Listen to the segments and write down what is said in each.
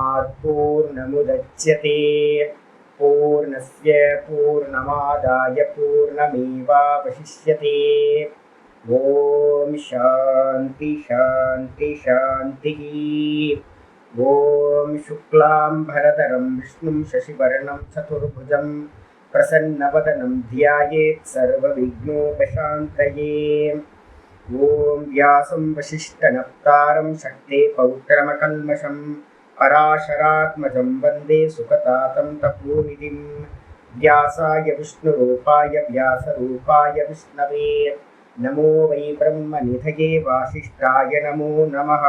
पूर्णात् पूर्णमुदच्यते पूर्णस्य पूर्णमादाय पूर्णमेवावशिष्यते। ओम शांति शांति शांति। ओम शुक्लांबरधरं विष्णुं शशिवर्णं चतुर्भुजं प्रसन्नवदनं ध्यायेत् सर्वविघ्नोपशान्तये। ओम व्यासं वसिष्ठनप्तारं शक्ते पौत्रमकल्मषं पराशरात्मजं वन्दे सुखतातं तपोनिधिं। व्यासाय विष्णुरूपाय व्यासरूपाय विष्णवे नमो वै ब्रह्मनिधये वासिष्ठाय नमो नमः।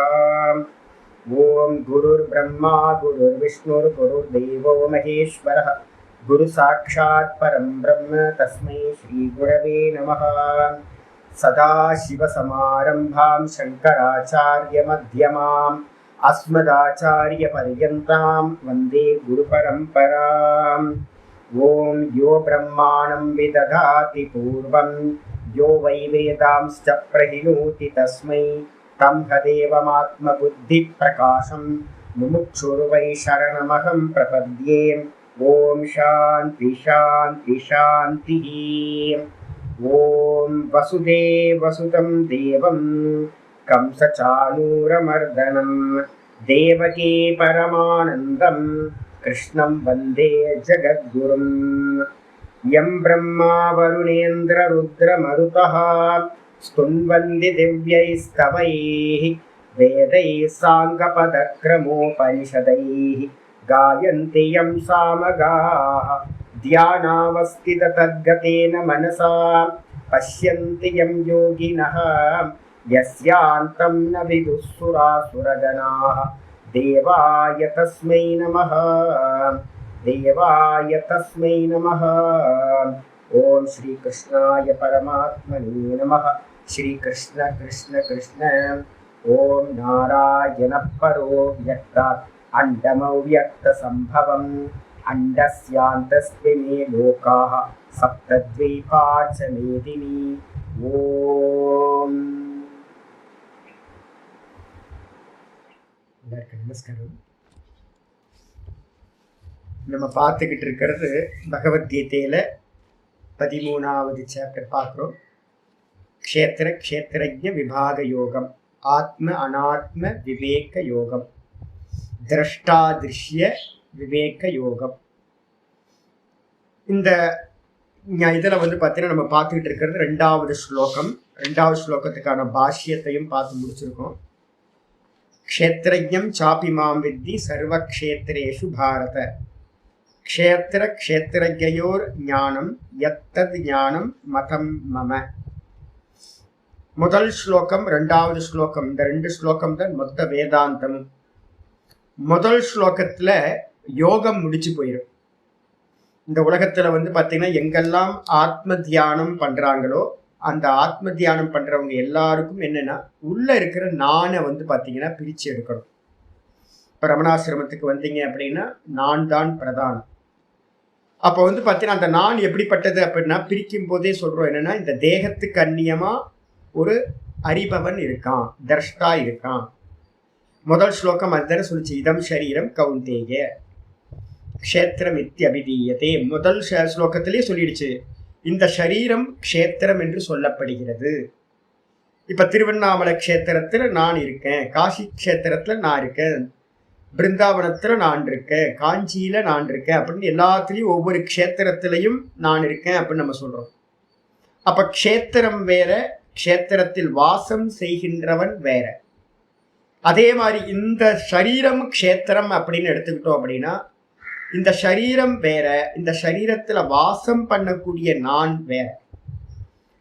ओम गुरुर्ब्रह्मा गुरुर्विष्णुर्गुरुर्देवो महेश्वरः गुरुसाक्षात् परं ब्रह्म तस्मै श्रीगुरवे नमः। सदाशिवसमारम्भां शङ्कराचार्यमध्यमाम् अस्मदाचार्यपर्यन्तां वन्दे गुरुपरम्पराम्। ओम यो ब्रह्माणं विदधाति पूर्वं यो वै वेदांश्च प्रहिणोति तस्मै तदेवमात्मबुद्धिप्रकाशं मुमुक्षुर्वै शरणमहं प्रपद्ये। ओम शांति शांति शांतिः। ओम वसुदेवसुतं देवं कंसचाणूरमर्दनं देवकी परमानन्दं कृष्णं वन्दे जगद्गुरुं। यं ब्रह्मा वरुणेन्द्ररुद्रमरुतः स्तुन्वन्ति दिव्यैस्तवैः वेदैः साङ्गपदक्रमोपनिषदैः गायन्ति यं सामगाः ध्यानावस्थिततद्गतेन मनसा पश्यन्ति यं योगिनः यस्यान्तं न विदुःसुरासुरगणाः। देवाय तस्मै नमः देवाय तस्मै नमः। ओम श्री कृष्णाय परमात्मने नमः। श्री कृष्ण कृष्ण कृष्ण। ओम नारायण परो व्यक्तात् अण्डमव्यक्तसम्भवम् अण्डस्यान्तस्मिन् लोकाः सप्तद्वीपा च मेदिनी। ओम நமஸ்காரம். நம்ம பார்த்துக்கிட்டு இருக்கிறது பகவத்கீதையில 13வது சாப்டர் பார்க்குறோம். க்ஷேத்திர க்ஷேத்திரஜ்ஞ விபாக யோகம், ஆத்ம அனாத்ம விவேக யோகம், திரஷ்டாதிருஷ்ய விவேக யோகம். இந்த இதில் பார்த்தீங்கன்னா நம்ம பார்த்துக்கிட்டு இருக்கிறது 2வது ஸ்லோகம். 2வது ஸ்லோகத்துக்கான பாஷ்யத்தையும் பார்த்து முடிச்சிருக்கோம். க்ஷேத்திரஜ்ஞம் சாபி மாம் வித்தி சர்வக்ஷேத்திரேஷு பாரத க்ஷேத்திர க்ஷேத்திரஜயோர் ஞானம் யத்தத் ஞானம் மதம் மம. முதல் ஸ்லோகம் 2வது ஸ்லோகம், இந்த 2 ஸ்லோகம் தான் மொத்த வேதாந்தமும். முதல் ஸ்லோகத்துல யோகம் முடிச்சு போயிடும். இந்த உலகத்துல பார்த்தீங்கன்னா எங்கெல்லாம் ஆத்ம தியானம் பண்றாங்களோ அந்த ஆத்ம தியானம் பண்றவங்க எல்லாருக்கும் என்னன்னா உள்ள இருக்கிற நானை பார்த்தீங்கன்னா பிரிச்சு எடுக்கணும். இப்போ ரமணாசிரமத்துக்கு வந்தீங்க அப்படின்னா நான் தான் பிரதானம். அப்போ பார்த்தீங்கன்னா அந்த நான் எப்படிப்பட்டது அப்படின்னா பிரிக்கும் போதே சொல்றோம் என்னன்னா இந்த தேகத்துக்கு அந்நியமா ஒரு அறிபவன் இருக்கான், தர்ஷ்டா இருக்கான். முதல் ஸ்லோகம் அதுதானே சொல்லிச்சு, இதம் ஷரீரம் கௌந்தேய க்ஷேத்திரம் இத்யபிதீயதே. முதல் ஸ்லோகத்திலேயே சொல்லிடுச்சு இந்த ஷரீரம் க்ஷேத்திரம் என்று சொல்லப்படுகிறது. இப்ப திருவண்ணாமலை க்ஷேத்திரத்துல நான் இருக்கேன், காசி க்ஷேத்திரத்துல நான் இருக்கேன், பிருந்தாவனத்துல நான் இருக்கேன், காஞ்சியில நான் இருக்கேன் அப்படின்னு எல்லாத்துலேயும் ஒவ்வொரு க்ஷேத்திரத்திலையும் நான் இருக்கேன் அப்படின்னு நம்ம சொல்றோம். அப்ப க்ஷேத்திரம் வேற, க்ஷேத்திரத்தில் வாசம் செய்கின்றவன் வேற. அதே மாதிரி இந்த ஷரீரம் க்ஷேத்திரம் அப்படின்னு எடுத்துக்கிட்டோம் அப்படின்னா இந்த ஷரீரம் வேற, இந்த ஷரீரத்துல வாசம் பண்ணக்கூடிய நான் வேற.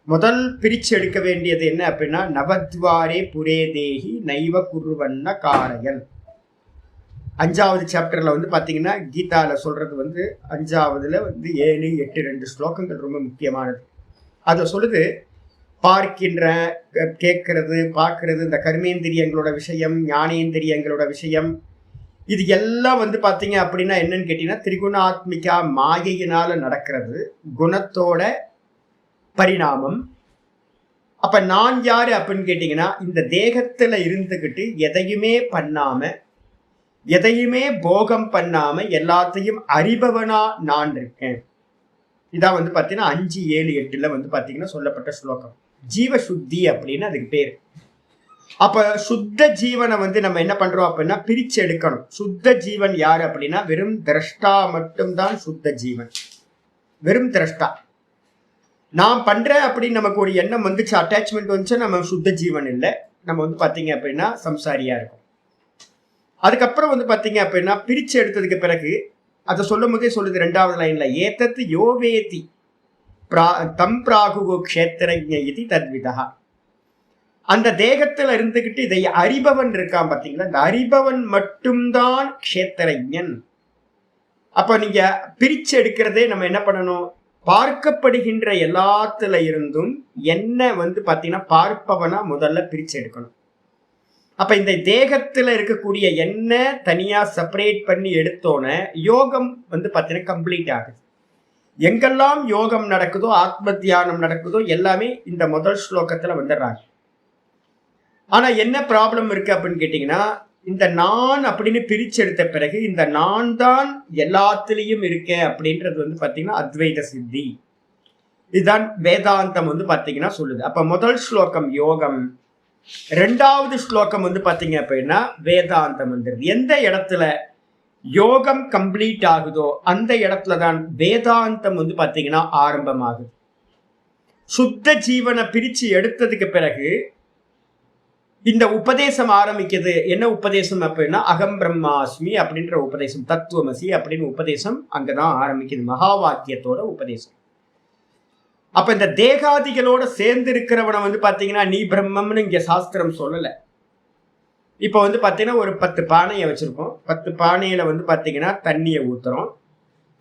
முதல் பிரிச்சு எடுக்க வேண்டியது என்ன அப்படின்னா நவத்வாரே புரே தேகி நைவ குருவண்ண காரையன். 5வது சாப்டர்ல பாத்தீங்கன்னா கீதால சொல்றது 5வதுல 7, 8, 2 ஸ்லோகங்கள் ரொம்ப முக்கியமானது. அதுல சொல்லுது பார்க்கின்ற, கேட்கறது, பார்க்கறது, இந்த கர்மேந்திரியங்களோட விஷயம், ஞானேந்திரியங்களோட விஷயம், இது எல்லாம் பார்த்தீங்க அப்படின்னா என்னன்னு கேட்டீங்கன்னா திரிகுணாத்மிகா மாயையினால நடக்கிறது, குணத்தோட பரிணாமம். அப்ப நான் யாரு அப்படின்னு கேட்டீங்கன்னா இந்த தேகத்துல இருந்துகிட்டு எதையுமே பண்ணாம எதையுமே போகம் பண்ணாம எல்லாத்தையும் அறிபவனா நான் இருக்கேன். இதான் வந்து பாத்தீங்கன்னா 5, 7, 8ல வந்து பாத்தீங்கன்னா சொல்லப்பட்ட ஸ்லோகம். ஜீவ சுத்தி அப்படின்னு அதுக்கு பேரு. அப்ப சுத்த ஜீவனை வந்து நம்ம என்ன பண்றோம் அப்படின்னா பிரிச்சு எடுக்கணும். சுத்த ஜீவன் யாரு அப்படின்னா வெறும் திரஷ்டா மட்டும்தான் சுத்த ஜீவன். வெறும் திரஷ்டா. நான் பண்றேன் அப்படின்னு நமக்கு ஒரு எண்ணம் வந்துச்சு, அட்டாச்மெண்ட் வந்துச்சு, நம்ம சுத்த ஜீவன் இல்லை. நம்ம வந்து பாத்தீங்க அப்படின்னா சம்சாரியா இருக்கும். அதுக்கப்புறம் வந்து பாத்தீங்க அப்படின்னா பிரிச்சு எடுத்ததுக்கு பிறகு அதை சொல்லும் போதே சொல்லுது 2வது லைன்ல, ஏத்தத்து யோவேதி தம் பிராகுகோ க்ஷேத்திரஜ்ஞ இதி தத்விதா. அந்த தேகத்துல இருந்துகிட்டு இதை அறிபவன் இருக்கான் பாத்தீங்களா, இந்த அறிபவன் மட்டும்தான் க்ஷேத்திரஜ்ஞன். அப்ப நீங்க பிரிச்சு எடுக்கிறதே நம்ம என்ன பண்ணணும், பார்க்கப்படுகின்ற எல்லாத்துல இருந்தும் என்ன வந்து பாத்தீங்கன்னா பார்ப்பவனா முதல்ல பிரிச்சு எடுக்கணும். அப்ப இந்த தேகத்துல இருக்கக்கூடிய என்ன தனியா செப்பரேட் பண்ணி எடுத்தோன்னே யோகம் வந்து பாத்தீங்கன்னா கம்ப்ளீட் ஆகுது. எங்கெல்லாம் யோகம் நடக்குதோ, ஆத்ம தியானம் நடக்குதோ எல்லாமே இந்த முதல் ஸ்லோகத்துல வந்துடுறாங்க. ஆனா என்ன ப்ராப்ளம் இருக்கு அப்படின்னு கேட்டீங்கன்னா, இந்த நான் அப்படின்னு பிரிச்சு எடுத்த பிறகு இந்த நான் தான் எல்லாத்திலையும் இருக்கேன் அப்படின்றது வந்து பாத்தீங்கன்னா அத்வைத சித்தி. இதுதான் வேதாந்தம் வந்து பாத்தீங்கன்னா சொல்லுது. அப்ப முதல் ஸ்லோகம் யோகம், 2வது ஸ்லோகம் வந்து பாத்தீங்க அப்படின்னா வேதாந்தம் வந்துருது. எந்த இடத்துல யோகம் கம்ப்ளீட் ஆகுதோ அந்த இடத்துலதான் வேதாந்தம் வந்து பாத்தீங்கன்னா ஆரம்பமாகுது. சுத்த ஜீவனை பிரிச்சு எடுத்ததுக்கு பிறகு இந்த உபதேசம் ஆரம்பிக்குது. என்ன உபதேசம் அப்படின்னா அகம் பிரம்மாஸ்மி அப்படின்ற உபதேசம், தத்துவமசி அப்படின்னு உபதேசம் அங்கதான் ஆரம்பிக்குது, மகா வாக்கியத்தோட உபதேசம். அப்ப இந்த தேகாதிகளோட சேர்ந்து இருக்கிறவனை வந்து பாத்தீங்கன்னா நீ பிரம்மம்னு இங்க சாஸ்திரம் சொல்லல. இப்ப வந்து பாத்தீங்கன்னா ஒரு 10 பானையை வச்சிருக்கோம். 10 பானையில வந்து பாத்தீங்கன்னா தண்ணியை ஊத்துறோம்.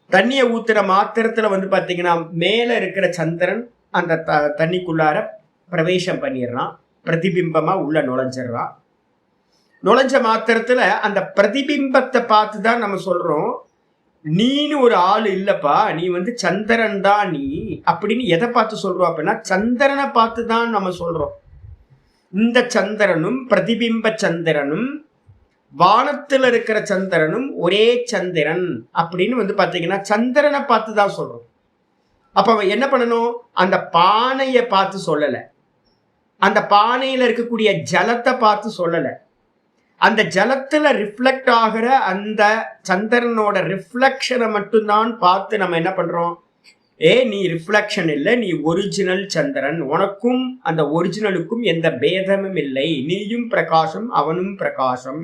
தண்ணியை ஊத்துற மாத்திரத்துல வந்து பாத்தீங்கன்னா மேல இருக்கிற சந்திரன் அந்த தண்ணிக்குள்ளார பிரவேசம் பண்ணிடுறான், பிரதிபிம்பமா உள்ள நுழைஞ்சிடறான். நுழைஞ்ச மாத்திரத்துல அந்த பிரதிபிம்பத்தை பார்த்துதான் நம்ம சொல்றோம், நீனு ஒரு ஆள் இல்லப்பா, நீ வந்து சந்திரன் தான் நீ அப்படின்னு. எதை பார்த்து சொல்றோம் அப்படின்னா சந்திரனை பார்த்து தான் நம்ம சொல்றோம். இந்த சந்திரனும் பிரதிபிம்ப சந்திரனும் வானத்துல இருக்கிற சந்திரனும் ஒரே சந்திரன் அப்படின்னு வந்து பாத்தீங்கன்னா சந்திரனை பார்த்து தான் சொல்றோம். அப்ப என்ன பண்ணணும், அந்த பானையை பார்த்து சொல்லல, அந்த பானையில இருக்கக்கூடிய ஜலத்தை பார்த்து சொல்லல, அந்த ஜலத்துல ரிஃப்ளெக்ட் ஆகிற அந்த சந்திரனோட ரிஃப்ளெக்ஷனை மட்டும்தான் பார்த்து நம்ம என்ன பண்றோம், நீ ரிஃப்ளெக்ஷன் இல்லை, நீ ஒரிஜினல் சந்திரன், உனக்கும் அந்த ஒரிஜினலுக்கும் எந்த பேதமும் இல்லை, நீயும் பிரகாசம் அவனும் பிரகாசம்.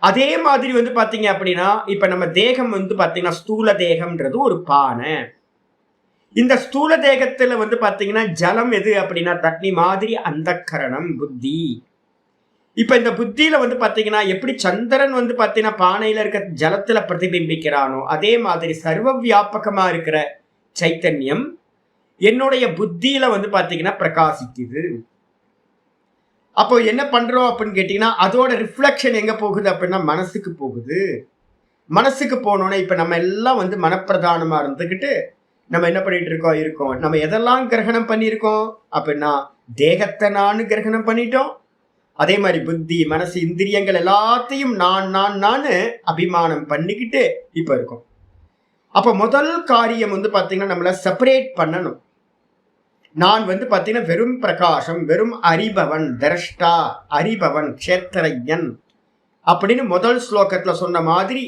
அதே மாதிரி வந்து பாத்தீங்க அப்படின்னா இப்ப நம்ம தேகம் வந்து பாத்தீங்கன்னா ஸ்தூல தேகம்ன்றது ஒரு பானை. இந்த ஸ்தூல தேகத்துல வந்து பாத்தீங்கன்னா ஜலம் எது அப்படின்னா தண்ணி மாதிரி அந்த கரணம் புத்தி. இப்ப இந்த புத்தியில வந்து பாத்தீங்கன்னா எப்படி சந்திரன் வந்து பாத்தீங்கன்னா பானையில இருக்க ஜலத்துல பிரதிபிம்பிக்கிறானோ அதே மாதிரி சர்வ வியாபகமா இருக்கிற சைத்தன்யம் என்னுடைய புத்தியில வந்து பாத்தீங்கன்னா பிரகாசிக்குது. அப்போ என்ன பண்றோம் அப்படின்னு கேட்டீங்கன்னா அதோட ரிஃப்ளெக்ஷன் எங்க போகுது அப்படின்னா மனசுக்கு போகுது. மனசுக்கு போனோன்னா இப்ப நம்ம எல்லாம் வந்து மனப்பிரதானமா இருந்துகிட்டு நம்ம என்ன பண்ணிட்டு இருக்கோம், நம்ம எதெல்லாம் கிரகணம் பண்ணியிருக்கோம் அப்படின்னா தேகத்தை நான் கிரகணம் பண்ணிட்டோம். அதே மாதிரி புத்தி மனசு இந்திரியங்கள் எல்லாத்தையும் நான் அபிமானம் பண்ணிக்கிட்டு இப்ப இருக்கும். அப்ப முதல் காரியம் வந்து பாத்தீங்கன்னா நம்மள செப்பரேட் பண்ணணும். நான் வந்து பாத்தீங்கன்னா வெறும் பிரகாசம், வெறும் அறிபவன், திரஷ்டா, அறிபவன், க்ஷேத்திரஜன் அப்படின்னு முதல் ஸ்லோகத்துல சொன்ன மாதிரி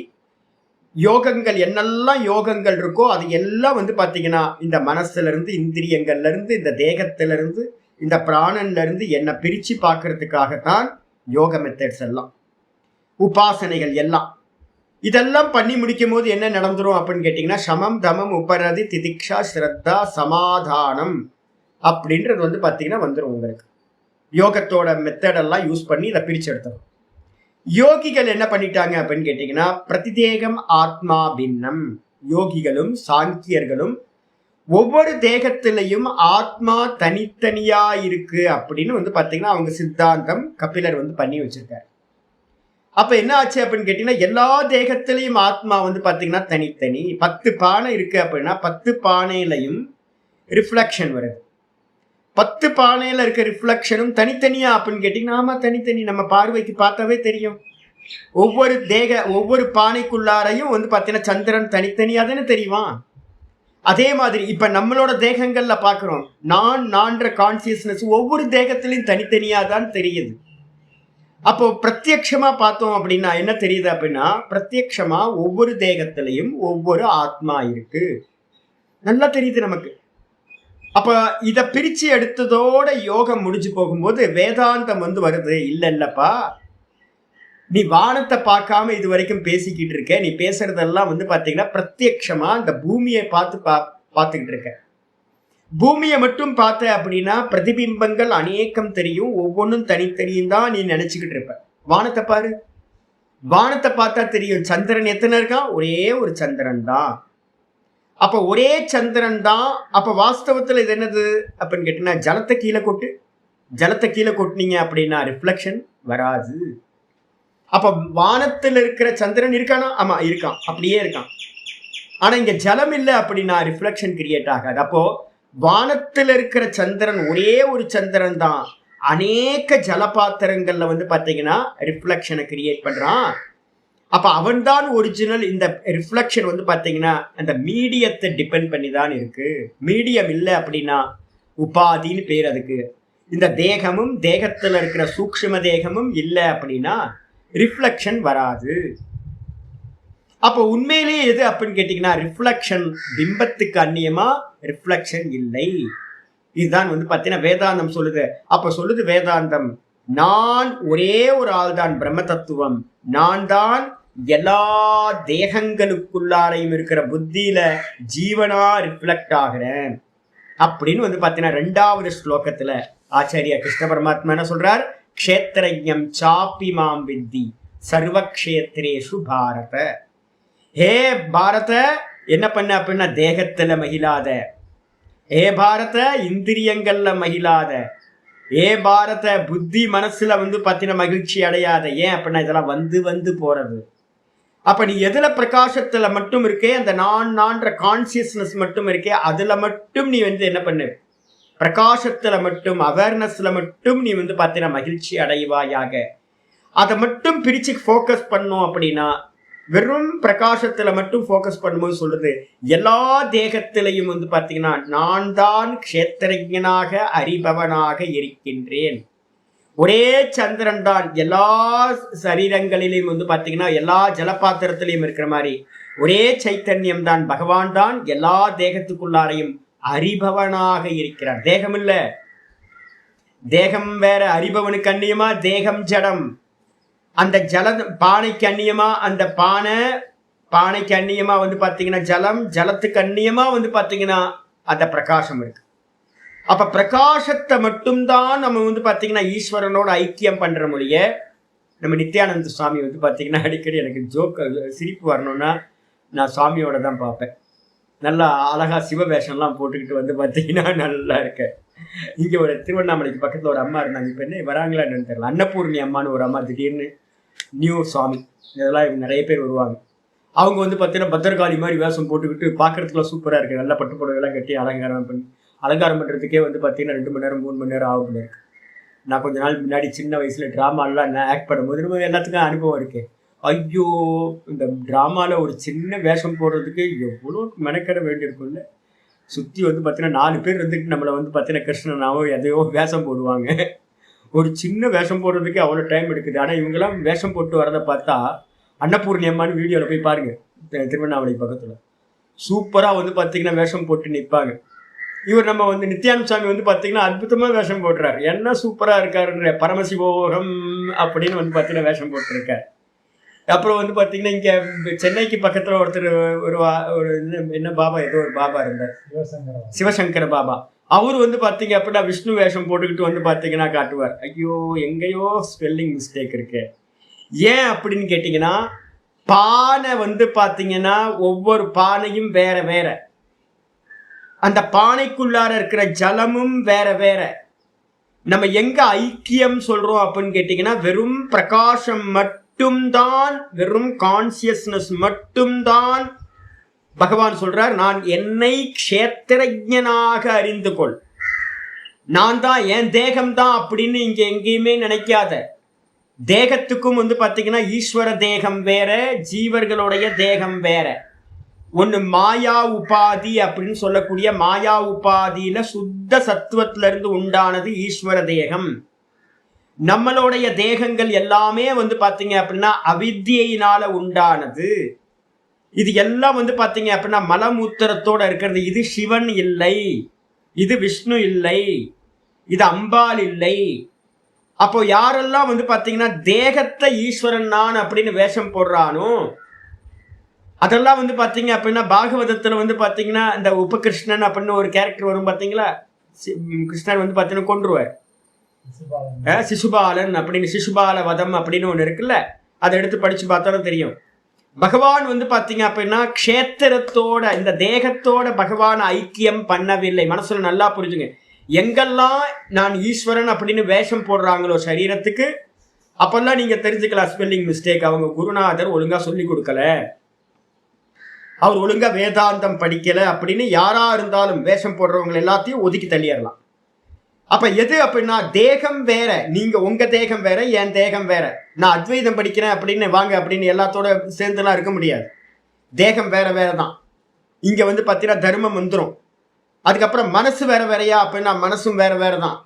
யோகங்கள் என்னெல்லாம் யோகங்கள் இருக்கோ அது எல்லாம் வந்து பாத்தீங்கன்னா இந்த மனசுல இருந்து, இந்திரியங்கள்ல இருந்து, இந்த தேகத்தில இருந்து, இந்த பிராணன்ல இருந்து என்னை பிரிச்சு பார்க்கறதுக்காகத்தான் யோக மெத்தட்ஸ் எல்லாம், உபாசனைகள் எல்லாம். இதெல்லாம் பண்ணி முடிக்கும் போது என்ன நடந்துரும் அப்படின்னு கேட்டீங்கன்னா சமம் தமம் உபரதி திதிக்ஷா ஸ்ரத்தா சமாதானம் அப்படின்றது வந்து பாத்தீங்கன்னா வந்துடும் உங்களுக்கு. யோகத்தோட மெத்தடெல்லாம் யூஸ் பண்ணி இதை பிரிச்சு எடுத்துரும். யோகிகள் என்ன பண்ணிட்டாங்க அப்படின்னு கேட்டீங்கன்னா பிரதிதேகம் ஆத்மா பின்னம். யோகிகளும் சாங்கியர்களும் ஒவ்வொரு தேகத்திலையும் ஆத்மா தனித்தனியா இருக்கு அப்படின்னு வந்து பாத்தீங்கன்னா அவங்க சித்தாந்தம் கபிலர் வந்து பண்ணி வச்சிருக்காரு. அப்ப என்ன ஆச்சு அப்படின்னு கேட்டீங்கன்னா எல்லா தேகத்திலையும் ஆத்மா வந்து பாத்தீங்கன்னா தனித்தனி. 10 பானை இருக்கு அப்படின்னா 10 பானையிலையும் ரிஃப்ளெக்ஷன் வருது. 10 பானையில இருக்க ரிஃப்ளெக்ஷனும் தனித்தனியா அப்படின்னு கேட்டீங்கன்னா ஆமா தனித்தனி, நம்ம பார்வைக்கு பார்த்தாவே தெரியும். ஒவ்வொரு பானைக்குள்ளாரையும் வந்து பார்த்தீங்கன்னா சந்திரன் தனித்தனியா தானே தெரியுமா? அதே மாதிரி இப்ப நம்மளோட தேகங்கள்ல பாக்குறோம், நான்ற கான்சியஸ்னஸ் ஒவ்வொரு தேகத்திலையும் தனித்தனியா தான் தெரியுது. அப்போ பிரத்யக்ஷமா பார்த்தோம் அப்படின்னா என்ன தெரியுது அப்படின்னா, பிரத்யக்ஷமா ஒவ்வொரு தேகத்திலையும் ஒவ்வொரு ஆத்மா இருக்கு, நல்லா தெரியுது நமக்கு. அப்ப இத பிரிச்சு எடுத்ததோட யோகம் முடிஞ்சு போகும்போது வேதாந்தம் வந்து வருது. இல்லப்பா, நீ வானத்தை பார்க்காம இது வரைக்கும் பேசிக்கிட்டு இருக்க, நீ பேசுறதெல்லாம் வந்து பாத்தீங்கன்னா பிரத்யக்ஷமா இந்த பூமியை பார்த்துக்கிட்டு இருக்க. பூமியை மட்டும் பார்த்த அப்படின்னா பிரதிபிம்பங்கள் அநேகம் தெரியும், ஒவ்வொன்றும் தனித்தனியும் தான் நீ நினைச்சுக்கிட்டு இருப்ப. வானத்தை பாரு, வானத்தை பார்த்தா தெரியும் சந்திரன் எத்தனை இருக்கான், ஒரே ஒரு சந்திரன் தான். அப்ப ஒரே சந்திரன் தான். அப்ப வாஸ்தவத்துல இது என்னது அப்படின்னு கேட்டீங்கன்னா, ஜலத்தை கீழே கொட்டினீங்க அப்படின்னா ரிஃப்ளெக்ஷன் வராது. அப்ப வானத்தில் இருக்கிற சந்திரன் இருக்கானா? ஆமா இருக்கான், அப்படியே இருக்கான். ஆனா இங்க ஜலம் இல்லை அப்படின்னா ரிஃப்ளெக்ஷன் கிரியேட் ஆகாது. அப்போ வானத்தில் இருக்கிற சந்திரன் ஒரே ஒரு சந்திரன் தான், அநேக ஜலபாத்திரங்கள்ல வந்து பாத்தீங்கன்னா ரிஃப்ளெக்ஷனை கிரியேட் பண்றான். அப்ப அவன் தான் ஒரிஜினல். இந்த ரிஃப்ளெக்ஷன் வந்து பாத்தீங்கன்னா அந்த மீடியத்தை டிபெண்ட் பண்ணி தான் இருக்கு. மீடியம் இல்லை அப்படின்னா உபாதின்னு பேர் அதுக்கு. இந்த தேகமும் தேகத்துல இருக்கிற சூக்ஷ்ம தேகமும் இல்லை அப்படின்னா ரிஃப்ளெக்ஷன் வராது. அப்ப உண்மையிலேயே எது அப்படின்னு கேட்டீங்கன்னா ரிஃப்ளெக்ஷன் பிம்பத்துக்கு அந்நியமா ரிஃப்ளெக்ஷன் இல்லை. இதுதான் வந்து பாத்தீங்கன்னா வேதாந்தம் சொல்லுது. அப்ப சொல்லுது வேதாந்தம், நான் ஒரே ஒரு ஆள் தான் பிரம்ம தத்துவம், நான் தான் எல்லா தேகங்களுக்குள்ளாரையும் இருக்கிற புத்தியில ஜீவனா ரிஃப்ளெக்ட் ஆகிறேன் அப்படின்னு வந்து பாத்தீங்கன்னா 2வது ஸ்லோகத்துல ஆச்சாரியா கிருஷ்ண பரமாத்மா என்ன சொல்றார், க்ஷேத்ரஜ்ஞம் சாப்பி மாம் வித்தி சர்வக்ஷேத்ரேஷு பாரத. ஹே பாரத, என்ன பண்ண அப்படின்னா தேகத்துல மகிழாத, ஹே பாரத இந்திரியங்கள்ல மகிழாத, ஏ பாரத புத்தி மனசுல வந்து பாத்தீங்கன்னா மகிழ்ச்சி அடையாத. ஏன் அப்படின்னா இதெல்லாம் வந்து போறது. அப்ப நீ எதுல பிரகாசத்துல மட்டும் இருக்கே, அந்த நான்ற கான்சியஸ்னஸ் மட்டும் இருக்கே, அதுல மட்டும் நீ வந்து என்ன பண்ணு, பிரகாசத்துல மட்டும் அவேர்னஸ்ல மட்டும் நீ வந்து பாத்தீங்கன்னா மகிழ்ச்சி அடைவாயாக. அதை மட்டும் பிரிச்சு போக்கஸ் பண்ணும் அப்படின்னா, வெறும் பிரகாசத்துல மட்டும் போக்கஸ் பண்ணும்போது சொல்லுது எல்லா தேகத்திலையும் வந்து பாத்தீங்கன்னா நான் தான் க்ஷேத்திரஜனாக அறிபவனாக இருக்கின்றேன். ஒரே சந்திரன் தான் எல்லா சரீரங்களிலும் வந்து பாத்தீங்கன்னா எல்லா ஜலபாத்திரத்திலையும் இருக்கிற மாதிரி ஒரே சைத்தன்யம் தான், பகவான் தான் எல்லா தேகத்துக்குள்ளாரையும் அறிபவனாக இருக்கிறார். தேகம் இல்ல, தேகம் வேற, அறிபவனுக்கு அந்நியமா தேகம் ஜடம். அந்த பானைக்கு அந்நியமா அந்த பானைக்கு அந்நியமா வந்து பாத்தீங்கன்னா ஜலம், ஜலத்துக்கு அந்நியமா வந்து பாத்தீங்கன்னா அந்த பிரகாசம் இருக்கு. அப்ப பிரகாசத்தை மட்டும்தான் நம்ம வந்து பாத்தீங்கன்னா ஈஸ்வரனோட ஐக்கியம் பண்ற மொழிய. நம்ம நித்யானந்த சுவாமி வந்து பாத்தீங்கன்னா அடிக்கடி எனக்கு சிரிப்பு வரணும்னா நான் சுவாமியோட தான் பார்ப்பேன். நல்லா அழகா சிவவேஷம்லாம் போட்டுக்கிட்டு வந்து பார்த்தீங்கன்னா நல்லா இருக்க. இங்கே ஒரு திருவண்ணாமலைக்கு பக்கத்தில் ஒரு அம்மா இருந்தாங்க, இப்போ என்ன வராங்களா என்னன்னு தெரியல, அன்னபூர்ணி அம்மானு ஒரு அம்மா, திடீர்னு நியூ சுவாமி இதெல்லாம் நிறைய பேர் வருவாங்க. அவங்க வந்து பார்த்தீங்கன்னா பத்திரகாளி மாதிரி வேஷம் போட்டுக்கிட்டு பார்க்கறதுக்குலாம் சூப்பராக இருக்குது. நல்லா பட்டு புடவைலாம் கட்டி அலங்காரம் பண்ணுறதுக்கே வந்து பார்த்தீங்கன்னா 2 மணி நேரம் 3 மணி நேரம் ஆகும் இருக்கு. நான் கொஞ்ச நாள் முன்னாடி சின்ன வயசில் ட்ராமாலாம் நான் ஆக்ட் பண்ணும்போது நம்ம எல்லாத்துக்கும் அனுபவம் இருக்குது. ஐயோ, இந்த ட்ராமாவில் ஒரு சின்ன வேஷம் போடுறதுக்கு எவ்வளோ மெனக்கட வேண்டியிருக்கும்ல. சுற்றி வந்து பார்த்தீங்கன்னா 4 பேர் இருந்துட்டு நம்மளை வந்து பார்த்தீங்கன்னா கிருஷ்ணனாவோ எதையோ வேஷம் போடுவாங்க. ஒரு சின்ன வேஷம் போடுறதுக்கு அவ்வளோ டைம் எடுக்குது. ஆனால் இவங்கெல்லாம் வேஷம் போட்டு வரதை பார்த்தா அன்னபூர்ணி அம்மான்னு வீடியோவில் போய் பாருங்கள், திருவண்ணாமலை பக்கத்தில் சூப்பராக வந்து பார்த்தீங்கன்னா வேஷம் போட்டு நிற்பாங்க. இவர் நம்ம வந்து நித்யானந்த சுவாமி வந்து பார்த்தீங்கன்னா அற்புதமாக வேஷம் போட்டுறாரு. என்ன சூப்பராக இருக்காருன்ற பரமசிவோகம் அப்படின்னு வந்து பார்த்தீங்கன்னா வேஷம் போட்டுருக்கார். அப்புறம் வந்து பார்த்தீங்கன்னா இங்கே சென்னைக்கு பக்கத்தில் ஒருத்தர் ஒரு என்ன பாபா, ஏதோ ஒரு பாபா இருந்தார், சிவசங்கர பாபா. அவர் வந்து பார்த்தீங்க அப்படின்னா விஷ்ணு வேஷம் போட்டுக்கிட்டு வந்து பார்த்தீங்கன்னா காட்டுவார். ஐயோ, எங்கேயோ ஸ்பெல்லிங் மிஸ்டேக் இருக்கு. ஏன் அப்படின்னு கேட்டிங்கன்னா, பானை வந்து பார்த்தீங்கன்னா ஒவ்வொரு பானையும் வேற வேற, அந்த பானைக்குள்ளார இருக்கிற ஜலமும் வேற வேற. நம்ம எங்க ஐக்கியம் சொல்றோம் அப்படின்னு கேட்டீங்கன்னா, வெறும் பிரகாசம் மட்டும்தான், வெறும் கான்சியஸ்னஸ் மட்டும்தான். பகவான் சொல்றார், நான் என்னை க்ஷேத்திரஜனாக அறிந்து கொள், நான் தான், என் தேகம் தான் அப்படின்னு இங்க எங்கேயுமே நினைக்காத. தேகத்துக்கும் வந்து பாத்தீங்கன்னா ஈஸ்வர தேகம் வேற, ஜீவர்களுடைய தேகம் வேற. ஒன்னு மாயா உபாதி அப்படின்னு சொல்லக்கூடிய மாயா உபாதியில சுத்த சத்துவத்துல இருந்து உண்டானது ஈஸ்வர தேகம். நம்மளுடைய தேகங்கள் எல்லாமே வந்து பாத்தீங்க அப்படின்னா அவித்தியினால உண்டானது. இது எல்லாம் வந்து பாத்தீங்க அப்படின்னா மலமூத்திரத்தோட இருக்கிறது. இது சிவன் இல்லை, இது விஷ்ணு இல்லை, இது அம்பாள் இல்லை. அப்போ யாரெல்லாம் வந்து பாத்தீங்கன்னா தேகத்தை ஈஸ்வரன் நான் அப்படின்னு வேஷம் போடுறானோ அதெல்லாம் வந்து பாத்தீங்க அப்படின்னா பாகவதத்துல வந்து பாத்தீங்கன்னா இந்த உபகிருஷ்ணன் அப்படின்னு ஒரு கேரக்டர் வரும் பாத்தீங்களா. கிருஷ்ணன் வந்து பாத்தீங்கன்னா கொன்றுவார், சிசுபாலன் அப்படின்னு, சிசுபால வதம் அப்படின்னு ஒண்ணு இருக்குல்ல, அதை எடுத்து படிச்சு பார்த்தாலும் தெரியும். பகவான் வந்து பாத்தீங்க அப்படின்னா க்ஷேத்திரத்தோட இந்த தேகத்தோட பகவான் ஐக்கியம் பண்ணவில்லை. மனசுல நல்லா புரிஞ்சுங்க. எங்கெல்லாம் நான் ஈஸ்வரன் அப்படின்னு வேஷம் போடுறாங்களோ சரீரத்துக்கு, அப்பெல்லாம் நீங்க தெரிஞ்சுக்கலாம் ஸ்பெல்லிங் மிஸ்டேக். அவங்க குருநாதர் ஒழுங்கா சொல்லி கொடுக்கல, அவர் ஒழுங்கா வேதாந்தம் படிக்கல அப்படின்னு யாரா இருந்தாலும் வேஷம் போடுறவங்க எல்லாத்தையும் ஒதுக்கி தள்ளிடலாம். அப்ப எது அப்படின்னா தேகம் வேற, நீங்க உங்க தேகம் வேற, என் தேகம் வேற. நான் அத்வைதம் படிக்கிறேன் அப்படின்னு வாங்க அப்படின்னு எல்லாத்தோட சேர்ந்துலாம் இருக்க முடியாது. தேகம் வேற வேற தான். இங்க வந்து பாத்தீங்கன்னா தர்மம் வந்துடும். அதுக்கப்புறம் மனசு வேற வேறையா அப்படின்னா மனசும் வேற வேற தான்.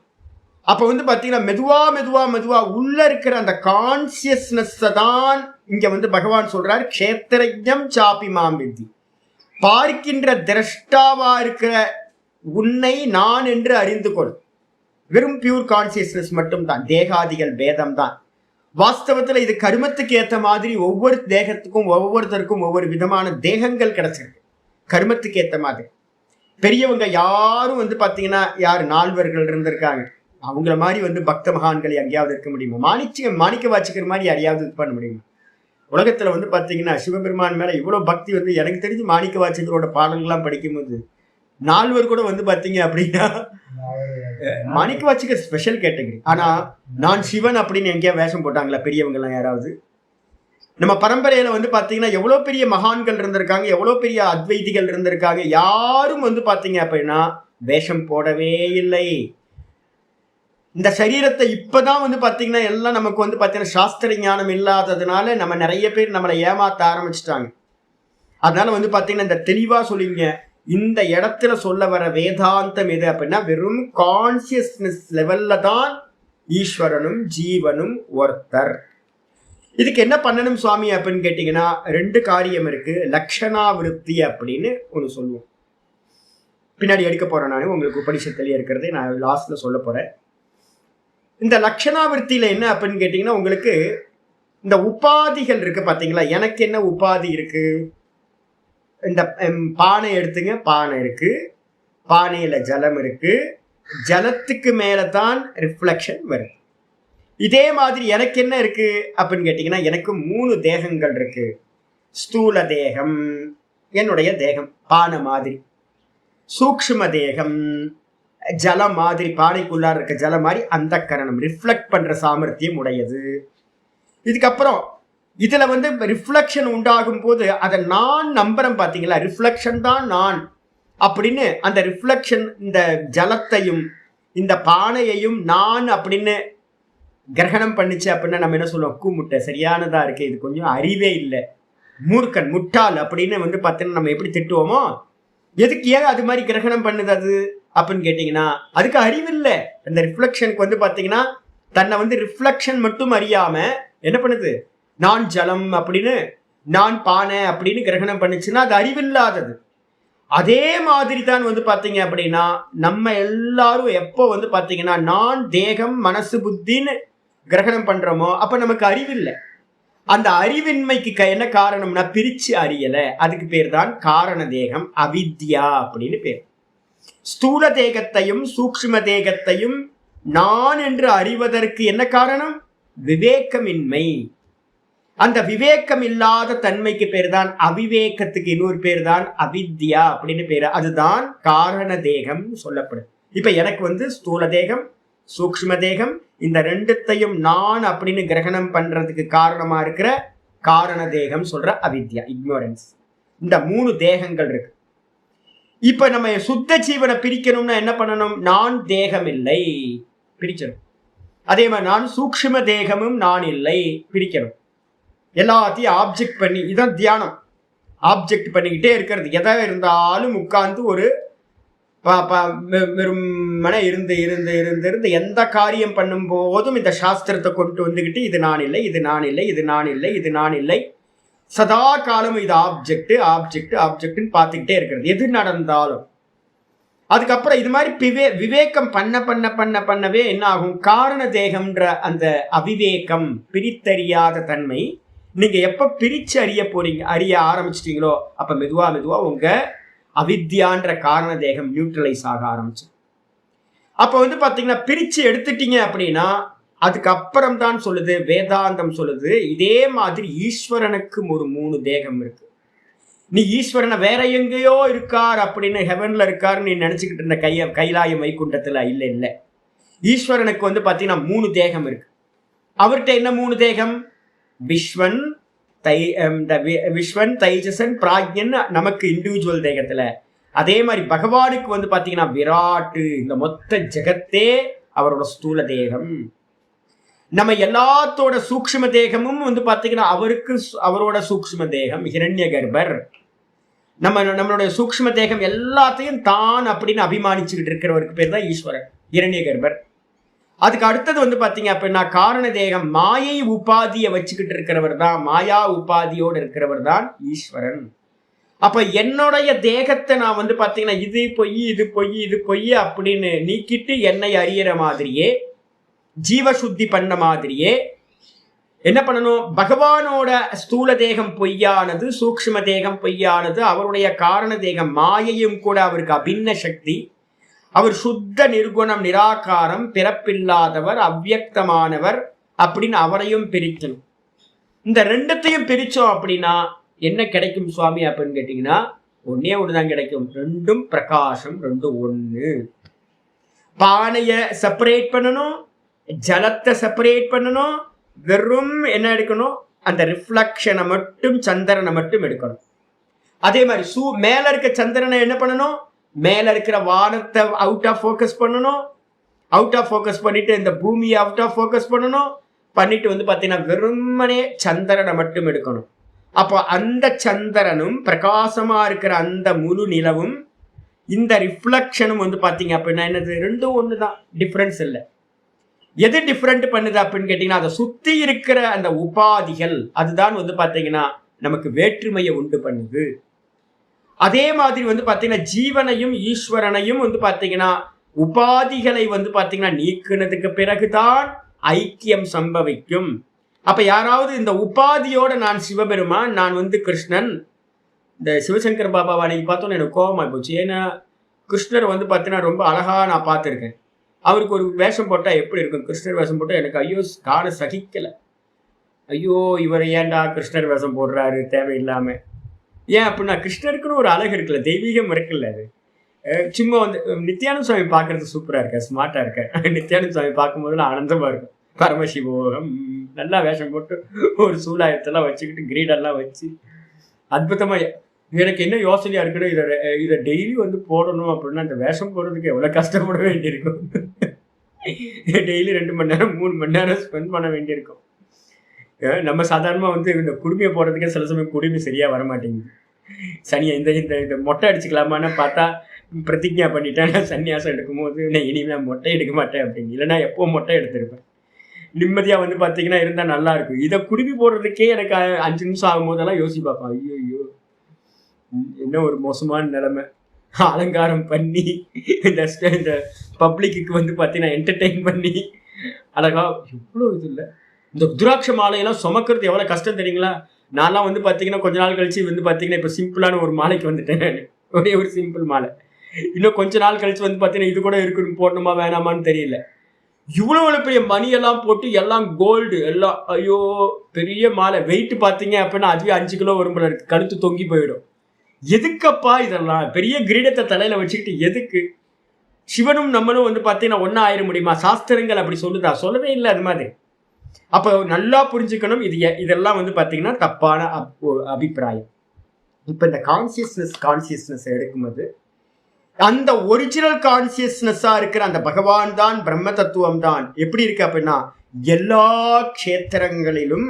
அப்ப வந்து பாத்தீங்கன்னா மெதுவா மெதுவா மெதுவா உள்ள இருக்கிற அந்த கான்சியஸ்னஸ் தான் இங்க வந்து பகவான் சொல்றார், க்ஷேத்திரஜம் சாப்பி மாம்பித்தி. பார்க்கின்ற திரஷ்டாவா இருக்கிற உன்னை நான் என்று அறிந்து கொள். வெறும் பியூர் கான்சியஸ்னஸ் மட்டும் தான், தேகாதிகள் பேதம் தான். வாஸ்தவத்துல இது கர்மத்துக்கு ஏற்ற மாதிரி ஒவ்வொரு தேகத்துக்கும் ஒவ்வொருத்தருக்கும் ஒவ்வொரு விதமான தேகங்கள் கிடைச்சிருக்கு, கர்மத்துக்கு ஏற்ற மாதிரி. பெரியவங்க யாரும் வந்து பாத்தீங்கன்னா யார் நால்வர்கள் இருந்திருக்காங்க, அவங்கள மாதிரி வந்து பக்த மகான்கள் எங்கேயாவது இருக்க முடியுமா? மாணிக்க வாச்சிக்கிற மாதிரி யாரையாவது இது பண்ண முடியுமா? உலகத்துல வந்து பாத்தீங்கன்னா சிவபெருமான் மேல இவ்வளவு பக்தி வந்து எனக்கு தெரிஞ்சு மாணிக்க வாச்சிகளோட பாடல்கள்லாம் படிக்கும்போது நால்வர் கூட வந்து பாத்தீங்க அப்படின்னா மாணிக்க வாச்சிக்க ஸ்பெஷல் கேட்டகரி. ஆனா நான் சிவன் அப்படின்னு எங்கேயா வேஷம் போட்டாங்களா பெரியவங்க எல்லாம் யாராவது? நம்ம பரம்பரையில வந்து பாத்தீங்கன்னா எவ்வளவு பெரிய மகான்கள் இருந்திருக்காங்க, எவ்வளவு பெரிய அத்வைதிகள் இருந்திருக்காங்க. யாரும் வந்து பாத்தீங்க அப்படின்னா வேஷம் போடவே இல்லை. இந்த சரீரத்தை இப்பதான் வந்து பாத்தீங்கன்னா எல்லாம் நமக்கு வந்து பாத்தீங்கன்னா சாஸ்திர ஞானம் இல்லாததுனால நம்ம நிறைய பேர் நம்மளை ஏமாத்த ஆரம்பிச்சுட்டாங்க. அதனால வந்து பாத்தீங்கன்னா இந்த தெளிவா சொல்லிங்க, இந்த இடத்துல சொல்ல வர வேதாந்தம் எது அப்படின்னா வெறும் கான்சியஸ்னஸ் லெவல்ல தான் ஈஸ்வரனும் ஜீவனும் ஒருத்தர். இதுக்கு என்ன பண்ணணும் சுவாமி அப்படின்னு கேட்டீங்கன்னா ரெண்டு காரியம் இருக்கு. லக்ஷணாவிருத்தி அப்படின்னு ஒண்ணு சொல்லுவோம், பின்னாடி எடுக்க போறேன். நான் உங்களுக்கு உபனிஷத்திலேயே இருக்கிறது நான் லாஸ்ட்ல சொல்ல போறேன். இந்த லக்ஷணாவிருத்தியில என்ன அப்படின்னு கேட்டீங்கன்னா உங்களுக்கு இந்த உபாதிகள் இருக்கு பாத்தீங்களா. எனக்கு என்ன உபாதி இருக்கு? இந்த பானை எடுத்துங்க, பானை இருக்கு, பானையில ஜலம் இருக்கு, ஜலத்துக்கு மேலதான் ரிஃப்ளெக்ஷன் வருது. இதே மாதிரி எனக்கு என்ன இருக்கு அப்படின்னு கேட்டீங்கன்னா எனக்கு 3 தேகங்கள் இருக்கு. ஸ்தூல தேகம் என்னுடைய தேகம் பானை மாதிரி, சூக்ஷ்ம தேகம் ஜலம் மாதிரி, பானைக்குள்ளார இருக்க ஜலம் மாதிரி அந்த கரணம் ரிஃப்ளெக்ட் பண்ற சாமர்த்தியம் உடையது. இதுக்கப்புறம் இதுல வந்து ரிஃப்ளெக்ஷன் உண்டாகும் போது அதை நான் நம்புறேன் பாத்தீங்களா, ரிஃப்ளெக்ஷன் தான் நான் அப்படின்னு. அந்த ரிஃப்ளெக்ஷன் இந்த ஜலத்தையும் இந்த பானையையும் நான் அப்படின்னு கிரகணம் பண்ணிச்சு அப்படின்னா நம்ம என்ன சொல்லுவோம், கூமுட்டை சரியானதா இருக்கு, இது கொஞ்சம் அறிவே இல்லை, மூர்க்கன் முட்டாள் அப்படின்னு வந்து பார்த்தீங்கன்னா நம்ம எப்படி திட்டுவோமோ. எதுக்கு ஏன் அது மாதிரி கிரகணம் பண்ணுது அது அப்படின்னு கேட்டீங்கன்னா அதுக்கு அறிவில்லை. அந்த ரிஃப்ளெக்ஷனுக்கு வந்து பார்த்தீங்கன்னா தன்னை வந்து ரிஃப்ளெக்ஷன் மட்டும் அறியாம என்ன பண்ணுது, நான் ஜலம் அப்படின்னு நான் பானை அப்படின்னு கிரகணம் பண்ணுச்சுன்னா அது அறிவில்லாதது. அதே மாதிரி தான் வந்து பாத்தீங்க அப்படின்னா நம்ம எல்லாரும் எப்போ வந்து பாத்தீங்கன்னா நான் தேகம் மனசு புத்தின்னு கிரகணம் பண்றோமோ அப்ப நமக்கு அறிவில்லை. அந்த அறிவின்மைக்கு என்ன காரணம்னா பிரிச்சு அறியல, அதுக்கு பேர் தான் காரண தேகம், அவித்யா அப்படின்னு பேர். ஸ்தூல தேகத்தையும் சூக்ஷ்ம தேகத்தையும் நான் என்று அறிவதற்கு என்ன காரணம்? விவேகமின்மை. அந்த விவேகம் இல்லாத தன்மைக்கு பேர் தான் அவிவேகத்துக்கு இன்னொரு பேர் தான் அவித்யா அப்படின்னு பேரு. அதுதான் காரண தேகம் சொல்லப்படுது. இப்ப எனக்கு வந்து ஸ்தூல தேகம் சூக்ஷ்ம தேகம் இந்த ரெண்டுத்தையும் நான் அப்படின்னு கிரகணம் பண்றதுக்கு காரணமா இருக்கிற காரண தேகம் சொல்ற அவித்யா, இக்னோரன்ஸ். இந்த 3 தேகங்கள் இருக்கு. இப்ப நம்ம சுத்த ஜீவனை பிரிக்கணும்னா என்ன பண்ணணும்? நான் தேகம் இல்லை பிரிச்சணும். அதே மாதிரி நான் சூக்ஷ்ம தேகமும் நான் இல்லை, பிரிக்கணும். எல்லாத்தையும் ஆப்ஜெக்ட் பண்ணி, இதான் தியானம். ஆப்ஜெக்ட் பண்ணிக்கிட்டே இருக்கிறது. எதை இருந்தாலும் உட்கார்ந்து ஒரு வெறுமனே இருந்து இருந்து இருந்து இருந்து எந்த காரியம் பண்ணும் போதும் இந்த சாஸ்திரத்தை கொண்டு வந்துக்கிட்டு இது நான் இல்லை, இது நான் இல்லை, இது நான் இல்லை, இது நான் இல்லை, சதா காலம் இது ஆப்ஜெக்ட் ஆப்ஜெக்ட் ஆப்ஜெக்ட்னு பார்த்துக்கிட்டே இருக்கிறது எது நடந்தாலும். அதுக்கப்புறம் இது மாதிரி விவேகம் பண்ண பண்ண பண்ண பண்ணவே என்ன ஆகும், காரண தேகம்ன்ற அந்த அவிவேகம், பிரித்தறியாத தன்மை, நீங்க எப்ப பிரிச்சு அறிய ஆரம்பிச்சிட்டீங்களோ அப்ப மெதுவா மெதுவா உங்க அவித்யான்ற காரண தேகம் நியூட்ரலைஸ் ஆக ஆரம்பிச்சு. அப்ப வந்து பாத்தீங்கன்னா பிரிச்சு எடுத்துட்டீங்க அப்படின்னா அதுக்கப்புறம் தான் சொல்லுது வேதாந்தம் சொல்லுது, இதே மாதிரி ஈஸ்வரனுக்கும் ஒரு 3 தேகம் இருக்கு. நீ ஈஸ்வரனை வேற எங்கேயோ இருக்கார் அப்படின்னு ஹெவன்ல இருக்காருன்னு நீ நினைச்சுக்கிட்டு இருந்த கைலாய வைகுண்டத்துல இல்ல. ஈஸ்வரனுக்கு வந்து பாத்தீங்கன்னா 3 தேகம் இருக்கு. அவர்கிட்ட என்ன 3 தேகம்? விஸ்வன், தைஜசன், பிராக்யன் நமக்கு இண்டிவிஜுவல் தேகத்துல. அதே மாதிரி பகவானுக்கு வந்து பாத்தீங்கன்னா விராட்டு, இந்த மொத்த ஜெகத்தே அவரோட ஸ்தூல தேகம். நம்ம எல்லாத்தோட சூக்ஷ்ம தேகமும் வந்து பாத்தீங்கன்னா அவரோட சூக்ஷ்ம தேகம் ஹிரண்ய கர்ப்பர். நம்மளுடைய சூக்ஷ்ம தேகம் எல்லாத்தையும் தான் அப்படின்னு அபிமானிச்சுக்கிட்டு இருக்கிறவருக்கு பேர் தான் ஈஸ்வரன், ஹிரண்ய கர்ப்பர். அதுக்கு அடுத்தது வந்து பாத்தீங்க அப்படின்னா காரண தேகம், மாயை உபாதியை வச்சுக்கிட்டு இருக்கிறவர் தான், மாயா உபாதியோடு இருக்கிறவர் தான் ஈஸ்வரன். அப்ப என்னுடைய தேகத்தை நான் வந்து பாத்தீங்கன்னா இது பொய் இது பொய் இது பொய் அப்படின்னு நீக்கிட்டு என்னை அறியற மாதிரியே, ஜீவசுத்தி பண்ண மாதிரியே என்ன பண்ணணும், பகவானோட ஸ்தூல தேகம் பொய்யானது, சூக்ஷ்ம தேகம் பொய்யானது, அவருடைய காரண தேகம் மாயையும் கூட அவருக்கு அபின்ன சக்தி, அவர் சுத்த நிர்குணம் நிராகாரம், பிறப்பில்லாதவர், அவ்வியக்தமானவர் அப்படின்னு அவரையும் பிரிக்கணும். இந்த ரெண்டுத்தையும் பிரிச்சோம் அப்படின்னா என்ன கிடைக்கும் சுவாமி அப்படின்னு கேட்டீங்கன்னா ஒன்னே ஒண்ணுதான் கிடைக்கும், ரெண்டும் பிரகாசம், ரெண்டும் ஒண்ணு. பானைய செப்பரேட் பண்ணணும், ஜலத்தை செப்பரேட் பண்ணணும், வெறும் என்ன எடுக்கணும், அந்த ரிஃப்ளக்ஷனை மட்டும், சந்திரனை மட்டும் எடுக்கணும். அதே மாதிரி மேல இருக்க சந்திரனை என்ன பண்ணணும், மேல இருக்கிற வானத்தை அவுட் ஆஃப் ஃபோக்கஸ் பண்ணணும், அவுட் ஆஃப் ஃபோக்கஸ் பண்ணிட்டு இந்த பூமியை அவுட் ஆஃப் ஃபோக்கஸ் பண்ணணும், பண்ணிட்டு வந்து பாத்தீங்கன்னா வெறுமனே சந்திரனை மட்டும் எடுக்கணும். அப்போ அந்த சந்திரனும் பிரகாசமா இருக்கிற அந்த முழு நிலவும் இந்த ரிஃப்ளக்ஷனும் வந்து பாத்தீங்க அப்படின்னா என்னது, ரெண்டும் ஒண்ணுதான், டிஃபரன்ஸ் இல்லை. எது டிஃபரெண்ட் பண்ணுது அப்படின்னு கேட்டீங்கன்னா அதை சுத்தி இருக்கிற அந்த உபாதிகள், அதுதான் வந்து பாத்தீங்கன்னா நமக்கு வேற்றுமையை உண்டு பண்ணுது. அதே மாதிரி வந்து பாத்தீங்கன்னா ஜீவனையும் ஈஸ்வரனையும் வந்து பாத்தீங்கன்னா உபாதிகளை வந்து பாத்தீங்கன்னா நீக்குனதுக்கு பிறகுதான் ஐக்கியம் சம்பவிக்கும். அப்ப யாராவது இந்த உபாதியோட நான் சிவபெருமான், நான் வந்து கிருஷ்ணன், இந்த சிவசங்கர் பாபாவை அன்னைக்கு பார்த்தோன்னு எனக்கு கோபமா போச்சு. ஏன்னா கிருஷ்ணர் வந்து பாத்தீங்கன்னா ரொம்ப அழகா நான் பார்த்துருக்கேன். அவருக்கு ஒரு வேஷம் போட்டா எப்படி இருக்கும், கிருஷ்ணர் வேஷம் போட்டா எனக்கு ஐயோ காண சகிக்கல. ஐயோ இவர் ஏன்டா கிருஷ்ணர் வேஷம் போடுறாரு தேவையில்லாம. ஏன் அப்படின்னா கிருஷ்ணருக்குன்னு ஒரு அழகு இருக்குல்ல, தெய்வீகம் இருக்குல்ல. அது சும்மா வந்து நித்யானந்த சுவாமி பார்க்கறது சூப்பரா இருக்க, ஸ்மார்ட்டா இருக்க. நித்யானந்த சுவாமி பார்க்கும்போதுலாம் ஆனந்தமா இருக்கும். பரமசிவோகம் நல்லா வேஷம் போட்டு ஒரு சூலாயத்தெல்லாம் வச்சுக்கிட்டு கிரீடெல்லாம் வச்சு அற்புதமா. எனக்கு என்ன யோசனையா இருக்குன்னு, இதை டெய்லி வந்து போடணும் அப்படின்னா அந்த வேஷம் போடுறதுக்கு எவ்வளவு கஷ்டப்பட வேண்டியிருக்கும். டெய்லி 2 மணி நேரம் 3 மணி நேரம் ஸ்பெண்ட் பண்ண வேண்டியிருக்கும். நம்ம சாதாரணமா வந்து இந்த குடுமையை போடுறதுக்கே சில சமயம் குடுமை சரியா வரமாட்டேங்குது. சனியா இந்த மொட்டை அடிச்சுக்கலாமான்னு பார்த்தா பிரதிஜா பண்ணிட்டேன், நான் சன்னியாசம் எடுக்கும் போது நான் இனிமே மொட்டை எடுக்க மாட்டேன் அப்படின்னு. இல்லைன்னா எப்போ மொட்டை எடுத்திருப்பேன். நிம்மதியா வந்து பாத்தீங்கன்னா இருந்தா நல்லா இருக்கும். இதை குடுமி போடுறதுக்கே எனக்கு 5 நிமிஷம் ஆகும் போதெல்லாம் யோசி பார்ப்பேன், ஐயோ என்ன ஒரு மோசமான நிலைமை. அலங்காரம் பண்ணி இந்த பப்ளிக்கு வந்து பாத்தீங்கன்னா என்டர்டெயின் பண்ணி அழகா எவ்வளவு இது இல்லை. இந்த துராட்ச மாலையெல்லாம் சுமக்கிறது எவ்வளவு கஷ்டம் தெரியுங்களா. நான்லாம் வந்து பாத்தீங்கன்னா கொஞ்ச நாள் கழிச்சு வந்து பாத்தீங்கன்னா இப்ப சிம்பிளான ஒரு மாலைக்கு வந்துட்டேன். ஒரே ஒரு சிம்பிள் மாலை. இன்னும் கொஞ்ச நாள் கழிச்சு வந்து பாத்தீங்கன்னா இது கூட இருக்கணும், போடணுமா வேணாமான்னு தெரியல. இவ்வளவு பெரிய மணியெல்லாம் போட்டு எல்லாம் கோல்டு எல்லாம், ஐயோ பெரிய மாலை. வெயிட் பாத்தீங்க அப்படின்னா அதுவே 5 கிலோ வரும் போல இருக்கு, கழுத்து தொங்கி போயிடும். எதுக்கப்பா இதெல்லாம், பெரிய கிரீடத்தை தலையில வச்சுக்கிட்டு எதுக்கு? சிவனும் நம்மளும் வந்து பாத்தீங்கன்னா ஒன்னா ஆயிர முடியுமா? சாஸ்திரங்கள் அப்படி சொல்லுதா? சொல்லவே இல்லை அது மாதிரி. அப்ப நல்லா புரிஞ்சுக்கணும், இதெல்லாம் வந்து பாத்தீங்கன்னா தப்பான அபிப்பிராயம். இப்ப இந்த கான்சியஸ்னஸ் எடுக்கும்போது அந்த ஒரிஜினல் கான்சியஸ்னஸா இருக்கிற அந்த பகவான் தான், பிரம்ம தத்துவம் தான் எப்படி இருக்கு அப்படின்னா எல்லா க்ஷேத்திரங்களிலும்,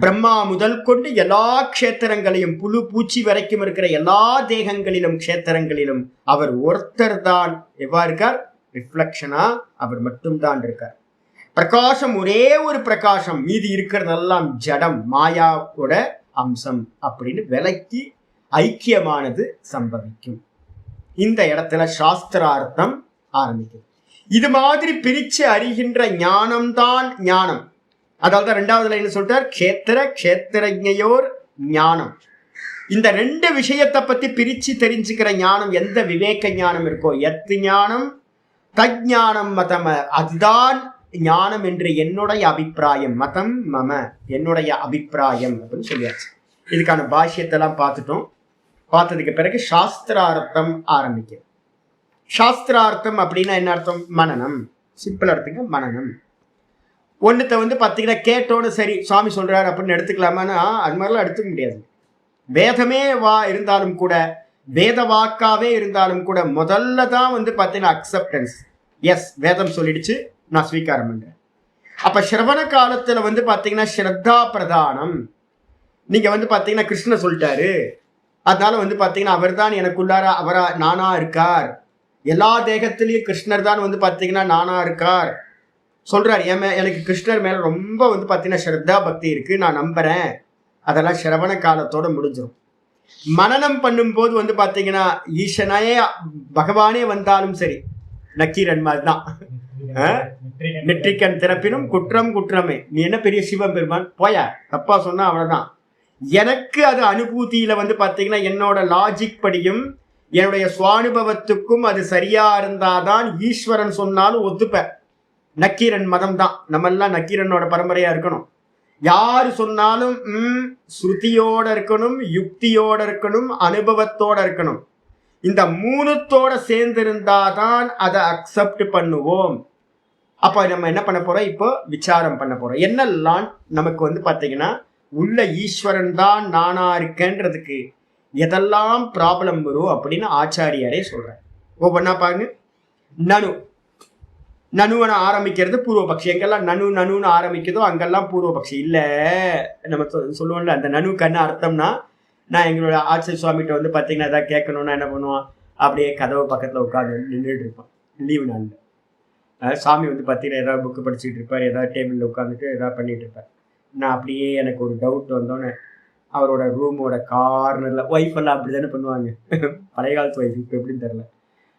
பிரம்மா முதல் கொண்டு எல்லா க்ஷேத்திரங்களையும், புழு பூச்சி வரைக்கும் இருக்கிற எல்லா தேகங்களிலும் க்ஷேத்திரங்களிலும் அவர் ஒருத்தர் தான் எவ்வா இருக்கார்? ரிஃப்ளெக்ஷனா அவர் மட்டும்தான் இருக்கார். பிரகாசம் ஒரே ஒரு பிரகாசம், மீதி இருக்கிறதெல்லாம் ஜடம், மாயாவோட அம்சம் அப்படின்னு விலக்கி ஐக்கியமானது சம்பவிக்கும். இந்த இடத்துல சாஸ்திரார்த்தம் ஆரம்பிக்குது. இது மாதிரி பிரிச்சு அறிகின்ற ஞானம்தான் ஞானம். அதாவது ரெண்டாவது லைன் சொல்றார், க்ஷேத்திர க்ஷேத்திரஜ்ஞயோர் ஞானம். இந்த ரெண்டு விஷயத்தை பத்தி பிரிச்சு தெரிஞ்சுக்கிற ஞானம், எந்த விவேக ஞானம் இருக்கோ, எத்து ஞானம் தஜ்ஞானம் மதம, அதுதான் ஞானம் என்று என்னுடைய அபிப்பிராயம். மதம் மம, என்னுடைய அபிப்பிராயம் அப்படின்னு சொல்லியாச்சு. இதுக்கான பாஷ்யத்தெல்லாம் பார்த்துட்டோம். பார்த்ததுக்கு பிறகு சாஸ்திரார்த்தம் ஆரம்பிக்கும். சாஸ்திரார்த்தம் அப்படின்னா என்ன அர்த்தம்? மனனம். சிம்பிள் அர்த்தங்க மனனம். ஒன்றுத்த பார்த்தீங்கன்னா கேட்டோன்னு சரி சுவாமி சொல்றாரு அப்படின்னு எடுத்துக்கலாமான்னா அது மாதிரிலாம் எடுத்துக்க முடியாது. வேதமே இருந்தாலும் கூட, வேத வாக்காவே இருந்தாலும் கூட முதல்ல தான் பார்த்தீங்கன்னா அக்செப்டன்ஸ். எஸ், வேதம் சொல்லிடுச்சு, நான் ஸ்வீகாரம் பண்றேன். அப்ப சிரவண காலத்துல பார்த்தீங்கன்னா ஸ்ரத்தா பிரதானம். நீங்க பார்த்தீங்கன்னா கிருஷ்ணர் சொல்லிட்டாரு, அதனால பார்த்தீங்கன்னா அவர் தான் எனக்குள்ளார அவரா நானா இருக்கார், எல்லா தேகத்திலையும் கிருஷ்ணர் தான் பார்த்தீங்கன்னா நானா இருக்கார் சொல்றாரு. எனக்கு கிருஷ்ணர் மேல ரொம்ப பார்த்தீங்கன்னா ஸ்ரத்தா பக்தி இருக்கு, நான் நம்புறேன். அதெல்லாம் சிரவண காலத்தோட முடிஞ்சிடும். மனனம் பண்ணும்போது பார்த்தீங்கன்னா ஈசனையே பகவானே வந்தாலும் சரி, நக்கீரன் மாதிரி தான். நெற்றிக்கண் திறப்பினும் குற்றம் குற்றமே, நீ என்ன பெரிய சிவன் பெருமான் போயா, தப்பா சொன்னா அவ்வளவுதான். எனக்கு அது அனுபூதியில பார்த்தீங்கன்னா என்னோட லாஜிக் படியும் என்னுடைய சுவானுபவத்துக்கும் அது சரியா இருந்தாதான் ஈஸ்வரன் சொன்னாலும் ஒத்துப்பேன். நக்கீரன் மதம் தான். நம்ம எல்லாம் நக்கீரனோட பரம்பரையா இருக்கணும். யாரு சொன்னாலும் ஸ்ருதியோட இருக்கணும், யுக்தியோட இருக்கணும், அனுபவத்தோட இருக்கணும். இந்த மூணுத்தோட சேர்ந்திருந்தாதான் அதை அக்செப்ட் பண்ணுவோம். அப்ப நம்ம என்ன பண்ண போறோம்? இப்போ விசாரம் பண்ண போறோம். என்னெல்லாம் நமக்கு பார்த்தீங்கன்னா உள்ள ஈஸ்வரன் தான் நானா இருக்கேன்றதுக்கு எதெல்லாம் ப்ராப்ளம் வரும் அப்படின்னு ஆச்சாரியாரே சொல்றேன். ஒவ்வொன்னா பாருங்க. நனு நனுவனை ஆரம்பிக்கிறது பூர்வபக்ஷி. எங்கெல்லாம் நனுன்னு ஆரம்பிக்குதோ அங்கெல்லாம் பூர்வபக்ஷி. இல்லை, நம்ம சொல்லுவோம்ல அந்த நனுக்கு என்ன அர்த்தம்னா, நான் எங்களோட ஆச்சாரிய சுவாமிகிட்ட பார்த்தீங்கன்னா எதாவது கேட்கணும்னா என்ன பண்ணுவான், அப்படியே கதவு பக்கத்தில் உட்காந்து நின்றுட்டு இருப்பான். லீவு நாளில் சாமி பார்த்தீங்கன்னா ஏதாவது புக்கு படிச்சுட்டு இருப்பார், ஏதாவது டேபிளில் உட்காந்துட்டு ஏதாவது பண்ணிட்டு இருப்பார். நான் அப்படியே எனக்கு ஒரு டவுட் வந்தோன்னே அவரோட ரூமோட கார்னரில், ஒய்ஃப் எல்லாம் அப்படி தானே பண்ணுவாங்க, பழைய காலத்து ஒய்ஃப், இப்போ எப்படின்னு தெரில,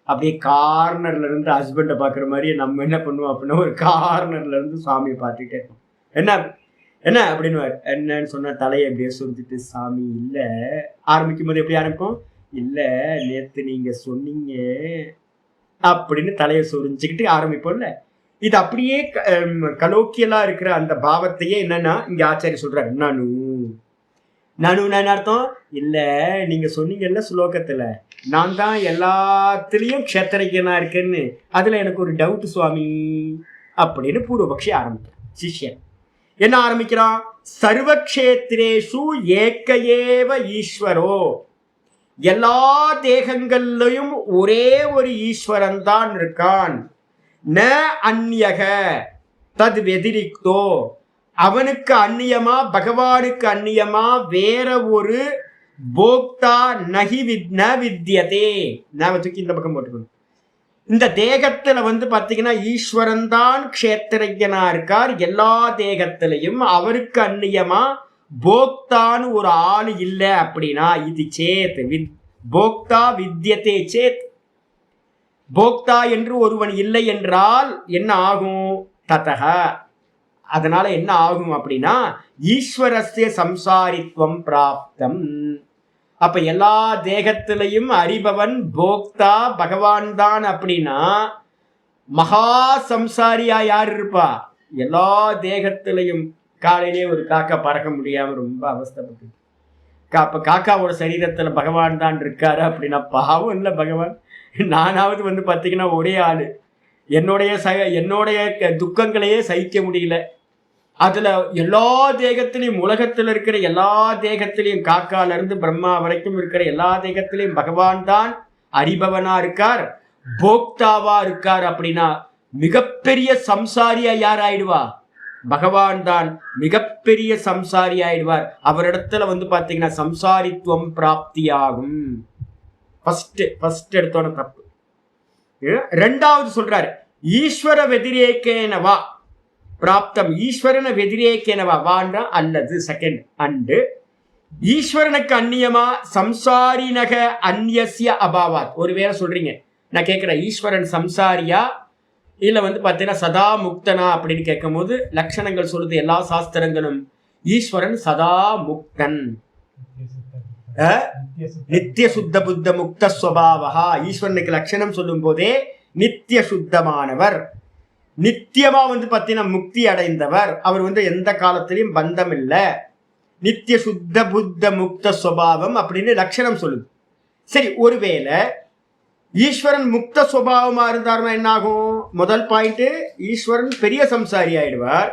அப்படியே கார்னர்ல இருந்து ஹஸ்பண்டை பார்க்குற மாதிரி நம்ம என்ன பண்ணுவோம் அப்படின்னா ஒரு கார்னர்ல இருந்து சாமியை பார்த்துக்கிட்டே இருப்போம். என்ன என்ன அப்படின்னு என்னன்னு சொன்னா தலையை அப்படியே சுருத்திட்டு, சாமி இல்லை ஆரம்பிக்கும் போது எப்படி ஆரம்பிப்போம், இல்லை நேற்று நீங்க சொன்னீங்க அப்படின்னு தலையை சொரிஞ்சுக்கிட்டு ஆரம்பிப்போம்ல. இது அப்படியே கலோக்கியலா இருக்கிற அந்த பாவத்தையே என்னன்னா இங்க ஆச்சாரிய சொல்றாரு, நனுன்னு என்ன அர்த்தம்? இல்ல நீங்க சொன்னீங்கல்ல ஸ்லோகத்துல, நான் தான் எல்லாத்துலயும் க்ஷேத்திரஜனா இருக்கேன்னு, அதுல எனக்கு ஒரு டவுட் சுவாமி அப்படின்னு பூர்வபக்ஷி ஆரம்பிக்கிறான். சிஷ்யன் என்ன ஆரம்பிக்கிறான்? சர்வக்ஷேத்திரேஷு ஏக ஏவ ஈஸ்வரோ, எல்லா தேகங்கள்லையும் ஒரே ஒரு ஈஸ்வரன் தான் இருக்கான். ந அந்யக தத் வெதிரிக்தோ, அவனுக்கு அந்நியமா பகவானுக்கு அந்நியமா வேற ஒரு போக்தா நகி ந வித்யதே. நான் தூக்கி இந்த பக்கம் போட்டுக்கணும். இந்த தேகத்துல பார்த்தீங்கன்னா ஈஸ்வரன் தான் க்ஷேத்திரஜனா இருக்கார் எல்லா தேகத்திலையும். அவருக்கு அந்நியமா போக்தான்னு ஒரு ஆளு இல்லை அப்படின்னா, இது சேத் போக்தா வித்யதே சேத், போக்தா என்று ஒருவன் இல்லை என்றால் என்ன ஆகும்? ததக, அதனால என்ன ஆகும் அப்படின்னா ஈஸ்வரஸ்ய சம்சாரித்வம் பிராப்தம். அப்ப எல்லா தேகத்திலையும் அறிபவன் போக்தா பகவான் தான் அப்படின்னா மகா சம்சாரியா யார் இருப்பா? எல்லா தேகத்திலையும். காலையிலே ஒரு காக்கா பறக்க முடியாம ரொம்ப அவஸ்தைப்பட்டு, அப்ப காக்காவோட சரீரத்துல பகவான் தான் இருக்காரு அப்படின்னா பாவம் இல்லை பகவான். நானாவது பார்த்தீங்கன்னா ஒரே ஆளு, என்னுடைய துக்கங்களையே சகிக்க முடியல. அதுல எல்லா தேகத்திலையும், உலகத்துல இருக்கிற எல்லா தேகத்திலையும், காக்கால இருந்து பிரம்மா வரைக்கும் இருக்கிற எல்லா தேகத்திலையும் பகவான் தான் அறிபவனா இருக்கார், போக்தாவா இருக்கார். அப்படின்னா மிகப்பெரிய சம்சாரியா யார் ஆயிடுவா? பகவான் தான் மிகப்பெரிய சம்சாரி ஆயிடுவார். அவரிடத்துல வந்து பாத்தீங்கன்னா சம்சாரித்துவம் பிராப்தியாகும். ஃபர்ஸ்ட் எடுத்தோட தப்பு. ரெண்டாவது சொல்றாரு, ஈஸ்வர வெதிரேக்கேனவா பிராப்தம். ஈஸ்வரனை வெதிரேக்கேனவா வாண்டா அல்லது செகண்ட் அண்டு ஈஸ்வரனுக்கு அந்நியமா சம்சாரினக அந்நியஸ்ய அபாவாத். ஒருவேளை சொல்றீங்க, நான் கேட்கிறேன், ஈஸ்வரன் சம்சாரியா இல்ல வந்து பாத்தீங்கன்னா சதா முக்தனா அப்படின்னு கேட்கும் போது லட்சணங்கள் சொல்லுது எல்லா சாஸ்திரங்களும். ஈஸ்வரன் சதா முக்தன், நித்திய சுத்த புத்த முக்த ஸ்வபாவா. ஈஸ்வரனுக்கு லட்சணம் சொல்லும் போதே நித்திய சுத்தமானவர், நித்தியமா வந்து பாத்தீங்கன்னா முக்தி அடைந்தவர். அவர் வந்து எந்த காலத்திலையும் பந்தம் இல்லை, நித்திய சுத்த புத்த முக்த ஸ்வபாவம் அப்படின்னு லட்சணம் சொல்லுது. சரி, ஒருவேளை ஈஸ்வரன் முக்த சுபாவமா இருந்தாருன்னா என்ன ஆகும்? முதல் பாயிண்ட், ஈஸ்வரன் பெரிய சம்சாரி ஆயிடுவார்.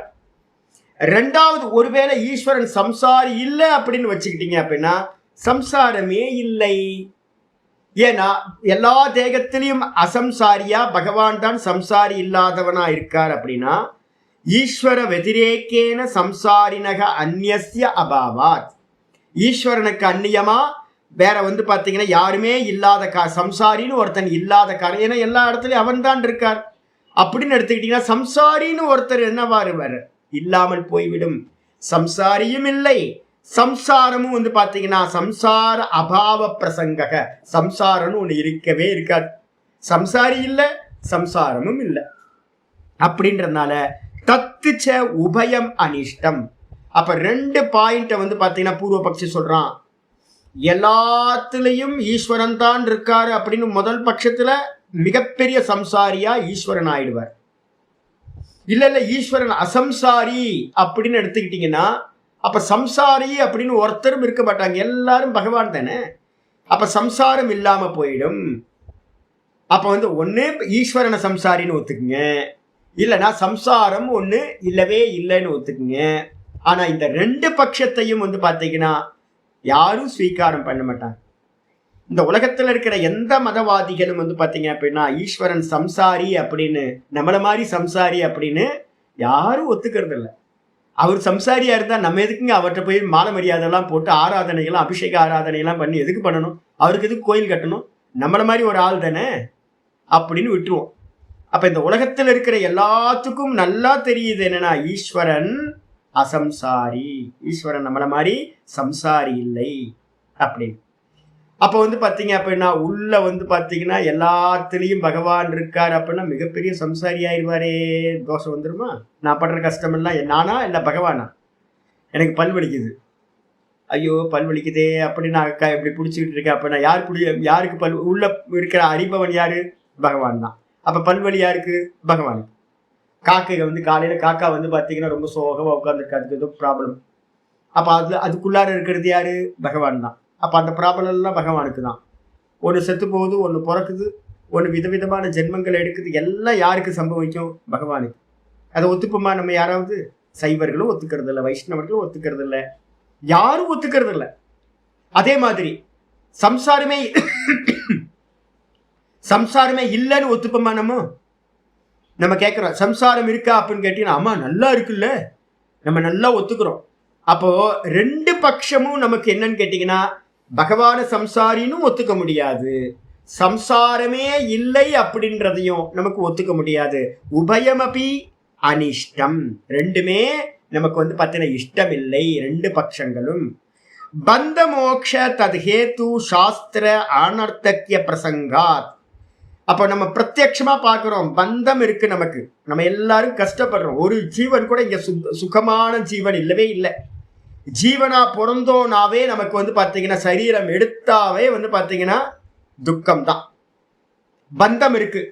ரெண்டாவது, ஒருவேளை ஈஸ்வரன் சம்சாரி இல்லை அப்படின்னு வச்சுக்கிட்டீங்க அப்படின்னா சம்சாரமே இல்லை. ஏன்னா எல்லா தேகத்திலையும் அசம்சாரியா பகவான் தான் சம்சாரி இல்லாதவனா இருக்கார். அப்படின்னா ஈஸ்வர வெதிரேக்கேன சம்சாரினக அந்நியஸ்ய அபாவாத். ஈஸ்வரனுக்கு அந்நியமா வேற வந்து பாத்தீங்கன்னா யாருமே இல்லாத சம்சாரின்னு ஒருத்தன் இல்லாத காரணம். ஏன்னா எல்லா இடத்துலயும் அவன் தான் இருக்கார். அப்படின்னு எடுத்துக்கிட்டீங்கன்னா சம்சாரின்னு ஒருத்தர் என்னவாரு வர இல்லாமல் போய்விடும். சம்சாரியும் இல்லை, சம்சாரமும் வந்து பாத்தீங்கன்னா சம்சார அபாவ பிரசங்க. சம்சாரம்னு ஒண்ணு இருக்கவே இருக்காது. சம்சாரி இல்லை, சம்சாரமும் இல்லை. அப்படின்றதுனால தத்துச்ச உபயம் அனிஷ்டம். அப்ப ரெண்டு பாயிண்ட வந்து பாத்தீங்கன்னா பூர்வபக்ஷி சொல்றான், எல்லாத்துலயும் ஈஸ்வரன் தான் இருக்காரு அப்படின்னு முதல் பட்சத்துல மிகப்பெரிய சம்சாரியா ஈஸ்வரன் ஆயிடுவார். இல்ல ஈஸ்வரன் அசம்சாரி அப்படின்னு எடுத்துக்கிட்டீங்கன்னா அப்ப சம்சாரி அப்படின்னு ஒருத்தரும் இருக்க மாட்டாங்க, எல்லாரும் பகவான் தானே. அப்ப சம்சாரம் இல்லாம போயிடும். அப்ப வந்து ஒண்ணு ஈஸ்வரனை சம்சாரின்னு ஒத்துக்குங்க, இல்லைன்னா சம்சாரம் ஒண்ணு இல்லவே இல்லைன்னு ஒத்துக்குங்க. ஆனா இந்த ரெண்டு பட்சத்தையும் வந்து பாத்தீங்கன்னா யாரும் ஸ்வீகாரம் பண்ண மாட்டாங்க. இந்த உலகத்துல இருக்கிற எந்த மதவாதிகளும் வந்து பாத்தீங்க அப்படின்னா ஈஸ்வரன் சம்சாரி அப்படின்னு, நம்மள மாதிரி சம்சாரி அப்படின்னு யாரும் ஒத்துக்கிறது இல்லை. அவர் சம்சாரியா இருந்தா நம்ம எதுக்குங்க அவர்கிட்ட போய் மாலை மரியாதைலாம் போட்டு ஆராதனைகள்லாம் அபிஷேக ஆராதனைகள்லாம் பண்ணி எதுக்கு பண்ணணும்? அவருக்கு எதுக்கு கோயில் கட்டணும்? நம்மள மாதிரி ஒரு ஆள் தானே அப்படின்னு விட்டுருவோம். அப்ப இந்த உலகத்தில் இருக்கிற எல்லாத்துக்கும் நல்லா தெரியுது என்னன்னா ஈஸ்வரன் அசம்சாரி, ஈஸ்வரன் நம்மள மாதிரி சம்சாரி இல்லை அப்படின்னு. அப்ப வந்து பாத்தீங்க அப்படின்னா உள்ள வந்து பாத்தீங்கன்னா எல்லாத்துலயும் பகவான் இருக்காரு அப்படின்னா மிகப்பெரிய சம்சாரி ஆயிடுவாரே. தோஷம் வந்துருமா? நான் படுற கஷ்டம் எல்லாம் நானா இல்ல பகவானா? எனக்கு பல் வலிக்குது, ஐயோ பல் வலிக்குதே அப்படின்னு அக்கா எப்படி பிடிச்சிக்கிட்டு இருக்கேன் அப்படின்னா யாருக்கு பல் உள்ள இருக்கிற அறிபவன் யாரு? பகவான் தான். அப்ப பல்வலி யாருக்கு? பகவான். காக்கை வந்து காலையில காக்கா வந்து பாத்தீங்கன்னா ரொம்ப சோகமா உட்காந்துருக்கு, அதுக்கு ஏதோ ப்ராப்ளம். அப்ப அதுக்குள்ளார இருக்கிறது யாரு? பகவான் தான். அப்ப அந்த ப்ராப்ளம் எல்லாம் பகவானுக்கு தான். ஒன்று செத்து போகுது, ஒன்று பிறக்குது, ஒன்று விதவிதமான ஜென்மங்கள் எடுக்குது, எல்லாம் யாருக்கு சம்பவிக்கும்? பகவானுக்கு. அதை ஒத்துப்போமா நம்ம யாராவது? சைவர்களும் ஒத்துக்கிறது இல்லை, வைஷ்ணவர்களும் ஒத்துக்கிறது இல்லை, யாரும் ஒத்துக்கிறது இல்லை. அதே மாதிரி சம்சாரமே இல்லைன்னு ஒத்துப்போமா? நம்ம கேட்கிறோம் சம்சாரம் இருக்கா அப்படின்னு கேட்டீங்கன்னா ஆமா நல்லா இருக்குல்ல, நம்ம நல்லா ஒத்துக்கிறோம். அப்போ ரெண்டு பட்சமும் நமக்கு என்னன்னு கேட்டீங்கன்னா பகவான சம்சாரின்னு ஒத்துக்க முடியாது, சம்சாரமே இல்லை அப்படின்றதையும் நமக்கு ஒத்துக்க முடியாது. உபயமபி அனிஷ்டம், ரெண்டுமே நமக்கு வந்து பார்த்தீங்கன்னா இஷ்டம் இல்லை ரெண்டு பட்சங்களும். பந்த மோக்ஷ தத்ஹேது சாஸ்திர அனர்த்தக்கிய பிரசங்காத். அப்போ நம்ம பிரத்யட்சமா பார்க்கிறோம் பந்தம் இருக்கு நமக்கு, நம்ம எல்லாரும் கஷ்டப்படுறோம். ஒரு ஜீவன் கூட இங்க சுகமான ஜீவன் இல்லவே இல்லை. ஜீவனா பிறந்தோனாவே நமக்கு வந்து பாத்தீங்கன்னா சரீரம் எடுத்தாவே வந்து பாத்தீங்கன்னா துக்கம் தான், பந்தம் இருக்கு.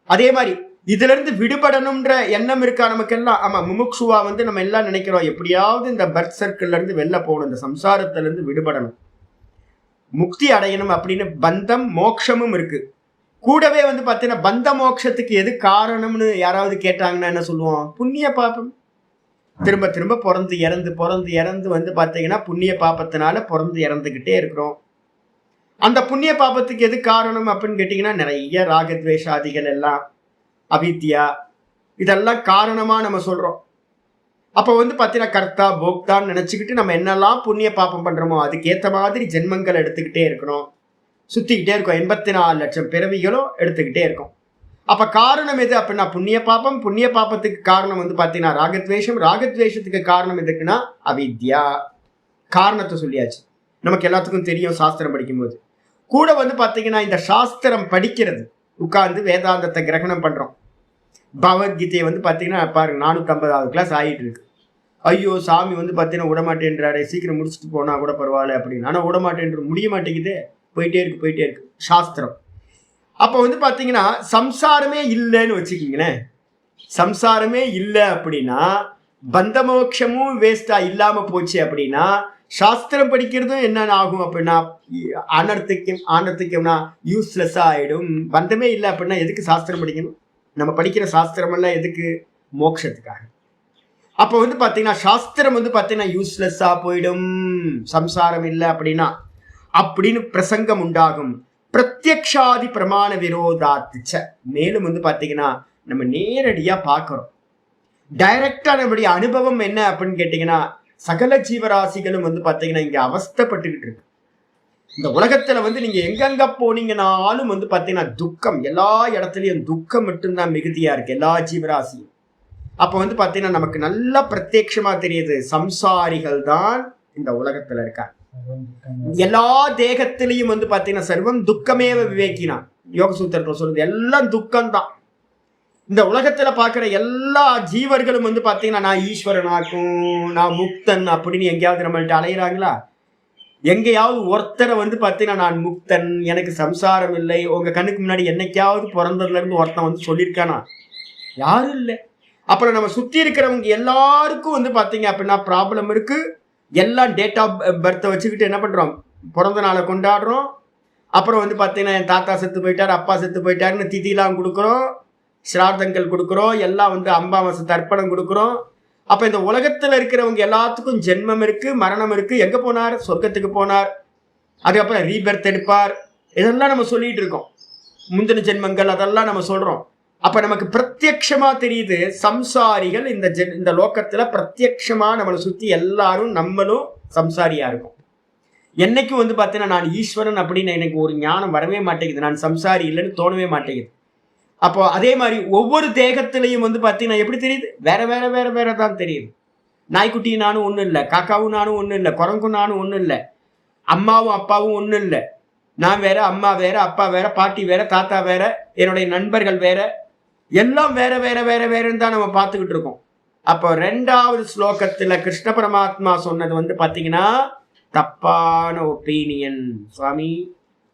அதே மாதிரி இதுல இருந்து விடுபடணும்ன்ற எண்ணம் இருக்கா நமக்கு எல்லாம்? ஆமா, முமுக்ஷுவா வந்து நம்ம எல்லாம் நினைக்கிறோம் எப்படியாவது இந்த பர்த் சர்க்கிள்ல இருந்து வெளில போகணும், இந்த சம்சாரத்துல இருந்து விடுபடணும், முக்தி அடையணும் அப்படின்னு பந்தம் மோட்சமும் இருக்கு. கூடவே வந்து பாத்தீங்கன்னா பந்த மோட்சத்துக்கு எது காரணம்னு யாராவது கேட்டாங்கன்னா என்ன சொல்லுவோம்? புண்ணிய பாபம். திரும்ப திரும்ப பிறந்து இறந்து வந்து பார்த்தீங்கன்னா புண்ணிய பாப்பத்தினால பிறந்து இறந்துகிட்டே இருக்கிறோம். அந்த புண்ணிய பாபத்துக்கு எது காரணம் அப்படின்னு கேட்டீங்கன்னா நிறைய ராகத்வேஷாதிகள் எல்லாம், அவித்யா, இதெல்லாம் காரணமா நம்ம சொல்றோம். அப்போ வந்து பார்த்தீங்கன்னா கர்த்தா போக்தான்னு நினைச்சுக்கிட்டு நம்ம என்னெல்லாம் புண்ணிய பாபம் பண்றோமோ அதுக்கேற்ற மாதிரி ஜென்மங்கள் எடுத்துக்கிட்டே இருக்கணும், சுத்திக்கிட்டே இருக்கும். 84 லட்சம் பிறவிகளும் எடுத்துக்கிட்டே இருக்கும். அப்ப காரணம் எது அப்படின்னா புண்ணிய பாபம். புண்ணிய பாபத்துக்கு காரணம் வந்து பார்த்தீங்கன்னா ராகத்வேஷம். ராகத்வேஷத்துக்கு காரணம் எதுக்குன்னா அவித்யா. காரணத்தை சொல்லியாச்சு. நமக்கு எல்லாத்துக்கும் தெரியும் சாஸ்திரம் படிக்கும்போது. கூட வந்து பார்த்தீங்கன்னா இந்த சாஸ்திரம் படிக்கிறது, உட்கார்ந்து வேதாந்தத்தை கிரகணம் பண்றோம். பகவத்கீதையை வந்து பார்த்தீங்கன்னா பாருங்க 450வது கிளாஸ் ஆகிட்டு இருக்கு. ஐயோ சாமி வந்து பார்த்தீங்கன்னா விடமாட்டேன்றாரு, சீக்கிரம் முடிச்சுட்டு போனா கூட பரவாயில்ல அப்படின்னு. ஆனால் விடமாட்டேன்ற முடிய மாட்டேங்குது, போயிட்டே இருக்கு சாஸ்திரம். அப்போ வந்து பார்த்தீங்கன்னா சம்சாரமே இல்லைன்னு வச்சுக்கிங்களேன். சம்சாரமே இல்லை அப்படின்னா பந்தமோட்சமும் வேஸ்டா இல்லாம போச்சு அப்படின்னா சாஸ்திரம் படிக்கிறதும் என்னென்ன ஆகும் அப்படின்னா ஆனர்த்திக்கம்னா யூஸ்லெஸ்ஸா ஆயிடும். பந்தமே இல்லை அப்படின்னா எதுக்கு சாஸ்திரம் படிக்கணும்? நம்ம படிக்கிற சாஸ்திரம் எல்லாம் எதுக்கு? மோட்சத்துக்காக. அப்போ வந்து பார்த்தீங்கன்னா சாஸ்திரம் வந்து பார்த்தீங்கன்னா யூஸ்லெஸ்ஸா போயிடும் சம்சாரம் இல்லை அப்படின்னா அப்படின்னு பிரசங்கம் உண்டாகும். பிரத்யக்ஷாதி பிரமாண விரோதாத்திச்ச. மேலும் வந்து பார்த்தீங்கன்னா நம்ம நேரடியா பார்க்கிறோம். டைரக்டா நம்முடைய அனுபவம் என்ன அப்படின்னு கேட்டீங்கன்னா சகல ஜீவராசிகளும் வந்து பார்த்தீங்கன்னா இங்க அவஸ்தைப்பட்டுக்கிட்டு இருக்கு. இந்த உலகத்துல வந்து நீங்க எங்கெங்க போனீங்கன்னாலும் வந்து பார்த்தீங்கன்னா துக்கம், எல்லா இடத்துலயும் துக்கம் மட்டும்தான் மிகுதியா இருக்கு, எல்லா ஜீவராசியும். அப்ப வந்து பார்த்தீங்கன்னா நமக்கு நல்லா பிரத்யட்சமா தெரியுது சம்சாரிகள் தான் இந்த உலகத்துல இருக்காங்க. எல்லா தேகத்திலையும் வந்து பார்த்தீங்கன்னா சர்வம் துக்கமேவ விவேக்கினா யோக சூத்திரத்துல சொல்றது எல்லாம் துக்கம் தான். இந்த உலகத்துல பாக்குற எல்லா ஜீவர்களும் வந்து பார்த்தீங்கன்னா நான் ஈஸ்வரனாக்கும், நான் முக்தன் அப்படின்னு எங்கேயாவது நம்மள்ட்ட அலையிறாங்களா? எங்கேயாவது ஒருத்தரை வந்து பார்த்தீங்கன்னா நான் முக்தன், எனக்கு சம்சாரம் இல்லை, உங்க கண்ணுக்கு முன்னாடி என்னைக்காவது பிறந்ததுல இருந்து ஒருத்தன் வந்து சொல்லியிருக்கானா? யாரும் இல்லை. அப்புறம் நம்ம சுத்தி இருக்கிறவங்க எல்லாருக்கும் வந்து பார்த்தீங்க அப்படின்னா ப்ராப்ளம் இருக்கு. எல்லாம் டேட் ஆஃப் பர்த்தை வச்சுக்கிட்டு என்ன பண்றோம்? பிறந்த நாளை கொண்டாடுறோம். அப்புறம் வந்து பார்த்தீங்கன்னா என் தாத்தா செத்து போயிட்டார், அப்பா செத்து போயிட்டாருன்னு திதிலாம் கொடுக்குறோம், சிரார்த்தங்கள் கொடுக்குறோம், எல்லாம் வந்து அம்பாவாசை தர்ப்பணம் கொடுக்குறோம். அப்ப இந்த உலகத்துல இருக்கிறவங்க எல்லாத்துக்கும் ஜென்மம் இருக்கு, மரணம் இருக்கு. எங்க போனார்? சொர்க்கத்துக்கு போனார், அதுக்கப்புறம் ரீபர்த் எடுப்பார். இதெல்லாம் நம்ம சொல்லிட்டு இருக்கோம். முந்தின ஜென்மங்கள் அதெல்லாம் நம்ம சொல்றோம். அப்ப நமக்கு பிரத்யக்ஷமா தெரியுது சம்சாரிகள் இந்த லோகத்துல பிரத்யக்ஷமா நம்மளை சுத்தி எல்லாரும் நம்மளும் சம்சாரியா இருக்கும். என்னைக்கும் வந்து பார்த்தீங்கன்னா நான் ஈஸ்வரன் அப்படின்னு எனக்கு ஒரு ஞானம் வரவே மாட்டேங்குது, நான் சம்சாரி இல்லைன்னு தோணவே மாட்டேங்குது. அப்போ அதே மாதிரி ஒவ்வொரு தேகத்திலையும் வந்து பார்த்தீங்கன்னா எப்படி தெரியுது? வேற வேற வேற வேற தான் தெரியுது. நாய்க்குட்டி நானும் ஒன்றும் இல்லை, காக்காவும் நானும் ஒன்றும் இல்லை, குரங்கும் நானும் ஒன்றும் இல்லை, அம்மாவும் அப்பாவும் ஒன்றும் இல்லை. நான் வேற, அம்மா வேற, அப்பா வேற, பாட்டி வேற, தாத்தா வேற, என்னுடைய நண்பர்கள் வேற, எல்லாம் வேற வேற வேற வேறன்னு தான் நம்ம பார்த்துக்கிட்டு இருக்கோம். அப்போ 2வது ஸ்லோகத்துல கிருஷ்ண பரமாத்மா சொன்னது வந்து பார்த்தீங்கன்னா தப்பான ஒப்பீனியன். சுவாமி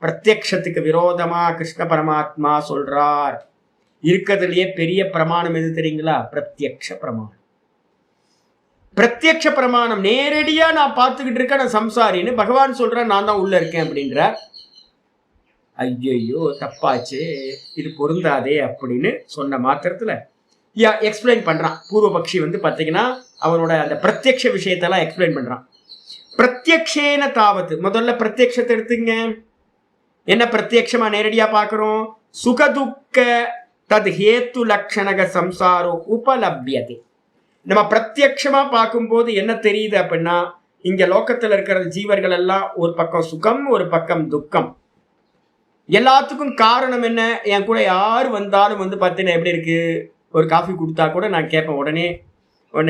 பிரத்யக்ஷத்துக்கு விரோதமா கிருஷ்ண பரமாத்மா சொல்றார். இருக்கிறதுலயே பெரிய பிரமாணம் எது தெரியுங்களா? பிரத்யக்ஷ பிரமாணம். பிரத்யக்ஷ பிரமாணம் நேரடியா நான் பார்த்துக்கிட்டு இருக்கேன், நான் சம்சாரின்னு பகவான் சொல்றேன், நான் தான் உள்ள இருக்கேன் அப்படின்ற. ஐயோ தப்பாச்சு, இது பொருந்தாதே அப்படின்னு சொன்ன மாத்திரத்துல எக்ஸ்பிளைன் பண்றான். பூர்வபக்ஷி வந்து பார்த்தீங்கன்னா அவனோட அந்த பிரத்யக்ஷ விஷயத்தெல்லாம் எக்ஸ்பிளைன் பண்றான். பிரத்யக்ஷேன தாவத்து. முதல்ல பிரத்யக்ஷத்தை எடுத்துங்க. என்ன பிரத்யக்ஷமா நேரடியா பார்க்கிறோம்? சுகதுக்க தத் ஹேத்து லக்ஷணக சம்சாரோ உபலப்யதே. நம்ம பிரத்யக்ஷமா பார்க்கும்போது என்ன தெரியுது அப்படின்னா இங்க லோகத்துல இருக்கிற ஜீவர்கள் எல்லாம் ஒரு பக்கம் சுகம், ஒரு பக்கம் துக்கம். எல்லாத்துக்கும் காரணம் என்ன? என் கூட யார் வந்தாலும் வந்து பார்த்தீங்கன்னா எப்படி இருக்கு, ஒரு காஃபி கொடுத்தா கூட நான் கேட்பேன், உடனே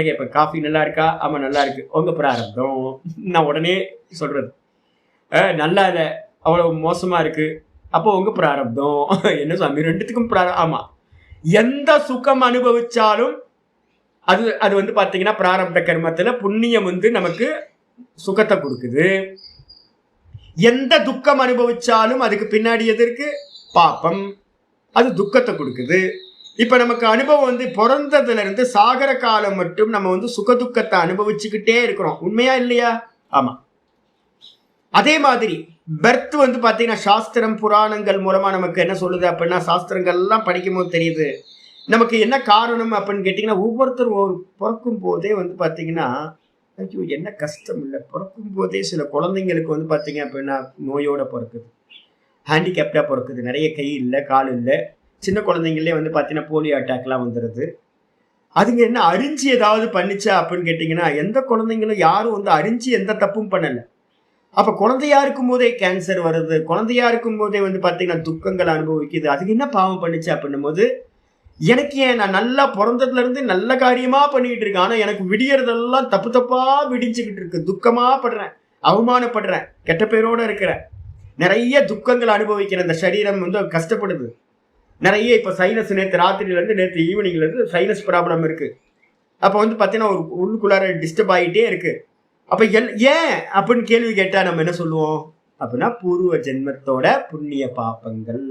கேட்பேன், காஃபி நல்லா இருக்கா? ஆமாம் நல்லா இருக்கு. உங்க பிராரப்தம். நான் உடனே சொல்றது நல்லா இல்லை, அவ்வளவு மோசமா இருக்கு, அப்போ உங்க பிராரப்தம். என்ன சாமி ரெண்டுத்துக்கும் ஆமா. எந்த சுகம் அனுபவிச்சாலும் அது வந்து பார்த்தீங்கன்னா பிராரப்த கர்மத்துல புண்ணியம் வந்து நமக்கு சுகத்தை கொடுக்குது. எந்த துக்கம் அனுபவிச்சாலும் அதுக்கு பின்னாடி எதற்கு? பாப்பம், அது துக்கத்தை கொடுக்குது. இப்ப நமக்கு அனுபவம் வந்து பிறந்ததுல இருந்து சாகர காலம் மட்டும் நம்ம வந்து சுகதுக்கத்தை அனுபவிச்சுக்கிட்டே இருக்கிறோம். உண்மையா இல்லையா? ஆமா. அதே மாதிரி பர்த் வந்து பாத்தீங்கன்னா சாஸ்திரம் புராணங்கள் மூலமா நமக்கு என்ன சொல்லுது அப்படின்னா, சாஸ்திரங்கள் எல்லாம் படிக்கும் போது தெரியுது நமக்கு என்ன காரணம் அப்படின்னு கேட்டீங்கன்னா, ஒவ்வொருத்தரும் ஒரு பிறக்கும் போதே வந்து பாத்தீங்கன்னா ஐயோ என்ன கஷ்டம் இல்லை, பிறக்கும் போதே சில குழந்தைங்களுக்கு வந்து பார்த்தீங்க அப்படின்னா நோயோட பிறக்குது, ஹேண்டிகேப்டாக பிறக்குது, நிறைய கை இல்லை கால் இல்லை. சின்ன குழந்தைங்களே வந்து பார்த்தீங்கன்னா போலியோ அட்டாக்லாம் வந்துடுது. அதுங்க என்ன அறிஞ்சு ஏதாவது பண்ணிச்சா அப்படின்னு கேட்டிங்கன்னா எந்த குழந்தைங்களும் யாரும் வந்து அறிஞ்சு எந்த தப்பும் பண்ணலை. அப்போ குழந்தையா இருக்கும் போதே கேன்சர் வருது, குழந்தையா இருக்கும் போதே வந்து பார்த்தீங்கன்னா துக்கங்களை அனுபவிக்குது. அதுக்கு என்ன பாவம் பண்ணிச்சு அப்படின்னும் போது எனக்கு ஏன் நான் நல்லா பிறந்ததுல இருந்து நல்ல காரியமா பண்ணிட்டு இருக்கேன், ஆனா எனக்கு விடியறதெல்லாம் தப்பு தப்பா விடிஞ்சுக்கிட்டு இருக்கு, துக்கமா படுறேன், அவமானப்படுறேன், கெட்ட பேரோட இருக்கிறேன், நிறைய துக்கங்களை அனுபவிக்கிறேன். இந்த சரீரம் வந்து கஷ்டப்படுது நிறைய. இப்போ சைனஸ் நேற்று ராத்திரியிலேருந்து நேற்று ஈவினிங்லேருந்து சைனஸ் ப்ராப்ளம் இருக்குது. அப்போ வந்து பார்த்தீங்கன்னா ஒரு உள்ளுக்குள்ளார டிஸ்டர்ப் ஆகிட்டே இருக்குது. அப்போ ஏன் அப்படின்னு கேள்வி கேட்டால் நம்ம என்ன சொல்லுவோம் அப்படின்னா பூர்வ ஜென்மத்தோட புண்ணிய பாப்பங்கள்.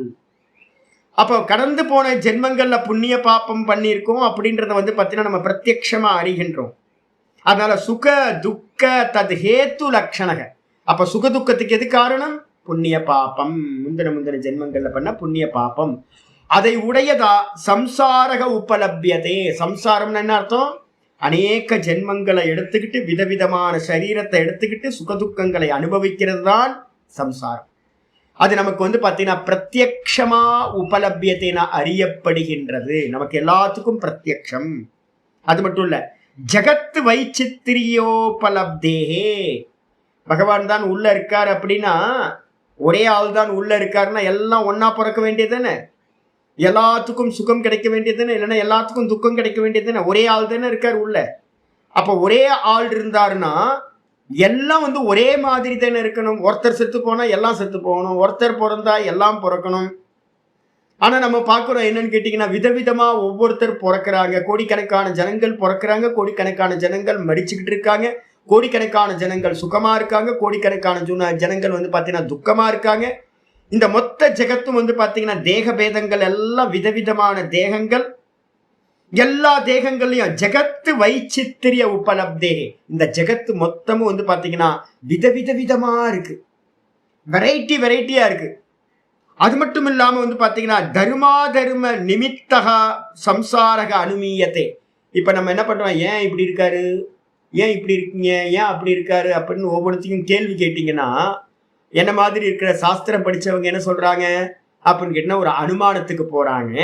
அப்போ கடந்து போன ஜென்மங்களில் புண்ணிய பாப்பம் பண்ணியிருக்கோம் அப்படின்றத வந்து பார்த்தீங்கன்னா நம்ம பிரத்யட்சமாக அறிகின்றோம். அதனால சுக துக்க தது ஹேத்து லக்ஷணக. அப்போ சுக துக்கத்துக்கு எது காரணம்? புண்ணிய பாப்பம், முந்தின ஜென்மங்களில் பண்ண புண்ணிய பாப்பம். அதை உடையதா சம்சாரக உபலபியதே. சம்சாரம்னு என்ன அர்த்தம்? அநேக ஜென்மங்களை எடுத்துக்கிட்டு விதவிதமான சரீரத்தை எடுத்துக்கிட்டு சுகதுக்கங்களை அனுபவிக்கிறது தான் சம்சாரம். அது நமக்கு வந்து பார்த்தீங்கன்னா பிரத்யக்ஷமா உபலபியத்தைனா அறியப்படுகின்றது. நமக்கு எல்லாத்துக்கும் பிரத்யக்ஷம். அது மட்டும் இல்ல, ஜகத்து வைச்சித்திரியோபலப்தேஹே. பகவான் தான் உள்ள இருக்கார் அப்படின்னா, ஒரே ஆள் தான் உள்ள இருக்காருன்னா எல்லாம் ஒன்னா பிறக்க வேண்டியது தானே, எல்லாத்துக்கும் சுகம் கிடைக்க வேண்டியது தானே, இல்லைன்னா எல்லாத்துக்கும் துக்கம் கிடைக்க வேண்டியது தானே. ஒரே ஆள் தானே இருக்கார் உள்ள. அப்போ ஒரே ஆள் இருந்தாருன்னா எல்லாம் வந்து ஒரே மாதிரி தானே இருக்கணும். ஒருத்தர் செத்து போனா எல்லாம் செத்து போகணும், ஒருத்தர் பிறந்தா எல்லாம் பிறக்கணும். ஆனா நம்ம பார்க்குறோம் என்னன்னு கேட்டீங்கன்னா விதவிதமா ஒவ்வொருத்தர் பிறக்கிறாங்க. கோடிக்கணக்கான ஜனங்கள் பிறக்கிறாங்க, கோடிக்கணக்கான ஜனங்கள் மடிச்சுக்கிட்டு இருக்காங்க, கோடிக்கணக்கான ஜனங்கள் சுகமா இருக்காங்க, கோடிக்கணக்கான ஜனங்கள் வந்து பார்த்தீங்கன்னா துக்கமா இருக்காங்க. இந்த மொத்த ஜெகத்தும் வந்து பார்த்தீங்கன்னா தேக பேதங்கள் எல்லாம் விதவிதமான தேகங்கள். எல்லா தேகங்கள்லையும் ஜெகத்து வைச்சித்திரிய உபலப்தே. இந்த ஜெகத்து மொத்தமும் வந்து பார்த்தீங்கன்னா விதவிதமா இருக்கு, வெரைட்டியா இருக்கு. அது மட்டும் இல்லாம வந்து பார்த்தீங்கன்னா தர்மாதர்ம நிமித்தகா சம்சாரக அனுமீயத்தை. இப்ப நம்ம என்ன பண்றோம், ஏன் இப்படி இருக்காரு, ஏன் இப்படி இருக்கீங்க, ஏன் அப்படி இருக்காரு அப்படின்னு ஒவ்வொருத்தையும் கேள்வி கேட்டீங்கன்னா என்ன மாதிரி இருக்கிற சாஸ்திரம் படிச்சவங்க என்ன சொல்றாங்க அப்படின்னு கேட்டீங்கன்னா ஒரு அனுமானத்துக்கு போறாங்க.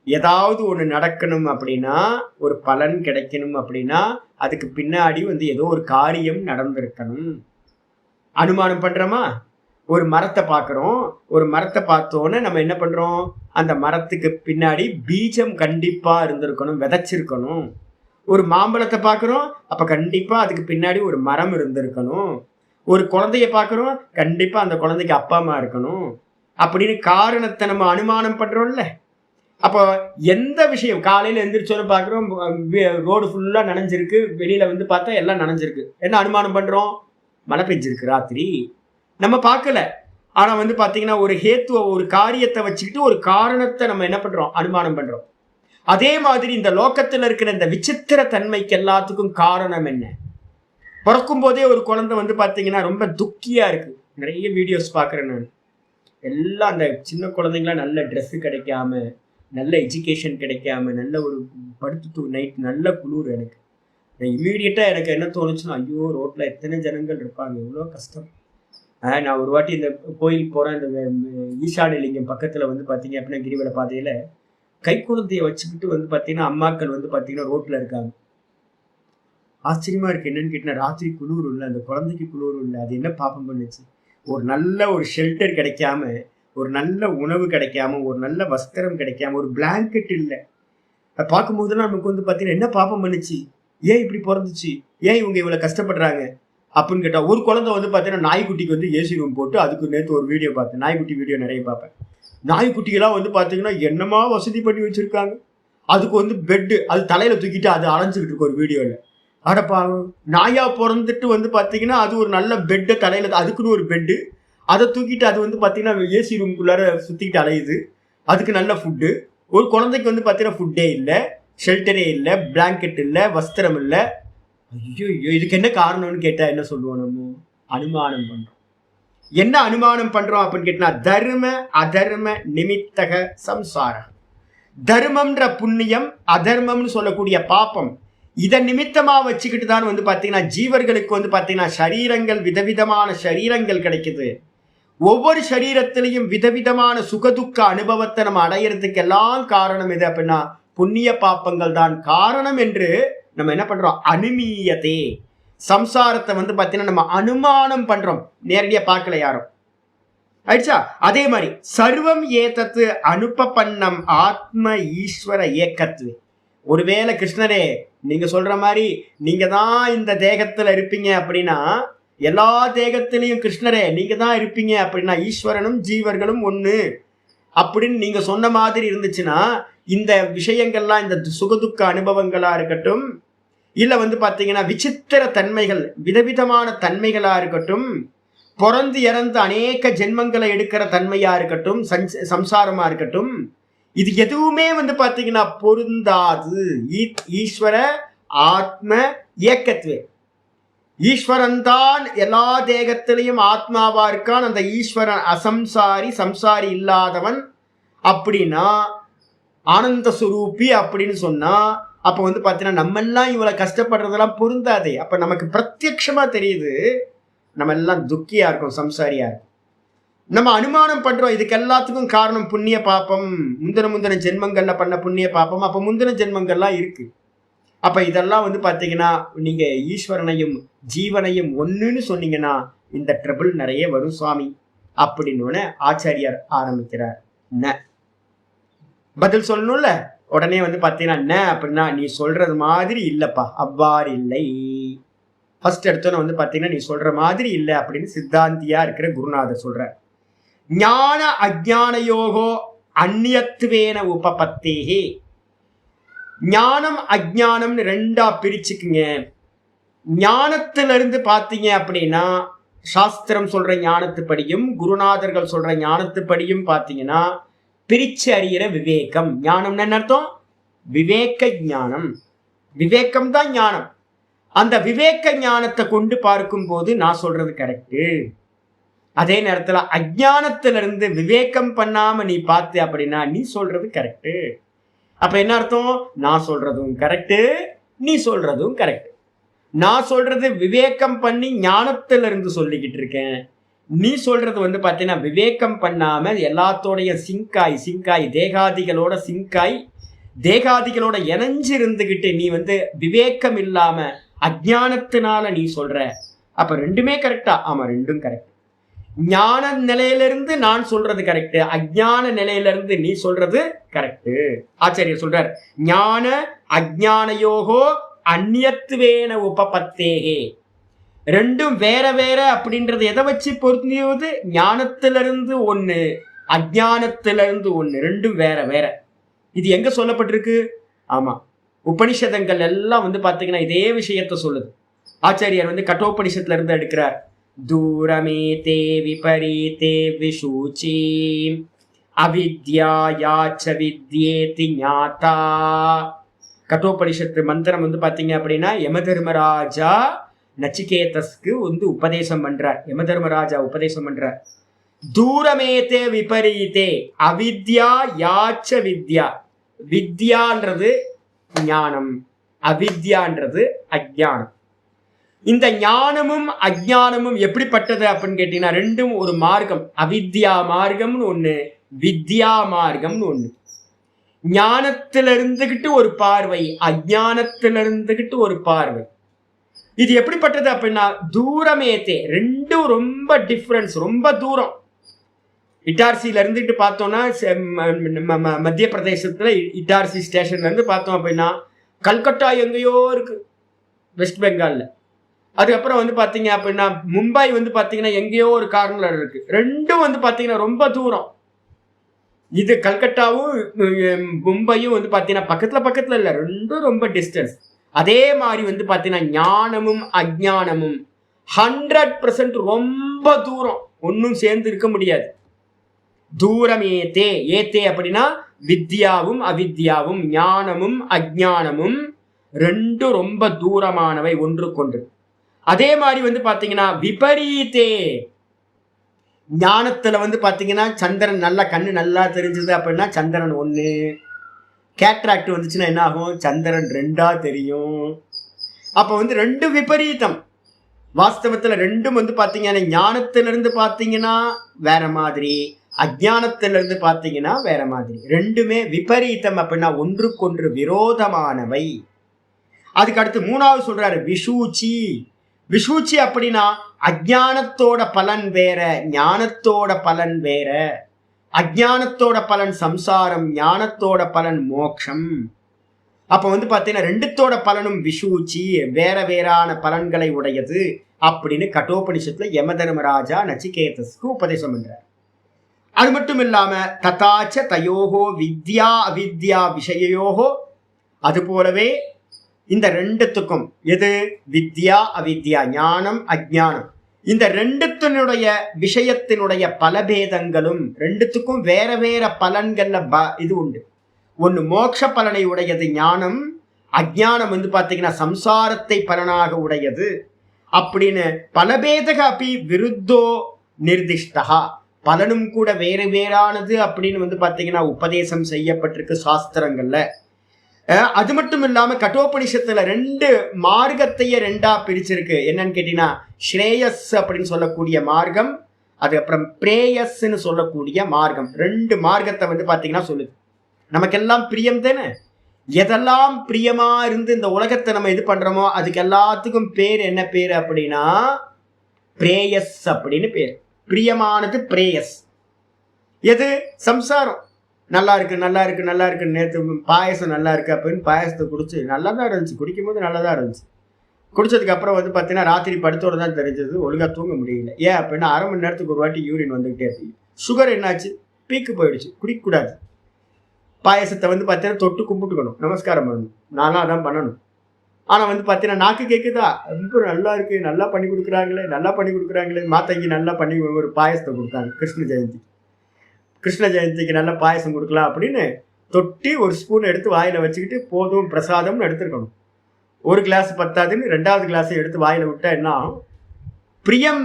ஏதாவது ஒன்று நடக்கணும் அப்படின்னா, ஒரு பலன் கிடைக்கணும் அப்படின்னா அதுக்கு பின்னாடி வந்து ஏதோ ஒரு காரியம் நடந்திருக்கணும். அனுமானம் பண்றோமா? ஒரு மரத்தை பார்க்குறோம், ஒரு மரத்தை பார்த்தோன்னே நம்ம என்ன பண்றோம், அந்த மரத்துக்கு பின்னாடி பீஜம் கண்டிப்பா இருந்திருக்கணும், விதைச்சிருக்கணும். ஒரு மாம்பழத்தை பார்க்குறோம், அப்ப கண்டிப்பா அதுக்கு பின்னாடி ஒரு மரம் இருந்திருக்கணும். ஒரு குழந்தைய பார்க்குறோம், கண்டிப்பா அந்த குழந்தைக்கு அப்பா அம்மா இருக்கணும் அப்படின்னு காரணத்தை நம்ம அனுமானம் பண்றோம்ல. அப்போ எந்த விஷயம், காலையில எந்திரிச்சோன்னு பார்க்குறோம் ரோடு ஃபுல்லா நனைஞ்சிருக்கு, வெளியில வந்து பார்த்தா எல்லாம் நனைஞ்சிருக்கு, என்ன அனுமானம் பண்றோம், மழை பெஞ்சிருக்கு ராத்திரி. நம்ம பார்க்கல, ஆனா வந்து பாத்தீங்கன்னா ஒரு ஹேத்துவ, ஒரு காரியத்தை வச்சுக்கிட்டு ஒரு காரணத்தை நம்ம என்ன பண்றோம், அனுமானம் பண்றோம். அதே மாதிரி இந்த லோகத்துல இருக்கிற இந்த விசித்திர தன்மைக்கு எல்லாத்துக்கும் காரணம் என்ன? பிறக்கும் போதே ஒரு குழந்தை வந்து பாத்தீங்கன்னா ரொம்ப துக்கியா இருக்கு. நிறைய வீடியோஸ் பாக்குறேன் நான். எல்லாம் அந்த சின்ன குழந்தைங்களாம் நல்ல ட்ரெஸ் கிடைக்காம, நல்ல எஜுகேஷன் கிடைக்காம, நல்ல ஒரு படுத்து நைட் நல்ல குளிர். எனக்கு இம்மீடியட்டா எனக்கு என்ன தோணுச்சுன்னா, ஐயோ ரோட்ல எத்தனை ஜனங்கள் இருப்பாங்க, எவ்வளோ கஷ்டம். நான் ஒரு வாட்டி இந்த கோயிலுக்கு போறேன், இந்த ஈசானலிங்கம் பக்கத்துல வந்து பாத்தீங்க அப்படின்னா கிரிவல பாதையில கை குழந்தைய வச்சுக்கிட்டு வந்து பாத்தீங்கன்னா அம்மாக்கள் வந்து பாத்தீங்கன்னா ரோட்ல இருக்காங்க. ஆச்சரியமா இருக்கு. என்னன்னு கேட்டீங்கன்னா ராத்திரி குளிர் இல்லை, அந்த குழந்தைக்கு குளிர் இல்லை, அது என்ன பாப்பம் பண்ணுச்சு? ஒரு நல்ல ஒரு ஷெல்டர் கிடைக்காம, ஒரு நல்ல உணவு கிடைக்காம, ஒரு நல்ல வஸ்திரம் கிடைக்காம, ஒரு பிளாங்கெட் இல்லை. அதை பார்க்கும்போதுலாம் நமக்கு வந்து பார்த்தீங்கன்னா என்ன பாப்பம் பண்ணுச்சு, ஏன் இப்படி பிறந்துச்சு, ஏன் இவங்க இவ்வளோ கஷ்டப்படுறாங்க அப்படின்னு கேட்டால், ஒரு குழந்தை வந்து பார்த்தீங்கன்னா நாய்க்குட்டிக்கு வந்து ஏசி ரூம் போட்டு, அதுக்கு நேற்று ஒரு வீடியோ பார்த்தேன், நாய்க்குட்டி வீடியோ நிறைய பார்ப்பேன். நாய்க்குட்டிகளாம் வந்து பார்த்தீங்கன்னா என்னமா வசதி பண்ணி வச்சிருக்காங்க. அதுக்கு வந்து பெட்டு, அது தலையில தூக்கிட்டு அது அலைஞ்சிக்கிட்டு இருக்கு ஒரு வீடியோவில். அடப்பா, நாயா பிறந்துட்டு வந்து பார்த்தீங்கன்னா அது ஒரு நல்ல பெட்டை தலையில, அதுக்குன்னு ஒரு பெட்டு, அதை தூக்கிட்டு அது வந்து பார்த்தீங்கன்னா ஏசி ரூம்குள்ளார சுற்றிக்கிட்டு அலையுது. அதுக்கு நல்ல ஃபுட்டு. ஒரு குழந்தைக்கு வந்து பார்த்தீங்கன்னா ஃபுட்டே இல்லை, ஷெல்டரே இல்லை, பிளாங்கெட் இல்லை, வஸ்திரம் இல்லை. ஐயோ ஐயோ, இதுக்கு என்ன காரணம்னு கேட்டால் என்ன சொல்லுவோம், நம்ம அனுமானம் பண்ணுறோம். என்ன அனுமானம் பண்ணுறோம் அப்படின்னு கேட்டால் தர்ம அதர்ம நிமித்தக சம்சாரம். தர்மம்ன்ற புண்ணியம், அதர்மம்னு சொல்லக்கூடிய பாப்பம், இதை நிமித்தமா வச்சுக்கிட்டு தான் வந்து பாத்தீங்கன்னா ஜீவர்களுக்கு வந்து பாத்தீங்கன்னா சரீரங்கள், விதவிதமான சரீரங்கள் கிடைக்குது. ஒவ்வொரு சரீரத்திலையும் விதவிதமான சுகதுக்க அனுபவத்தை நம்ம அடையிறதுக்கு எல்லாம் காரணம் எது அப்படின்னா புண்ணிய பாப்பங்கள் தான் காரணம் என்று நம்ம என்ன பண்றோம், அனுமீயதே. சம்சாரத்தை வந்து பாத்தீங்கன்னா நம்ம அனுமானம் பண்றோம், நேரடியா பார்க்கல யாரும். ஆயிடுச்சா? அதே மாதிரி சர்வம் ஏதத்து அனுப்பண்ணம் ஆத்ம ஈஸ்வர ஏக்கத்து. ஒருவேளை கிருஷ்ணரே நீங்க சொல்ற மாதிரி நீங்க தான் இந்த தேகத்துல இருப்பீங்க அப்படின்னா, எல்லா தேகத்திலையும் கிருஷ்ணரே நீங்க தான் இருப்பீங்க அப்படின்னா, ஈஸ்வரனும் ஜீவர்களும் ஒண்ணு அப்படின்னு நீங்க சொன்ன மாதிரி இருந்துச்சுன்னா, இந்த விஷயங்கள்லாம், இந்த சுகதுக்க அனுபவங்களா இருக்கட்டும், இல்ல வந்து பாத்தீங்கன்னா விசித்திர தன்மைகள், விதவிதமான தன்மைகளா இருக்கட்டும், பிறந்து இறந்து அநேக ஜென்மங்களை எடுக்கிற தன்மையா இருக்கட்டும், சம்சாரமா இருக்கட்டும், இது எதுவுமே வந்து பாத்தீங்கன்னா பொருந்தாது. ஈஸ்வர ஆத்ம ஏக்கத்துவே. ஈஸ்வரன் தான் எல்லா தேகத்திலையும் ஆத்மாவா இருக்கான். அந்த ஈஸ்வரன் அசம்சாரி, சம்சாரி இல்லாதவன் அப்படின்னா, ஆனந்த சுரூபி அப்படின்னு சொன்னா, அப்ப வந்து பாத்தீங்கன்னா நம்ம எல்லாம் இவ்வளவு கஷ்டப்படுறதெல்லாம் பொருந்தாதே. அப்ப நமக்கு பிரத்யட்சமா தெரியுது நம்ம எல்லாம் துக்கியா இருக்கும், சம்சாரியா இருக்கும். நம்ம அனுமானம் பண்றோம் இதுக்கு எல்லாத்துக்கும் காரணம் புண்ணிய பாப்பம், முந்தின ஜென்மங்கள்ல பண்ண புண்ணிய பாப்பம். அப்ப முந்தின ஜென்மங்கள்லாம் இருக்கு. அப்ப இதெல்லாம் வந்து பாத்தீங்கன்னா நீங்க ஈஸ்வரனையும் ஜீவனையும் ஒண்ணுன்னு சொன்னீங்கன்னா இந்த ட்ரபிள் நிறைய வரும் சுவாமி அப்படின்னு ஆச்சாரியார் ஆரம்பிக்கிறார். பதில் சொல்லணும்ல, உடனே வந்து பாத்தீங்கன்னா அப்படின்னா நீ சொல்றது மாதிரி இல்லப்பா, அவ்வாறு இல்லை. ஃபர்ஸ்ட் எடுத்தோன்னு வந்து பாத்தீங்கன்னா நீ சொல்ற மாதிரி இல்லை அப்படின்னு சித்தாந்தியா இருக்கிற குருநாதர் சொல்ற. ஞான அஜ்ஞான யோகோ அந்நியத்துவேன உபபத்தேஹே. ஞானம் அஜ்ஞானம்னு ரெண்டா பிரிச்சுக்குங்க. ஞானத்திலிருந்து பார்த்தீங்க அப்படின்னா சாஸ்திரம் சொல்ற ஞானத்துப்படியும் குருநாதர்கள் சொல்ற ஞானத்துப்படியும் பார்த்தீங்கன்னா பிரிச்சு அறிகிற விவேகம். ஞானம்னு என்ன அர்த்தம்? விவேக ஞானம். விவேகம் தான் ஞானம். அந்த விவேக ஞானத்தை கொண்டு பார்க்கும் போது நான் சொல்றது கரெக்டு. அதே நேரத்துல அஜ்ஞானத்திலிருந்து விவேகம் பண்ணாம நீ பார்த்து அப்படின்னா நீ சொல்றது கரெக்டு. அப்ப என்ன அர்த்தம்? நான் சொல்றதும் கரெக்டு, நீ சொல்றதும் கரெக்ட். நான் சொல்றது விவேகம் பண்ணி ஞானத்திலிருந்து சொல்லிக்கிட்டு இருக்கேன். நீ சொல்றது வந்து பாத்தீங்கன்னா விவேகம் பண்ணாம எல்லாத்தோடைய சிங்காய் தேகாதிகளோட சிங்காய் தேகாதிகளோட இணைஞ்சு இருந்துகிட்டு நீ வந்து விவேகம் இல்லாம அஜ்ஞானத்தினால நீ சொல்ற. அப்ப ரெண்டுமே கரெக்டா? ஆமா, ரெண்டும் கரெக்ட். ஞான நிலையிலிருந்து நான் சொல்றது கரெக்ட், அஜ்ஞான நிலையிலிருந்து நீ சொல்றது கரெக்ட். ஆச்சாரியர் சொல்றார், ஞான அஜ்ஞானயோகோ அந்நியத்துவேன உபபத்தேஹே. ரெண்டும் வேற வேற அப்படின்றது எதை வச்சு பொருந்தியது? ஞானத்திலிருந்து ஒண்ணு, அஜ்ஞானத்திலிருந்து ஒண்ணு, ரெண்டும் வேற வேற. இது எங்க சொல்லப்பட்டிருக்கு? ஆமா, உபனிஷதங்கள் எல்லாம் வந்து பாத்தீங்கன்னா இதே விஷயத்த சொல்லுது. ஆச்சாரியார் வந்து கட்டோபனிஷத்துல இருந்து எடுக்கிறார். தூரமேதே விபரீதே விஷூச்சி அவித்யாயாச்ச வித்யேதி ஞாதா. கட்டோபனிஷத்து மந்திரம் வந்து பாத்தீங்க அப்படின்னா யமதர்மராஜா நச்சிகேதஸ்க்கு வந்து உபதேசம் பண்றார். யமதர்மராஜா உபதேசம் பண்றார். தூரமேதே விபரீதே அவித்யா யாச்ச வித்யா. வித்யான்றது ஞானம், அவித்யான்றது அஜ்ஞானம். இந்த ஞானமும் அஜ்ஞானமும் எப்படிப்பட்டது அப்படின்னு கேட்டீங்கன்னா ரெண்டும் ஒரு மார்க்கம். அவித்யா மார்க்கம்னு ஒண்ணு, வித்யா மார்க்கம்னு ஒண்ணு. ஞானத்துல இருந்துகிட்டு ஒரு பார்வை, அஜ்ஞானத்துல இருந்துகிட்டு ஒரு பார்வை. இது எப்படிப்பட்டது அப்படின்னா தூரமேத்தே, ரெண்டும் ரொம்ப டிஃபரன்ஸ், ரொம்ப தூரம். இட்டார்சியில இருந்துட்டு பார்த்தோம்னா மத்திய பிரதேசத்துல இட்டார்சி ஸ்டேஷன்ல இருந்து பார்த்தோம் அப்படின்னா கல்கட்டா எங்கேயோ இருக்கு வெஸ்ட் பெங்கால்ல. அதுக்கப்புறம் வந்து பாத்தீங்க அப்படின்னா மும்பை வந்து பாத்தீங்கன்னா எங்கேயோ ஒரு கார்னர்ல இருக்கு. ரெண்டும் வந்து பாத்தீங்கன்னா ரொம்ப தூரம். இது கல்கட்டாவும் மும்பையும் வந்து பாத்தீங்கன்னா பக்கத்துல இல்ல, ரெண்டும் ரொம்ப டிஸ்டன்ஸ். அதே மாதிரி வந்து பாத்தீங்கன்னா ஞானமும் அஜ்ஞானமும் 100% ரொம்ப தூரம், ஒன்னும் சேர்ந்து இருக்க முடியாது. தூரம் ஏத்தே, ஏத்தே அப்படின்னா வித்யாவும் அவித்யாவும், ஞானமும் அஜ்ஞானமும் ரெண்டும் ரொம்ப தூரமானவை ஒன்றுக்கொன்று. அதே மாதிரி வந்து பாத்தீங்கன்னா விபரீதே, ஞானத்துல வந்து பாத்தீங்கன்னா சந்திரன் நல்லா கண்ணு நல்லா தெரிஞ்சது அப்படின்னா சந்திரன் ஒண்ணு, கேட்ராக்ட் வந்துச்சுன்னா என்ன ஆகும்? சந்திரன் 2ஆ தெரியும். அப்ப வந்து 2 விபரீதம். வாஸ்தவத்துல 2ம் வந்து பாத்தீங்கன்னா ஞானத்திலிருந்து பாத்தீங்கன்னா வேற மாதிரி, அஜானத்திலிருந்து பாத்தீங்கன்னா வேற மாதிரி. 2மே விபரீதம். அப்படின்னா ஒன்றுக்கொன்று விரோதமானவை. அதுக்கு அடுத்து 3வது சொல்றாரு விஷூச்சி. விஷூச்சி அப்படின்னா அஜானத்தோட பலன் வேற, ஞானத்தோட பலன் வேற. அஜானத்தோட பலன் சம்சாரம், ஞானத்தோட பலன் மோட்சம். அப்ப வந்து பாத்தீங்கன்னா 2தோட பலனும் விஷூச்சி, வேற வேறான பலன்களை உடையது அப்படின்னு கட்டோபனிஷத்துல யமதர்மராஜா நச்சிகேதஸ்க்கு உபதேசம் பண்றார். அது மட்டும் இல்லாம ததாச்ச தயோகோ வித்யா அவித்யா விஷயோகோ, அது போலவே இந்த 2த்துக்கும், எது வித்யா அவித்யா, ஞானம் அஜ்ஞானம், இந்த 2த்தினுடைய விஷயத்தினுடைய பலபேதங்களும் 2த்துக்கும் வேற வேற பலன்கள்ல இது உண்டு. ஒன்னு மோட்ச பலனை உடையது ஞானம், அஜ்ஞானம் வந்து பாத்தீங்கன்னா சம்சாரத்தை பலனாக உடையது அப்படின்னு பலபேதக அப்படி விருத்தோ நிர்திஷ்டா, பலனும் கூட வேறு வேறானது அப்படின்னு வந்து பாத்தீங்கன்னா உபதேசம் செய்யப்பட்டிருக்கு சாஸ்திரங்கள்ல. அது மட்டும் இல்லாம கட்டோபனிஷத்துல 2 மார்க்கத்தையே 2ஆ பிரிச்சிருக்கு. என்னன்னு கேட்டீங்கன்னா ஸ்ரேயஸ் அப்படின்னு சொல்லக்கூடிய மார்க்கம், அதுக்கப்புறம் பிரேயஸ்ன்னு சொல்லக்கூடிய மார்க்கம். 2 மார்க்கத்தை வந்து பாத்தீங்கன்னா சொல்லுது. நமக்கெல்லாம் பிரியம் தானே. எதெல்லாம் பிரியமா இருந்து இந்த உலகத்தை நம்ம இது பண்றோமோ அதுக்கு எல்லாத்துக்கும் பேர் என்ன பேர் அப்படின்னா பிரேயஸ் அப்படின்னு பேர். பிரியமானது பிரேயஸ். எது? சம்சாரம். நல்லா இருக்கு நல்லா இருக்கு நல்லா இருக்கு, நேற்று பாயசம் நல்லா இருக்கு அப்படின்னு பாயசத்தை குடிச்சு நல்லா தான் இருந்துச்சு, குடிக்கும் போது நல்லா தான் இருந்துச்சு. குடிச்சதுக்கு அப்புறம் வந்து பார்த்தீங்கன்னா ராத்திரி படுத்தோடு தான் தெரிஞ்சது, ஒழுங்காக தூங்க முடியல. ஏன் அப்படின்னா அரை மணி நேரத்துக்கு ஒரு வாட்டி யூரின் வந்துகிட்டே இருக்கு. சுகர் என்னாச்சு? பீக்கு போயிடுச்சு. குடிக்கக்கூடாது. பாயசத்தை வந்து பார்த்தீங்கன்னா தொட்டு கும்பிட்டுக்கணும், நமஸ்காரம் பண்ணணும். நானும் அதான் பண்ணணும். ஆனால் வந்து பார்த்தீங்கன்னா நாக்கு கேட்குதா, ரொம்ப நல்லா இருக்கு, நல்லா பண்ணி கொடுக்குறாங்களே நல்லா பண்ணி கொடுக்குறாங்களே. மாத்தங்கி நல்லா பண்ணி ஒரு பாயசத்தை கொடுத்தாங்க கிருஷ்ண ஜெயந்திக்கு நல்லா பாயசம் கொடுக்கலாம் அப்படின்னு தொட்டி ஒரு ஸ்பூன் எடுத்து வாயில வச்சுக்கிட்டு போதும் பிரசாதம்னு எடுத்துருக்கணும். ஒரு கிளாஸ் பத்தாதுன்னு 2வது கிளாஸை எடுத்து வாயில விட்டா என்ன ஆகும்? பிரியம்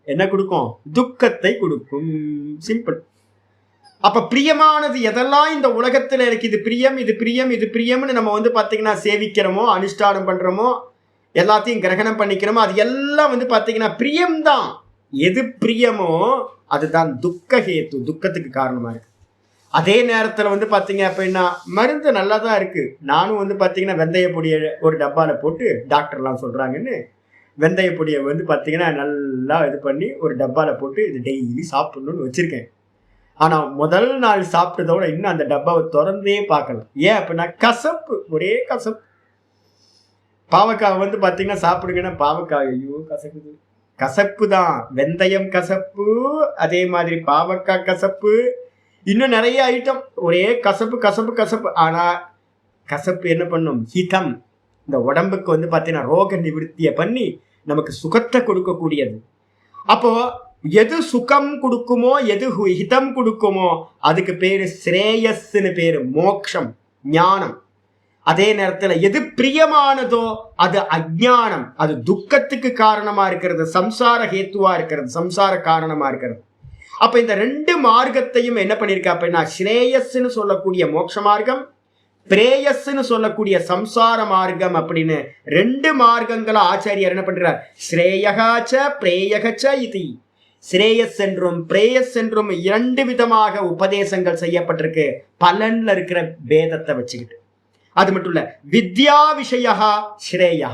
என்ன கொடுக்கும்? துக்கத்தை கொடுக்கும். சிம்பிள். அப்ப பிரியமானது எதெல்லாம் இந்த உலகத்துல இருக்கு, இது பிரியம் இது பிரியம் இது பிரியம்னு நம்ம வந்து பாத்தீங்கன்னா சேவிக்கிறோமோ, அனுஷ்டானம் பண்றோமோ, எல்லாத்தையும் கிரகணம் பண்ணிக்கிறோமோ, அது எல்லாம் வந்து பாத்தீங்கன்னா பிரியம்தான். எது பிரியமோ அதுதான் துக்க ஹேத்து, துக்கத்துக்கு காரணமா இருக்கு. அதே நேரத்துல வந்து பாத்தீங்க அப்படின்னா மருந்து நல்லா தான் இருக்கு. நானும் வந்து பாத்தீங்கன்னா வெந்தய பொடியை ஒரு டப்பால போட்டு, டாக்டர்லாம் சொல்றாங்கன்னு வெந்தய பொடியை வந்து பாத்தீங்கன்னா நல்லா இது பண்ணி ஒரு டப்பால போட்டு இது டெய்லி சாப்பிடணும்னு வச்சிருக்கேன். ஆனா முதல் நாள் சாப்பிட்டதோட இன்னும் அந்த டப்பாவை திறந்தே பார்க்கலாம். ஏன் அப்படின்னா கசப்பு, ஒரே கசப்பு. பாவக்காய் வந்து பாத்தீங்கன்னா சாப்பிடுங்கன்னா பாவக்காய் ஐயோ கசக்குது. கசப்பு தான். வெந்தயம் கசப்பு, அதே மாதிரி பாவக்காய் கசப்பு, இன்னும் நிறைய ஐட்டம் ஒரே கசப்பு கசப்பு கசப்பு. ஆனா கசப்பு என்ன பண்ணும்? ஹிதம். இந்த உடம்புக்கு வந்து பாத்தீங்கன்னா ரோக நிவர்த்தியை பண்ணி நமக்கு சுகத்தை கொடுக்கக்கூடியது. அப்போ எது சுகம் கொடுக்குமோ, எது ஹிதம் கொடுக்குமோ அதுக்கு பேரு ஸ்ரேயஸ்ன்னு பேரு, மோக்ஷம், ஞானம். அதே நேரத்துல எது பிரியமானதோ அது அஜ்ஞானம், அது துக்கத்துக்கு காரணமா இருக்கிறது, சம்சார ஹேத்துவா இருக்கிறது, சம்சார காரணமா இருக்கிறது. அப்ப இந்த 2 மார்க்கத்தையும் என்ன பண்ணிருக்கா அப்படின்னா ஸ்ரேயஸ்ன்னு சொல்லக்கூடிய மோட்ச மார்க்கம், பிரேயஸ்ன்னு சொல்லக்கூடிய சம்சார மார்க்கம் அப்படின்னு 2 மார்க்கங்களை ஆச்சாரியர் என்ன பண்றார்? ஸ்ரேயகாச்ச பிரேயகச்ச இது. ஸ்ரேயஸ் என்றும் பிரேயஸ் என்றும் 2 விதமாக உபதேசங்கள் செய்யப்பட்டிருக்கு, பலன்ல இருக்கிற பேதத்தை வச்சுக்கிட்டு. அது மட்டும் இல்ல, வித்யா விஷயா ஸ்ரேயா.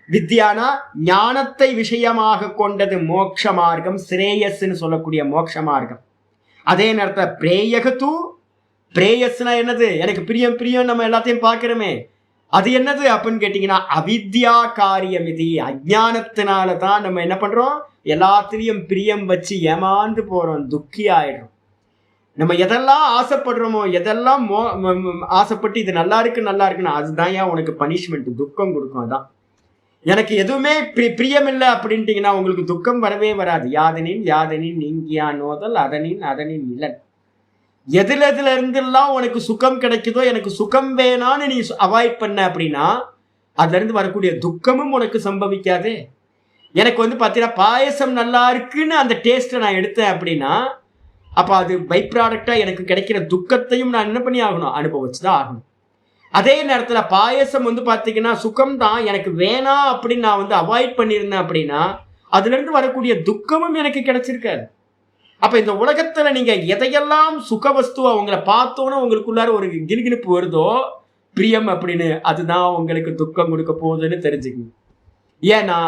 வித்யானா ஞானத்தை விஷயமாக கொண்டது மோட்ச மார்க்கம், ஸ்ரேயஸ்ன்னு சொல்லக்கூடிய மோட்ச மார்க்கம். அதே நேரத்தில் பிரேயகத்து, பிரேயஸ்னா என்னது? எனக்கு பிரியம் பிரியம் நம்ம எல்லாத்தையும் பார்க்கிறோமே, அது என்னது அப்படின்னு கேட்டீங்கன்னா அவித்யா காரியம். இது அஜ்ஞானத்தினால தான் நம்ம என்ன பண்றோம்? எல்லாத்திலையும் பிரியம் வச்சு ஏமாந்து போறோம், துக்கி ஆயிடுறோம். நம்ம எதெல்லாம் ஆசைப்படுறோமோ, எதெல்லாம் ஆசைப்பட்டு இது நல்லா இருக்குன்னு அதுதான் ஏன் உனக்கு பனிஷ்மெண்ட், துக்கம் கொடுக்கும். அதான் எனக்கு எதுவுமே பிரியம் இல்லை அப்படின்ட்டீங்கன்னா உங்களுக்கு துக்கம் வரவே வராது. யாதனின் நீங்கியா நோதல் அதனின் இலன். எதுல இருந்தெல்லாம் உனக்கு சுகம் கிடைக்குதோ, எனக்கு சுகம் வேணான்னு நீ அவாய்ட் பண்ண அப்படின்னா அதுல இருந்து வரக்கூடிய துக்கமும் உனக்கு சம்பவிக்காதே. எனக்கு வந்து பாத்தீங்கன்னா பாயசம் நல்லா இருக்குன்னு அந்த டேஸ்ட்டை நான் எடுத்தேன் அப்படின்னா அப்ப அது பை ப்ராடக்டா எனக்கு கிடைக்கிற துக்கத்தையும் நான் என்ன பண்ணி ஆகணும், அனுபவிச்சுதான் ஆகணும். அதே நேரத்துல பாயசம் வந்து பாத்தீங்கன்னா சுகம் தான், எனக்கு வேணாம் அப்படின்னு நான் வந்து அவாய்ட் பண்ணியிருந்தேன் அப்படின்னா அதுல இருந்து வரக்கூடிய துக்கமும் எனக்கு கிடைச்சிருக்காது. அப்ப இந்த உலகத்துல நீங்க எதையெல்லாம் சுக வஸ்துவா உங்களை பார்த்தோன்னா உங்களுக்குள்ளார ஒரு கிணுகிணுப்பு வருதோ பிரியம் அப்படின்னு, அதுதான் உங்களுக்கு துக்கம் கொடுக்க போகுதுன்னு தெரிஞ்சுக்கணும். ஏன்னா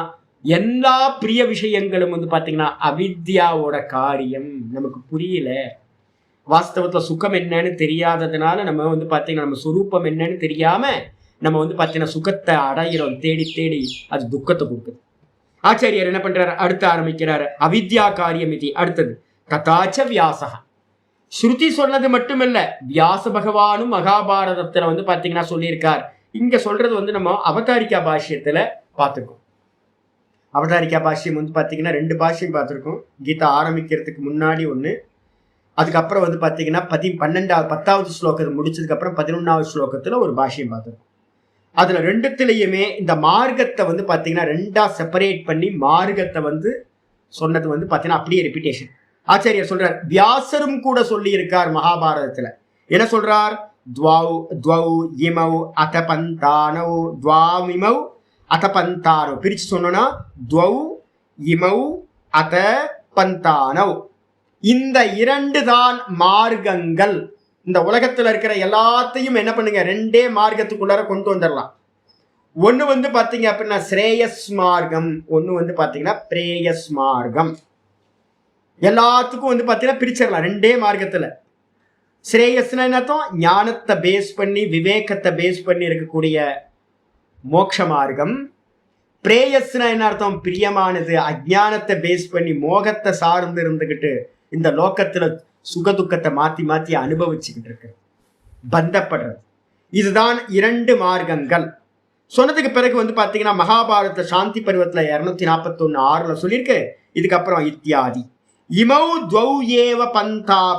எல்லா பிரிய விஷயங்களும் வந்து பாத்தீங்கன்னா அவித்யாவோட காரியம். நமக்கு புரியல, வாஸ்தவத்துல சுகம் என்னன்னு தெரியாததுனால நம்ம வந்து பாத்தீங்கன்னா நம்ம சுரூபம் என்னன்னு தெரியாம நம்ம வந்து பாத்தீங்கன்னா சுகத்தை அடையிறோம் தேடி தேடி, அது துக்கத்தை கொடுக்குது. ஆச்சாரியர் என்ன பண்றாரு, அடுத்து ஆரம்பிக்கிறாரு அவித்யா காரியம் இது. அடுத்தது ததாச்ச வியாசக. ஸ்ருதி சொன்னது மட்டுமில்ல, வியாச பகவானும் மகாபாரதத்துல வந்து பாத்தீங்கன்னா சொல்லியிருக்கார். இங்க சொல்றது வந்து நம்ம அவதாரிக்கா பாஷ்யத்துல பார்த்துருக்கோம். அவதாரிக்கா பாஷ்யம் வந்து பாத்தீங்கன்னா 2 பாஷ்யம் பார்த்துருக்கோம். கீதா ஆரம்பிக்கிறதுக்கு முன்னாடி ஒண்ணு, அதுக்கப்புறம் வந்து பாத்தீங்கன்னா 10வது ஸ்லோகத்தை முடிச்சதுக்கு அப்புறம் 11வது ஸ்லோகத்துல ஒரு பாஷ்யம் பார்த்துருக்கோம். அதுல 2த்துலயுமே இந்த மார்க்கத்தை வந்து பாத்தீங்கன்னா 2ஆ செப்பரேட் பண்ணி மார்க்கத்தை வந்து சொன்னது வந்து பாத்தீங்கன்னா அப்படியே ரிப்பீட்டேஷன். ஆச்சாரியர் சொல்றார், வியாசரும் கூட சொல்லி இருக்கார் மகாபாரதத்துல. என்ன சொல்றார், துவௌ இமௌ அதபந்தானௌ துவாமிமௌ அதபந்தானௌ. பிரிச்சு சொன்னோம்னா துவௌ இமௌ அதபந்தானௌ. இந்த 2 தான் மார்க்கங்கள். இந்த உலகத்துல இருக்கிற எல்லாத்தையும் என்ன பண்ணுங்க, 2 மார்க்கத்துக்குள்ளார கொண்டு வந்துடலாம். ஒண்ணு வந்து பாத்தீங்க அப்படின்னா ஸ்ரேயஸ் மார்க்கம், ஒண்ணு வந்து பாத்தீங்கன்னா பிரேயஸ் மார்க்கம். எல்லாத்துக்கும் வந்து பாத்தீங்கன்னா பிரிச்சிடலாம் 2 மார்க்கத்துல. ஸ்ரேயஸ்னா என்னத்தம், ஞானத்தை பேஸ் பண்ணி விவேகத்தை பேஸ் பண்ணி இருக்கக்கூடிய மோட்ச மார்க்கம். பிரேயஸ்னா என்ன அர்த்தம், பிரியமானது அஜ்ஞானத்தை பேஸ் பண்ணி மோகத்தை சார்ந்து இருந்துகிட்டு இந்த லோகத்துல சுகதுக்கத்தை மாத்தி மாத்தி அனுபவிச்சுக்கிட்டு இருக்கு, பந்தப்படுறது. இதுதான் 2 மார்க்கங்கள். சொன்னதுக்கு பிறகு வந்து பாத்தீங்கன்னா மகாபாரத சாந்தி பருவத்துல 241:6 சொல்லியிருக்கு. இதுக்கப்புறம் இத்தியாதி இமௌ துவௌ ஏவ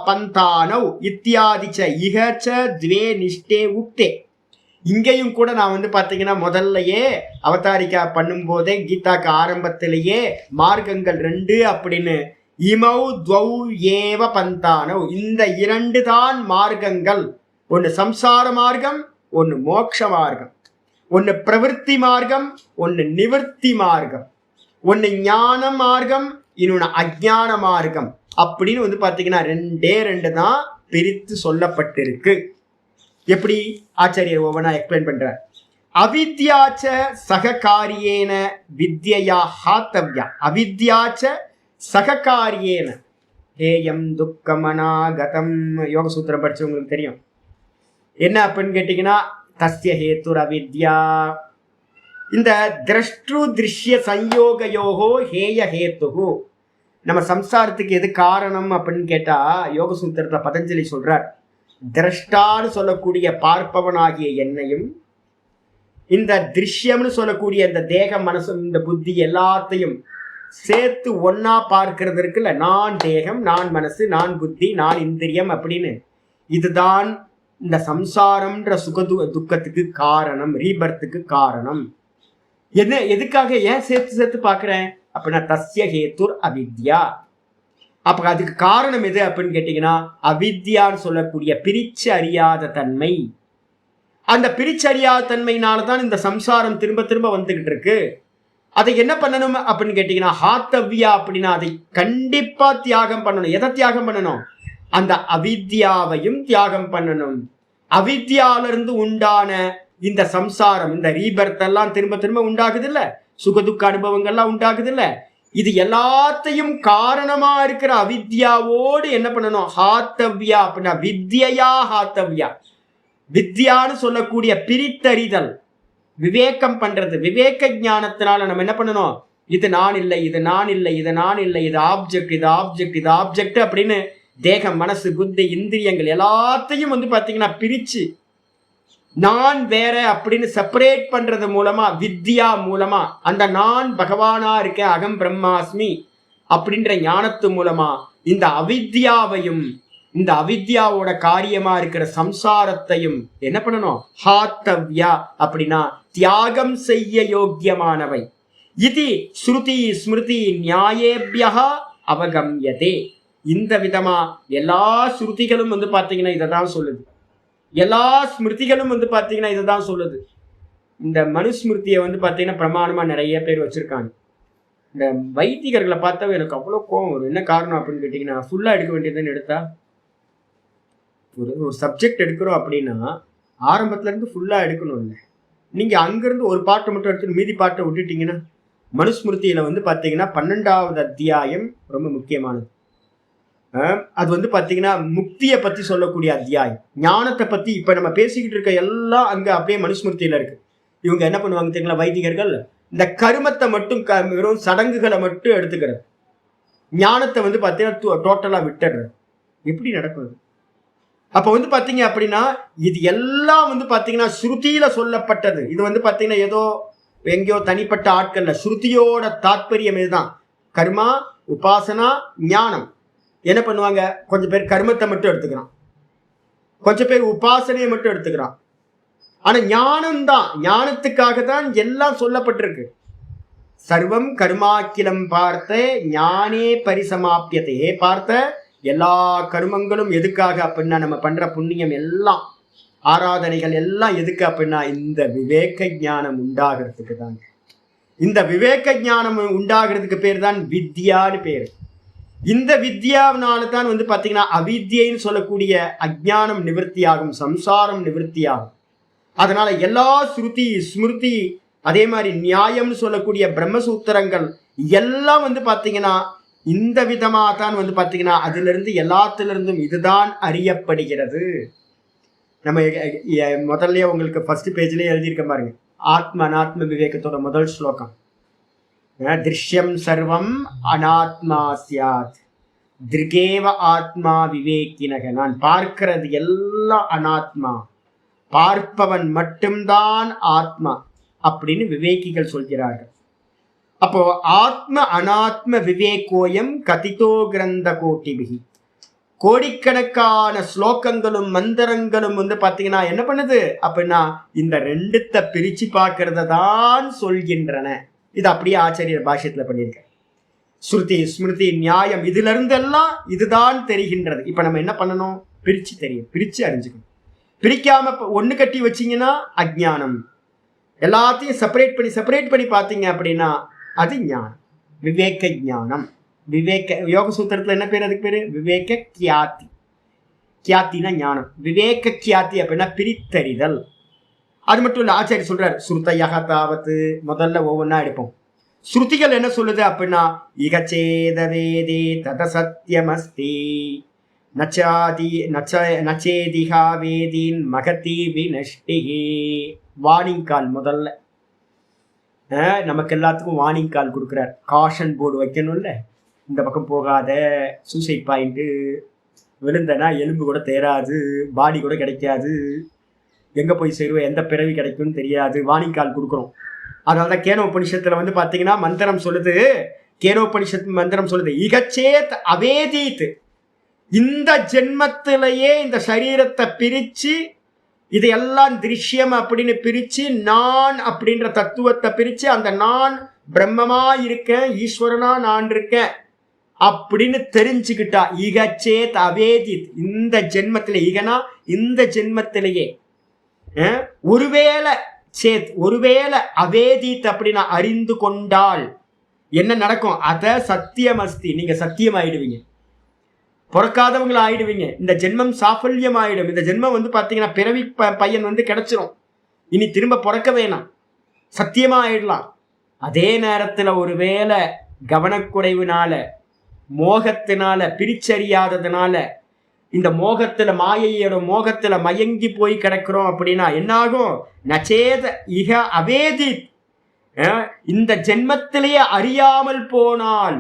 பந்தானௌ இத்தியாதி ச இஹ ச த்வே நிஷ்டே உக்தே. இங்கேயும் கூட நான் வந்து பாத்தீங்கன்னா முதல்லயே அவதாரிக்கா பண்ணும் போதே கீதாக்கு ஆரம்பத்திலேயே மார்க்கங்கள் 2 அப்படின்னு இமௌ துவௌ ஏவ பந்தானௌ, இந்த 2 தான் மார்க்கங்கள். ஒன்னு சம்சார மார்க்கம், ஒன்னு மோட்ச மார்க்கம். ஒன்னு பிரவிற்த்தி மார்க்கம், ஒன்னு நிவர்த்தி மார்க்கம். ஒன்னு ஞான மார்க்கம், இன்னொன்னு அஜ்ஞான மார்க்கம். அப்படின்னு வந்து பாத்தீங்கன்னா 2 தான் பிரித்து சொல்லப்பட்டிருக்கு. எப்படி ஆச்சாரியர் ஒவ்வொன்றா எக்ஸ்பிளைன் பண்றார். அவித்யாச்ச சககாரியேன வித்யா ஹாத்தவ்யா. அவித்யாச்ச சககாரியேன ஹேயம் துக்கமனாகதம். யோக சூத்திரம் படிச்சவங்களுக்கு தெரியும். என்ன அப்படின்னு கேட்டீங்கன்னா தஸ்ய ஹேத்துர் அவித்யா. இந்த திரஷ்டு திருஷ்ய சயோகயோகோ ஹேய ஹேத்து. நம்ம சம்சாரத்துக்கு எது காரணம் அப்படின்னு கேட்டா யோக சூத்திரத்துல பதஞ்சலி சொல்றார், திரஷ்டான்னு சொல்லக்கூடிய பார்ப்பவனாகிய என்னையும் இந்த திருஷ்யம்னு சொல்லக்கூடிய இந்த தேக மனசு இந்த புத்தி எல்லாத்தையும் சேர்த்து ஒன்னா பார்க்கிறது இருக்குல்ல, நான் தேகம், நான் மனசு, நான் புத்தி, நான் இந்திரியம் அப்படின்னு. இதுதான் இந்த சம்சாரம்ன்ற துக்கத்துக்கு காரணம், ரீபர்த்துக்கு காரணம். எதுக்காக ஏன் சேர்த்து பார்க்கிறேன் அப்படின்னா தஸ்ய ஹேத்துர் அவித்யா. அப்ப அதுக்கு காரணம் எது அப்படின்னு கேட்டீங்கன்னா அவித்யான்னு சொல்லக்கூடிய பிரிச்சு அறியாத தன்மை. அந்த பிரிச்சு அறியாத தன்மையினாலதான் இந்த சம்சாரம் திரும்ப திரும்ப வந்துகிட்டு இருக்கு. அதை என்ன பண்ணணும் அப்படின்னு கேட்டீங்கன்னா ஹாத்தவ்யா அப்படின்னா அதை கண்டிப்பா தியாகம் பண்ணணும். எதை தியாகம் பண்ணணும், அந்த அவித்யாவையும் தியாகம் பண்ணணும். அவித்யாவிலிருந்து உண்டான இந்த சம்சாரம், இந்த ரீபர்த் எல்லாம் திரும்ப திரும்ப உண்டாகுது இல்ல, சுகதுக்க அனுபவங்கள்லாம் உண்டாகுது இல்ல, இது எல்லாத்தையும் காரணமா இருக்கிற அவித்யாவோடு என்ன பண்ணணும், ஹாத்தவ்யா அப்படின்னா வித்யா ஹாத்தவ்யா. வித்யான்னு சொல்லக்கூடிய பிரித்தறிதல், விவேகம் பண்றது. விவேக ஞானத்தினால நம்ம என்ன பண்ணணும், இது நான் இல்லை, இது நான் இல்லை, இது நான் இல்லை, இது ஆப்ஜெக்ட், இது ஆப்ஜெக்ட், இது ஆப்ஜெக்ட் அப்படின்னு தேகம், மனசு, புத்தி, இந்திரியங்கள் எல்லாத்தையும் வந்து பாத்தீங்கன்னா பிரிச்சு நான் வேற அப்படின்னு செப்பரேட் பண்றது மூலமா, வித்யா மூலமா அந்த நான் பகவானா இருக்க அகம் பிரம்மாஸ்மி அப்படின்ற ஞானத்து மூலமா இந்த அவித்யாவையும் இந்த அவித்யாவோட காரியமா இருக்கிற சம்சாரத்தையும் என்ன பண்ணணும், ஹாத்தவ்யா அப்படின்னா தியாகம் செய்ய யோக்கியமானவை. இது ஸ்ருதி ஸ்மிருதி நியாயேபியா அவகம்யதே. இந்த விதமா எல்லா ஸ்ருதிகளும் வந்து பாத்தீங்கன்னா இதை தான் சொல்லுது. எல்லா ஸ்மிருதிகளும் வந்து பாத்தீங்கன்னா இதை தான் சொல்லுது. இந்த மனுஸ்மிருதியை வந்து பாத்தீங்கன்னா பிரமாணமா நிறைய பேர் வச்சிருக்காங்க. இந்த வைதிகர்களை பார்த்தா எனக்கு அவ்வளோ கோவம் வரும். என்ன காரணம் அப்படின்னு கேட்டிங்கன்னா, ஃபுல்லாக எடுக்க வேண்டியதுன்னு எடுத்தா, ஒரு சப்ஜெக்ட் எடுக்கிறோம் அப்படின்னா ஆரம்பத்துலேருந்து ஃபுல்லாக எடுக்கணும் இல்லை. நீங்கள் அங்கேருந்து ஒரு பாட்டை மட்டும் எடுத்து மீதி பாட்டை விட்டுட்டிங்கன்னா, மனுஸ்மிருதியில் வந்து பார்த்தீங்கன்னா 12வது அத்தியாயம் ரொம்ப முக்கியமானது. அது வந்து பார்த்தீங்கன்னா முக்தியை பற்றி சொல்லக்கூடிய அத்தியாயம். ஞானத்தை பற்றி இப்போ நம்ம பேசிக்கிட்டு இருக்க எல்லாம் அங்கே அப்படியே மனுஸ்மிருதியில் இருக்குது. இவங்க என்ன பண்ணுவாங்க தெரியுங்களா, வைதிகர்கள் இந்த கருமத்தை மட்டும் வெறும் சடங்குகளை மட்டும் எடுத்துக்கிறது, ஞானத்தை வந்து பார்த்தீங்கன்னா டோட்டலாக விட்டுடுறது. எப்படி நடக்குது? அப்போ வந்து பார்த்தீங்க அப்படின்னா இது எல்லாம் வந்து பார்த்தீங்கன்னா ஸ்ருதியில சொல்லப்பட்டது. இது வந்து பார்த்தீங்கன்னா ஏதோ எங்கேயோ தனிப்பட்ட ஆட்கள்ல, ஸ்ருதியோட தாற்பயம் இதுதான். கர்மா, உபாசனா, ஞானம். என்ன பண்ணுவாங்க, கொஞ்சம் பேர் கர்மத்தை மட்டும் எடுத்துக்கிறான், கொஞ்சம் பேர் உபாசனையை மட்டும் எடுத்துக்கிறான். ஆனா ஞானம் தான், ஞானத்துக்காக தான் எல்லாம் சொல்லப்பட்டிருக்கு. சர்வம் கர்மாக்கிலம் பார்த்த ஞானே பரிசமாப்பியதே. பார்த்த எல்லா கர்மங்களும் எதுக்காக அப்படின்னா, நம்ம பண்ற புண்ணியம் எல்லாம், ஆராதனைகள் எல்லாம் எதுக்கு அப்படின்னா இந்த விவேக ஞானம் உண்டாகிறதுக்கு தாங்க. இந்த விவேக ஞானம் உண்டாகிறதுக்கு பேர் தான் வித்யான்னு பேர். இந்த வித்யாவினால தான் வந்து பார்த்தீங்கன்னா அவித்யைன்னு சொல்லக்கூடிய அஜ்ஞானம் நிவர்த்தியாகும், சம்சாரம் நிவர்த்தியாகும். அதனால எல்லா ஸ்ருதி ஸ்மிருதி அதே மாதிரி நியாயம்னு சொல்லக்கூடிய பிரம்மசூத்திரங்கள் எல்லாம் வந்து பார்த்தீங்கன்னா இந்த விதமாக தான் வந்து பார்த்தீங்கன்னா அதிலிருந்து எல்லாத்திலிருந்தும் இதுதான் அறியப்படுகிறது. நம்ம முதல்ல உங்களுக்கு ஃபர்ஸ்ட் பேஜ்லேயே எழுதியிருக்க பாருங்க, ஆத்ம அனாத்ம விவேகத்தோட முதல் ஸ்லோகம். திருஷ்யம் சர்வம் அனாத்மா சியாத் திருகேவ ஆத்மா விவேக்கினக. நான் பார்க்கிறது எல்லாம் அனாத்மா, பார்ப்பவன் மட்டும்தான் ஆத்மா அப்படின்னு விவேகிகள் சொல்கிறார்கள். அப்போ ஆத்ம அனாத்ம விவேகோயம் கதிதோ கிரந்த கோட்டிபிகி. கோடிக்கணக்கான ஸ்லோகங்களும் மந்திரங்களும் வந்து பார்த்தீங்கன்னா என்ன பண்ணுது அப்படின்னா இந்த ரெண்டுத்தை பிரிச்சு பார்க்கறத தான் சொல்கின்றன. இது அப்படியே ஆச்சாரியர் பாஷ்யத்துல பண்ணியிருக்க. ஸ்ருதி ஸ்மிருதி நியாயம் இதுல இருந்து எல்லாம் இதுதான் தெரிகின்றது. இப்ப நம்ம என்ன பண்ணணும், பிரிச்சு தெரியும், பிரிச்சு அறிஞ்சுக்கணும். பிரிக்காம ஒண்ணு கட்டி வச்சிங்கன்னா அஜ்ஞானம். எல்லாத்தையும் செப்பரேட் பண்ணி பார்த்தீங்க அப்படின்னா அது ஞானம், விவேக ஞானம். விவேக யோக சூத்திரத்துல என்ன பேர், அதுக்கு பேரு விவேக கியாதி. கியாத்தினா ஞானம், விவேக கியாதி அப்படின்னா பிரித்தறிதல். அது மட்டும் இல்ல, ஆச்சாரி சொல்றாரு ஸ்ருதயக தாவத்து. முதல்ல ஒவ்வொன்றா எடுப்போம். ஸ்ருதிகள் என்ன சொல்லுது அப்படின்னா இகச்சேத வேதே தத சத்தியமஸ்தி நச்சாதி நச்சேதிகா வேதின் மகதி வினஷ்டிஹி. வார்னிங் கால் முதல்ல நமக்கு எல்லாத்துக்கும் வார்னிங் கால் கொடுக்குறார். காஷன் போர்டு வைக்கணும்ல, இந்த பக்கம் போகாத, சூசைட் பாயிண்ட்டு, விழுந்தனா எலும்பு கூட தேராது, பாடி கூட கிடைக்காது, எங்கே போய் சேருவோம், எந்த பிறவி கிடைக்கும்னு தெரியாது, வார்னிங் கால் கொடுக்குறோம். அதனால தான் கேனோபனிஷத்தில் வந்து பார்த்தீங்கன்னா மந்திரம் சொல்லுது, கேனோபனிஷத் மந்திரம் சொல்லுது இகச்சேத் அவேதீத். இந்த ஜென்மத்திலேயே இந்த சரீரத்தை பிரித்து இதையெல்லாம் திருஷ்யம் அப்படின்னு பிரித்து நான் அப்படின்ற தத்துவத்தை பிரித்து அந்த நான் பிரம்மமா இருக்கேன், ஈஸ்வரனா நான் இருக்கேன் அப்படின்னு தெரிஞ்சுக்கிட்டா இகச்சேத் அவேதித். இந்த ஜென்மத்திலே, ஈகனா இந்த ஜென்மத்திலேயே, ஒருவேளை சேத் ஒருவேளை அவேதித் அப்படின்னா அறிந்து கொண்டால் என்ன நடக்கும், அத சத்தியமஸ்தி, நீங்க சத்தியம் ஆயிடுவீங்க, பிறக்காதவங்களை ஆயிடுவீங்க. இந்த ஜென்மம் சாஃபல்யம் ஆயிடும். இந்த ஜென்மம் வந்து பார்த்தீங்கன்னா பிறவி பையன் வந்து கிடைச்சிரும், இனி திரும்ப பிறக்க வேணாம், சத்தியமா ஆயிடலாம். அதே நேரத்தில் ஒருவேளை கவனக்குறைவுனால, மோகத்தினால, பிரிச்சறியாததுனால, இந்த மோகத்துல, மாயையோட மோகத்துல மயங்கி போய் கிடக்கிறோம் அப்படின்னா என்னாகும், நச்சேத இக அவேதித். இந்த ஜென்மத்திலேயே அறியாமல் போனால்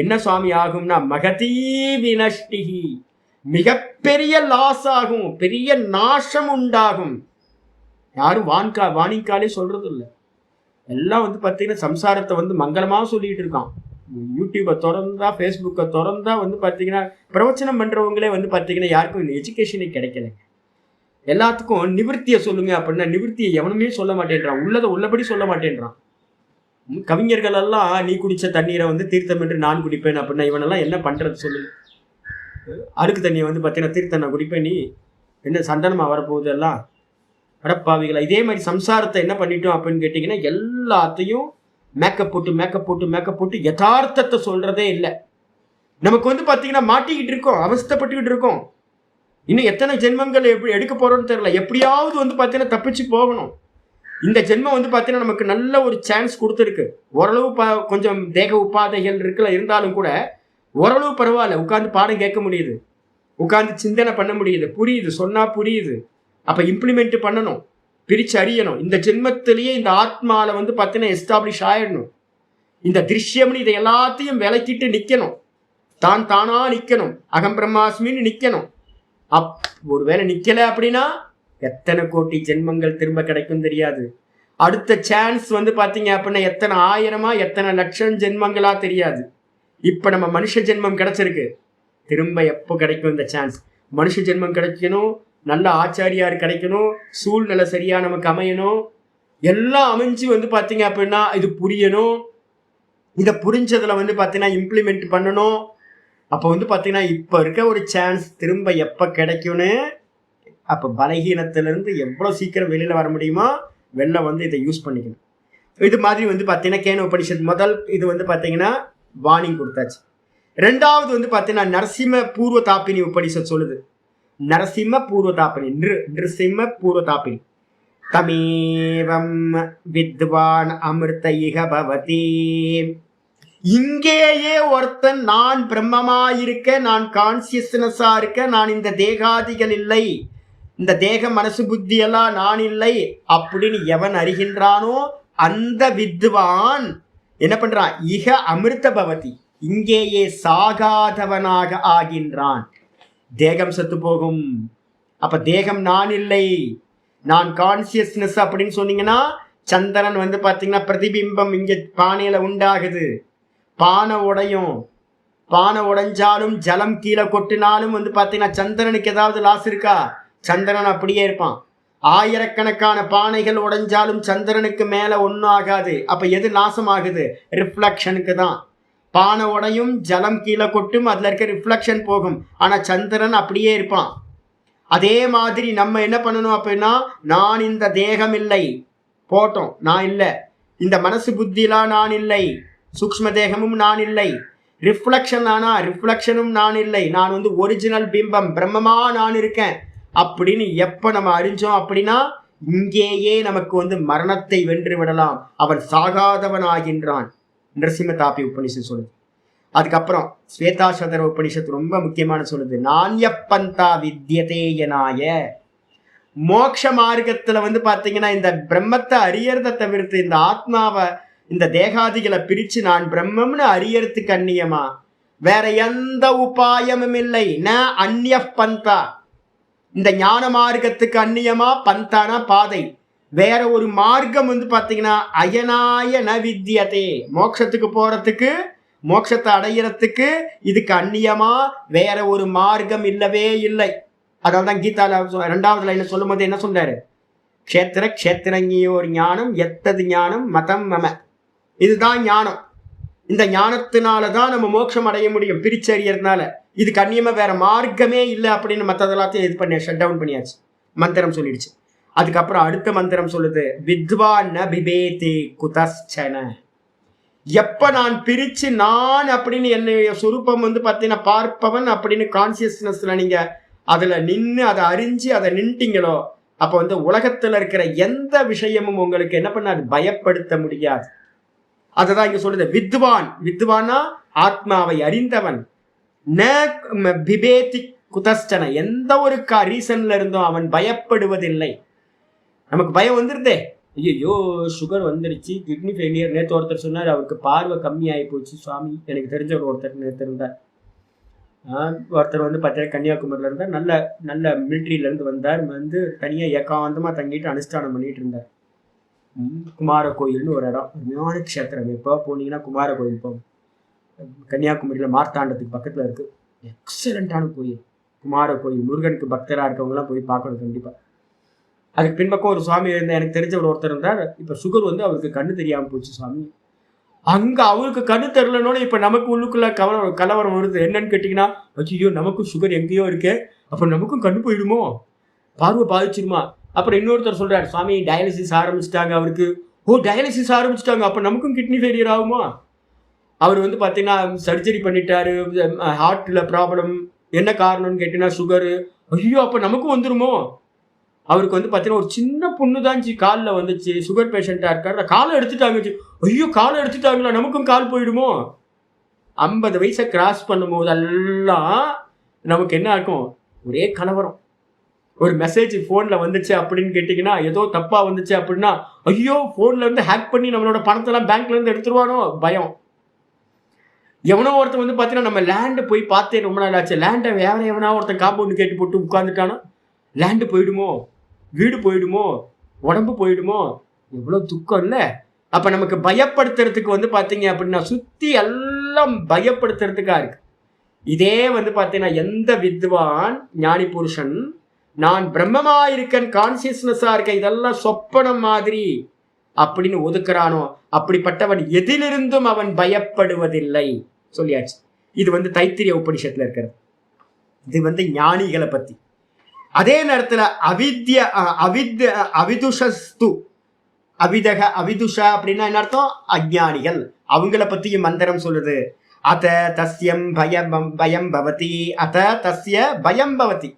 என்ன சுவாமி ஆகும்னா மகதி வினஷ்டிஹி, மிகப்பெரிய லாஸ் ஆகும், பெரிய நாசம் உண்டாகும். யாரும் வாணிக்காலே சொல்றது இல்லை. எல்லாம் வந்து பார்த்தீங்கன்னா சம்சாரத்தை வந்து மங்களமாக சொல்லிட்டு இருக்கான். யூடியூப்பை திறந்தா, ஃபேஸ்புக்கை திறந்தா வந்து பார்த்தீங்கன்னா பிரவச்சனம் பண்ணுறவங்களே வந்து பார்த்தீங்கன்னா யாருக்கும் இந்த எஜுகேஷனே கிடைக்கல. எல்லாத்துக்கும் நிவர்த்தியை சொல்லுங்க அப்படின்னா நிவர்த்தியை எவனுமே சொல்ல மாட்டேன்றான், உள்ளதை உள்ளபடி சொல்ல மாட்டேன்றான். கவிஞர்கள் எல்லாம் நீ குடிச்ச தண்ணீரை வந்து தீர்த்தம் என்று நான் குடிப்பேன் அப்படின்னா இவனெல்லாம் என்ன பண்றது சொல்லுங்க. அழுக்கு தண்ணியை வந்து பார்த்தீங்கன்னா தீர்த்தண்ணை குடிப்பேன், நீ என்ன சந்தனமாக வரப்போகுது எல்லாம் அடப்பாவிகளா. இதே மாதிரி சம்சாரத்தை என்ன பண்ணிட்டோம் அப்படின்னு கேட்டிங்கன்னா, எல்லாத்தையும் மேக்கப் போட்டு யதார்த்தத்தை சொல்றதே இல்லை. நமக்கு வந்து பார்த்தீங்கன்னா மாட்டிக்கிட்டு இருக்கோம், அவஸ்தைப்பட்டுக்கிட்டு இருக்கோம். இன்னும் எத்தனை ஜென்மங்கள் எப்படி எடுக்க போறோம்னு தெரியல. எப்படியாவது வந்து பார்த்தீங்கன்னா தப்பிச்சு போகணும். இந்த ஜென்மம் வந்து பார்த்தீங்கன்னா நமக்கு நல்ல ஒரு சான்ஸ் கொடுத்துருக்கு. ஓரளவு கொஞ்சம் தேக உபாதைகள் இருந்தாலும் கூட ஓரளவு பரவாயில்ல. உட்காந்து பாடம் கேட்க முடியுது, உட்காந்து சிந்தனை பண்ண முடியுது, புரியுது, சொன்னா புரியுது. அப்ப இம்ப்ளிமெண்ட் பண்ணணும், பிரிச்சு அறியணும். இந்த ஜென்மத்திலேயே இந்த ஆத்மால வந்து பார்த்தீங்கன்னா எஸ்டாப்ளிஷ் ஆயிடணும். இந்த திருஷ்யம்னு இதை எல்லாத்தையும் விளக்கிட்டு நிக்கணும், தானா நிக்கணும், அகம் பிரம்மாஸ்மின்னு நிக்கணும். ஒருவேளை நிக்கல அப்படின்னா எத்தனை கோடி ஜென்மங்கள் திரும்ப கிடைக்கும் தெரியாது. அடுத்த சான்ஸ் வந்து பாத்தீங்க அப்படின்னா எத்தனை ஆயிரமா எத்தனை லட்சம் ஜென்மங்களா தெரியாது. இப்ப நம்ம மனுஷ ஜென்மம் கிடைச்சிருக்கு, திரும்ப எப்போ கிடைக்கும் இந்த சான்ஸ்? மனுஷ ஜென்மம் கிடைக்கணும், நல்ல ஆச்சாரியார் கிடைக்கணும், சூழ்நிலை சரியா நமக்கு அமையணும், எல்லாம் அமைஞ்சு வந்து பாத்தீங்க அப்படின்னா இது புரியணும். இதை புரிஞ்சதுல வந்து பாத்தீங்கன்னா இம்ப்ளிமெண்ட் பண்ணணும். அப்போ வந்து பார்த்தீங்கன்னா இப்போ இருக்க ஒரு சான்ஸ் திரும்ப எப்போ கிடைக்கும்னு, அப்போ பலகீனத்திலிருந்து எவ்வளோ சீக்கிரம் வெளியில் வர முடியுமோ வெளில வந்து இதை யூஸ் பண்ணிக்கணும். இது மாதிரி வந்து பார்த்தீங்கன்னா கேன உபனிஷத் முதல் இது வந்து பார்த்தீங்கன்னா வார்னிங் கொடுத்தாச்சு. ரெண்டாவது வந்து பார்த்தீங்கன்னா நரசிம்ம பூர்வ தாப்பினி உபனிஷத் சொல்லுது. நரசிம்ம பூர்வ தாப்பினி, நிருசிம்ம பூர்வ தாப்பினி. தமேவம் வித்வான் அமிர்த இக பவதி. இங்கேயே ஒருத்தன் நான் பிரம்மமா இருக்க, நான் கான்சியஸ்னஸா இருக்க, நான் இந்த தேகாதிகள் இல்லை, இந்த தேக மனசு புத்தி எல்லாம் நான் இல்லை அப்படின்னு எவன் அறிகின்றானோ அந்த வித்வான் என்ன பண்றான்? இக அமிர்த பவதி, இங்கேயே சாகாதவனாக ஆகின்றான். தேகம் செத்து போகும். அப்ப தேகம் நான் இல்லை, நான் கான்சியஸ்னஸ் அப்படின்னு சொன்னீங்கன்னா சந்திரன் வந்து பாத்தீங்கன்னா பிரதிபிம்பம் இங்க பானையில உண்டாகுது, பானை உடையும், பானை உடைஞ்சாலும் ஜலம் கீழே கொட்டினாலும் வந்து பார்த்தீங்கன்னா சந்திரனுக்கு ஏதாவது லாஸ் இருக்கா? சந்திரன் அப்படியே இருப்பான். ஆயிரக்கணக்கான பானைகள் உடைஞ்சாலும் சந்திரனுக்கு மேலே ஒன்றும் ஆகாது. அப்போ எது நாசம் ஆகுது? ரிஃப்ளக்ஷனுக்கு தான். பானை உடையும், ஜலம் கீழே கொட்டும், அதில் இருக்க ரிஃப்ளக்ஷன் போகும், ஆனால் சந்திரன் அப்படியே இருப்பான். அதே மாதிரி நம்ம என்ன பண்ணணும் அப்படின்னா, நான் இந்த தேகம் இல்லை போட்டோம், நான் இல்லை, இந்த மனசு புத்திலாம் நான் இல்லை, சூக்ஷ்ம தேகமும் நான் இல்லை, ரிஃப்ளக்ஷன் ஆனா ரிஃப்ளக்ஷனும் நான் இல்லை, நான் வந்து ஒரிஜினல் பிம்பம் பிரம்மமா நான் இருக்கேன் அப்படின்னு எப்ப நம்ம அறிஞ்சோம் அப்படின்னா இங்கேயே நமக்கு வந்து மரணத்தை வென்று விடலாம். அவன் சாகாதவன் ஆகின்றான். நரசிம்ம தாப்பி உபனிஷத் சொல்லுது. அதுக்கப்புறம் ஸ்வேதாஸ்வதர உபனிஷத்து ரொம்ப முக்கியமான சொல்லுது. நான்யப்பந்தா வித்யதேயனாய. மோட்ச மார்க்கத்துல வந்து பாத்தீங்கன்னா இந்த பிரம்மத்தை அறியறத தவிர்த்து இந்த ஆத்மாவை இந்த தேகாதிகளை பிரிச்சு நான் பிரம்மம்னு அறியறதுக்கு அந்நியமா வேற எந்த உபாயமும் இல்லை. ந அந்நிய பந்தா, இந்த ஞான மார்க்கத்துக்கு அந்நியமா, பந்தானா பாதை, வேற ஒரு மார்க்கம் வந்து பாத்தீங்கன்னா அயனாய ந வித்யதே. மோட்சத்துக்கு போறதுக்கு, மோட்சத்தை அடையிறதுக்கு இதுக்கு அந்நியமா வேற ஒரு மார்க்கம் இல்லவே இல்லை. அதனால்தான் கீதால 2வது லைன்ல சொல்லும் போது என்ன சொல்றாரு? க்ஷேத்திர க்ஷேத்திரங்கியோர் ஞானம் எத்தது ஞானம் மதம் மம. இதுதான் ஞானம். இந்த ஞானத்தினாலதான் நம்ம மோட்சம் அடைய முடியும், பிரிச்சறியறதுனால. இது கண்ணியமா வேற மார்க்கமே இல்லை அப்படின்னு மற்றதெல்லாத்தையும் இது பண்ணி ஷட் டவுன் பண்ணியாச்சு, மந்திரம் சொல்லிடுச்சு. அதுக்கப்புறம் அடுத்த மந்திரம் சொல்லுது, வித்வான் ந பிபேதி குதஸ்சன. எப்ப நான் பிரிச்சு நான் அப்படின்னு என்னுடைய சுரூபம் வந்து பார்த்தீங்கன்னா பார்ப்பவன் அப்படின்னு கான்சியஸ்னஸ்ல நீங்க அதுல நின்று அதை அறிஞ்சு அதை நின்ட்டீங்களோ அப்ப வந்து உலகத்துல இருக்கிற எந்த விஷயமும் உங்களுக்கு என்ன பண்ணாது? பயப்படுத்த முடியாது. அதுதான் இங்க சொல்லுது. வித்வான், வித்வானா ஆத்மாவை அறிந்தவன். ந பிபேதி குதஸ்டன, எந்த ஒரு ரீசன்ல இருந்தும் அவன் பயப்படுவதில்லை. நமக்கு பயம் வந்துருதே, ஐயோ சுகர் வந்துருச்சு, கிட்னி ஃபெயிலியர். நேற்று ஒருத்தர் சொன்னார் அவருக்கு பார்வை கம்மி ஆகி போச்சு சுவாமி. எனக்கு தெரிஞ்ச ஒருத்தர் நேற்று இருந்தார். ஒருத்தர் வந்து பார்த்தீங்கன்னா கன்னியாகுமரியில் இருந்தார், நல்ல நல்ல மிலிட்ரியிலேருந்து வந்தார், வந்து தனியாக ஏகாந்தமாக தங்கிட்டு அனுஷ்டானம் பண்ணிட்டு இருந்தார். குமார கோயில்னு ஒரு இடம், அருமையான க்ஷேத்திரம். எப்போ போனீங்கன்னா குமார கோயில் போகும், கன்னியாகுமரியில் மார்த்தாண்டத்துக்கு பக்கத்தில் இருக்குது. எக்ஸலண்ட்டான கோயில், குமார கோயில். முருகனுக்கு பக்தராக இருக்கவங்களாம் போய் பார்க்கணும் கண்டிப்பாக. அதுக்கு பின்பக்கம் ஒரு சுவாமி இருந்தார், எனக்கு தெரிஞ்ச ஒருத்தர் இருந்தார். இப்போ சுகர் வந்து அவருக்கு கண்ணு தெரியாமல் போச்சு சுவாமி. அங்க அவருக்கு கண்ணு தெரியலனோட இப்ப நமக்கு உள்ளுக்குள்ள கலவரம் வருது. என்னன்னு கேட்டீங்கன்னா, ஐயோ நமக்கும் சுகர் எங்கேயோ இருக்கு, அப்ப நமக்கும் கண்ணு போயிடுமோ, பார்வை பாதிச்சிருமா. அப்புறம் இன்னொருத்தர் சொல்றாரு, சுவாமி டயாலிசிஸ் ஆரம்பிச்சிட்டாங்க அவருக்கு. ஓ டயாலிசிஸ் ஆரம்பிச்சிட்டாங்க, அப்ப நமக்கும் கிட்னி ஃபெயிலியர் ஆகுமா. அவர் வந்து பார்த்தீங்கன்னா சர்ஜரி பண்ணிட்டாரு, ஹார்ட்ல ப்ராப்ளம். என்ன காரணம்னு கேட்டீங்கன்னா சுகரு. ஐயோ அப்ப நமக்கும் வந்துருமோ. அவருக்கு வந்து பார்த்தீங்கன்னா ஒரு சின்ன புண்ணு தான் காலில் வந்துச்சு, சுகர் பேஷண்ட்டாக இருக்காரு, காலை எடுத்துட்டாங்க. ஐயோ காலை எடுத்துட்டாங்களா, நமக்கும் கால் போயிடுமோ. 50 வயசை கிராஸ் பண்ணும்போது எல்லாம் நமக்கு என்ன இருக்கும், ஒரே கலவரம். ஒரு மெசேஜ் ஃபோனில் வந்துச்சு அப்படின்னு கேட்டிங்கன்னா, ஏதோ தப்பாக வந்துச்சு அப்படின்னா, ஐயோ ஃபோனில் இருந்து ஹேக் பண்ணி நம்மளோட பணத்தெல்லாம் பேங்க்லேருந்து எடுத்துருவானோ பயம். எவனோ ஒருத்தன் வந்து பார்த்தீங்கன்னா நம்ம லேண்டு போய் பார்த்தே ரொம்ப நாள் ஆச்சு, லேண்டை வேற எவனா ஒருத்தன் காம்பவுண்டு கேட்டு போட்டு உட்காந்துட்டானா, லேண்டு போயிடுமோ, வீடு போயிடுமோ, உடம்பு போயிடுமோ, எவ்வளோ துக்கம் இல்லை. அப்போ நமக்கு பயப்படுத்துறதுக்கு வந்து பார்த்தீங்க அப்படின்னா சுற்றி எல்லாம் பயப்படுத்துறதுக்காக இருக்கு. இதே வந்து பார்த்தீங்கன்னா எந்த வித்வான் ஞானி புருஷன் நான் பிரம்மமா இருக்கேன், கான்சியஸ்னஸா இருக்கேன், இதெல்லாம் சொப்பனம் மாதிரி அப்படின்னு ஒதுக்குறானோ அப்படிப்பட்டவன் எதிலிருந்தும் அவன் பயப்படுவதில்லை சொல்லியாச்சு. இது வந்து தைத்திரிய உபனிஷத்துல இருக்கிறது. இது வந்து ஞானிகளை பத்தி. அதே நேரத்துல அவிதுஷஸ்து அவிதுஷா அப்படின்னா என்ன அர்த்தம், அஜ்ஞானிகள், அவங்கள பத்தியும் மந்திரம் சொல்லுது. அத தஸ்யம் பயம் பவதி, அத தஸ்ய பயம் பவதி.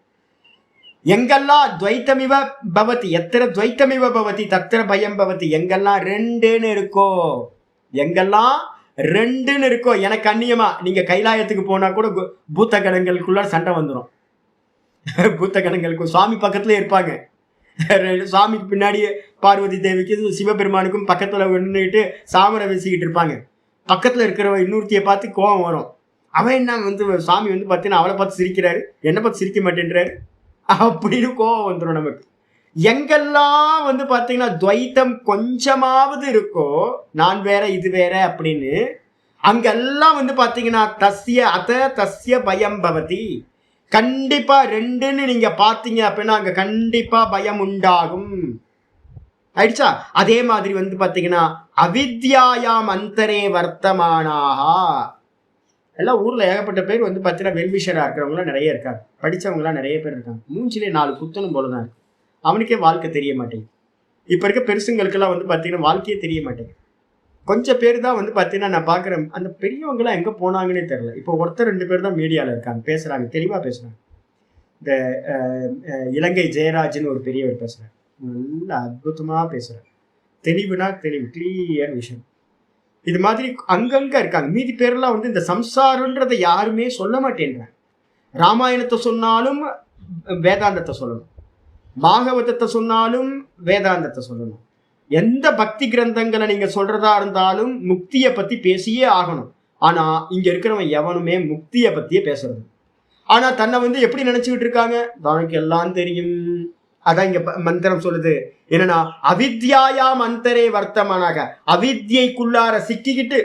எங்கெல்லாம் துவைத்தமிவ பவதி, எத்தனை துவைத்தமிவ பவதி தத்திர பயம் பவதி. எங்கெல்லாம் ரெண்டுன்னு இருக்கோ, எங்கெல்லாம் ரெண்டுன்னு இருக்கோ, எனக்கு அந்நியமா நீங்க கைலாயத்துக்கு போனா கூட பூத்த கணங்களுக்குள்ள சண்டை வந்துடும். பூத்த கணங்களுக்கு சுவாமி பக்கத்துல இருப்பாங்க, சுவாமிக்கு பின்னாடி பார்வதி தேவிக்கு சிவபெருமானுக்கும் பக்கத்துல நின்றுட்டு சாமரை வீசிக்கிட்டு இருப்பாங்க. பக்கத்துல இருக்கிறவ இன்னொருத்தியை பார்த்து கோபம் வரும். அவன் என்ன வந்து சுவாமி வந்து பார்த்தீங்கன்னா அவளை பார்த்து சிரிக்கிறாரு, என்னை பார்த்து சிரிக்க மாட்டேன்றாரு அப்படின்னு கோபம் வந்துடும் நமக்கு. எங்கெல்லாம் வந்து பார்த்தீங்கன்னா துவைத்தம் கொஞ்சமாவது இருக்கோ, நான் வேற இது வேற அப்படின்னு, அங்கெல்லாம் வந்து பார்த்தீங்கன்னா தஸ்ய அத தஸ்ய பயம் பவதி. கண்டிப்பா ரெண்டுன்னு நீங்க பார்த்தீங்க அப்படின்னா அங்க கண்டிப்பா பயம் உண்டாகும். ஆயிடுச்சா. அதே மாதிரி வந்து பார்த்தீங்கன்னா அவித்யாயாம் அந்தரே வர்த்தமானாகா. எல்லாம் ஊர்ல ஏகப்பட்ட பேர் வந்து பார்த்தீங்கன்னா வெல்விஷரா இருக்கிறவங்களாம் நிறைய இருக்காங்க, படிச்சவங்களாம் நிறைய பேர் இருக்காங்க. மூஞ்சிலே 4 குத்தணும் போலதான் இருக்கு, அவனுக்கே வாழ்க்கை தெரிய மாட்டேங்குது. இப்ப இருக்க பெருசுங்களுக்கெல்லாம் வந்து பார்த்தீங்கன்னா வாழ்க்கையே தெரிய மாட்டேங்குது. கொஞ்சம் பேர் தான் வந்து பார்த்தீங்கன்னா நான் பார்க்குறேன், அந்த பெரியவங்களாம் எங்கே போனாங்கன்னே தெரில. இப்போ ஒருத்தர் 2 பேர் தான் மீடியாவில் இருக்காங்க, பேசுகிறாங்க, தெளிவாக பேசுகிறாங்க. இந்த இலங்கை ஜெயராஜ்னு ஒரு பெரியவர் பேசுகிறார், நல்ல அற்புதமாக பேசுகிறார். தெளிவுனா தெளிவு, கிளியர் விஷயம். இது மாதிரி அங்கங்கே இருக்காங்க. மீதி பேரெல்லாம் வந்து இந்த சம்சாரன்றதை யாருமே சொல்ல மாட்டேன்றாங்க. ராமாயணத்தை சொன்னாலும் வேதாந்தத்தை சொல்லணும், பாகவதத்தை சொன்னாலும் வேதாந்தத்தை சொல்லணும். எந்த பக்தி கிரந்தங்களை நீங்க சொல்றதா இருந்தாலும் முக்தியை பத்தி பேசியே ஆகணும். ஆனா இங்க இருக்கிறவன் எவனுமே முக்தியை பத்தியே பேசுறது. ஆனா தன்னை வந்து எப்படி நினைச்சுக்கிட்டு இருக்காங்க, தனக்கு எல்லாம் தெரியும். அதான் இங்க மந்திரம் சொல்லுது என்னன்னா அவித்யாயாம் அந்தரே வர்த்தமானாக. அவித்யைக்குள்ளார சிக்கிக்கிட்டு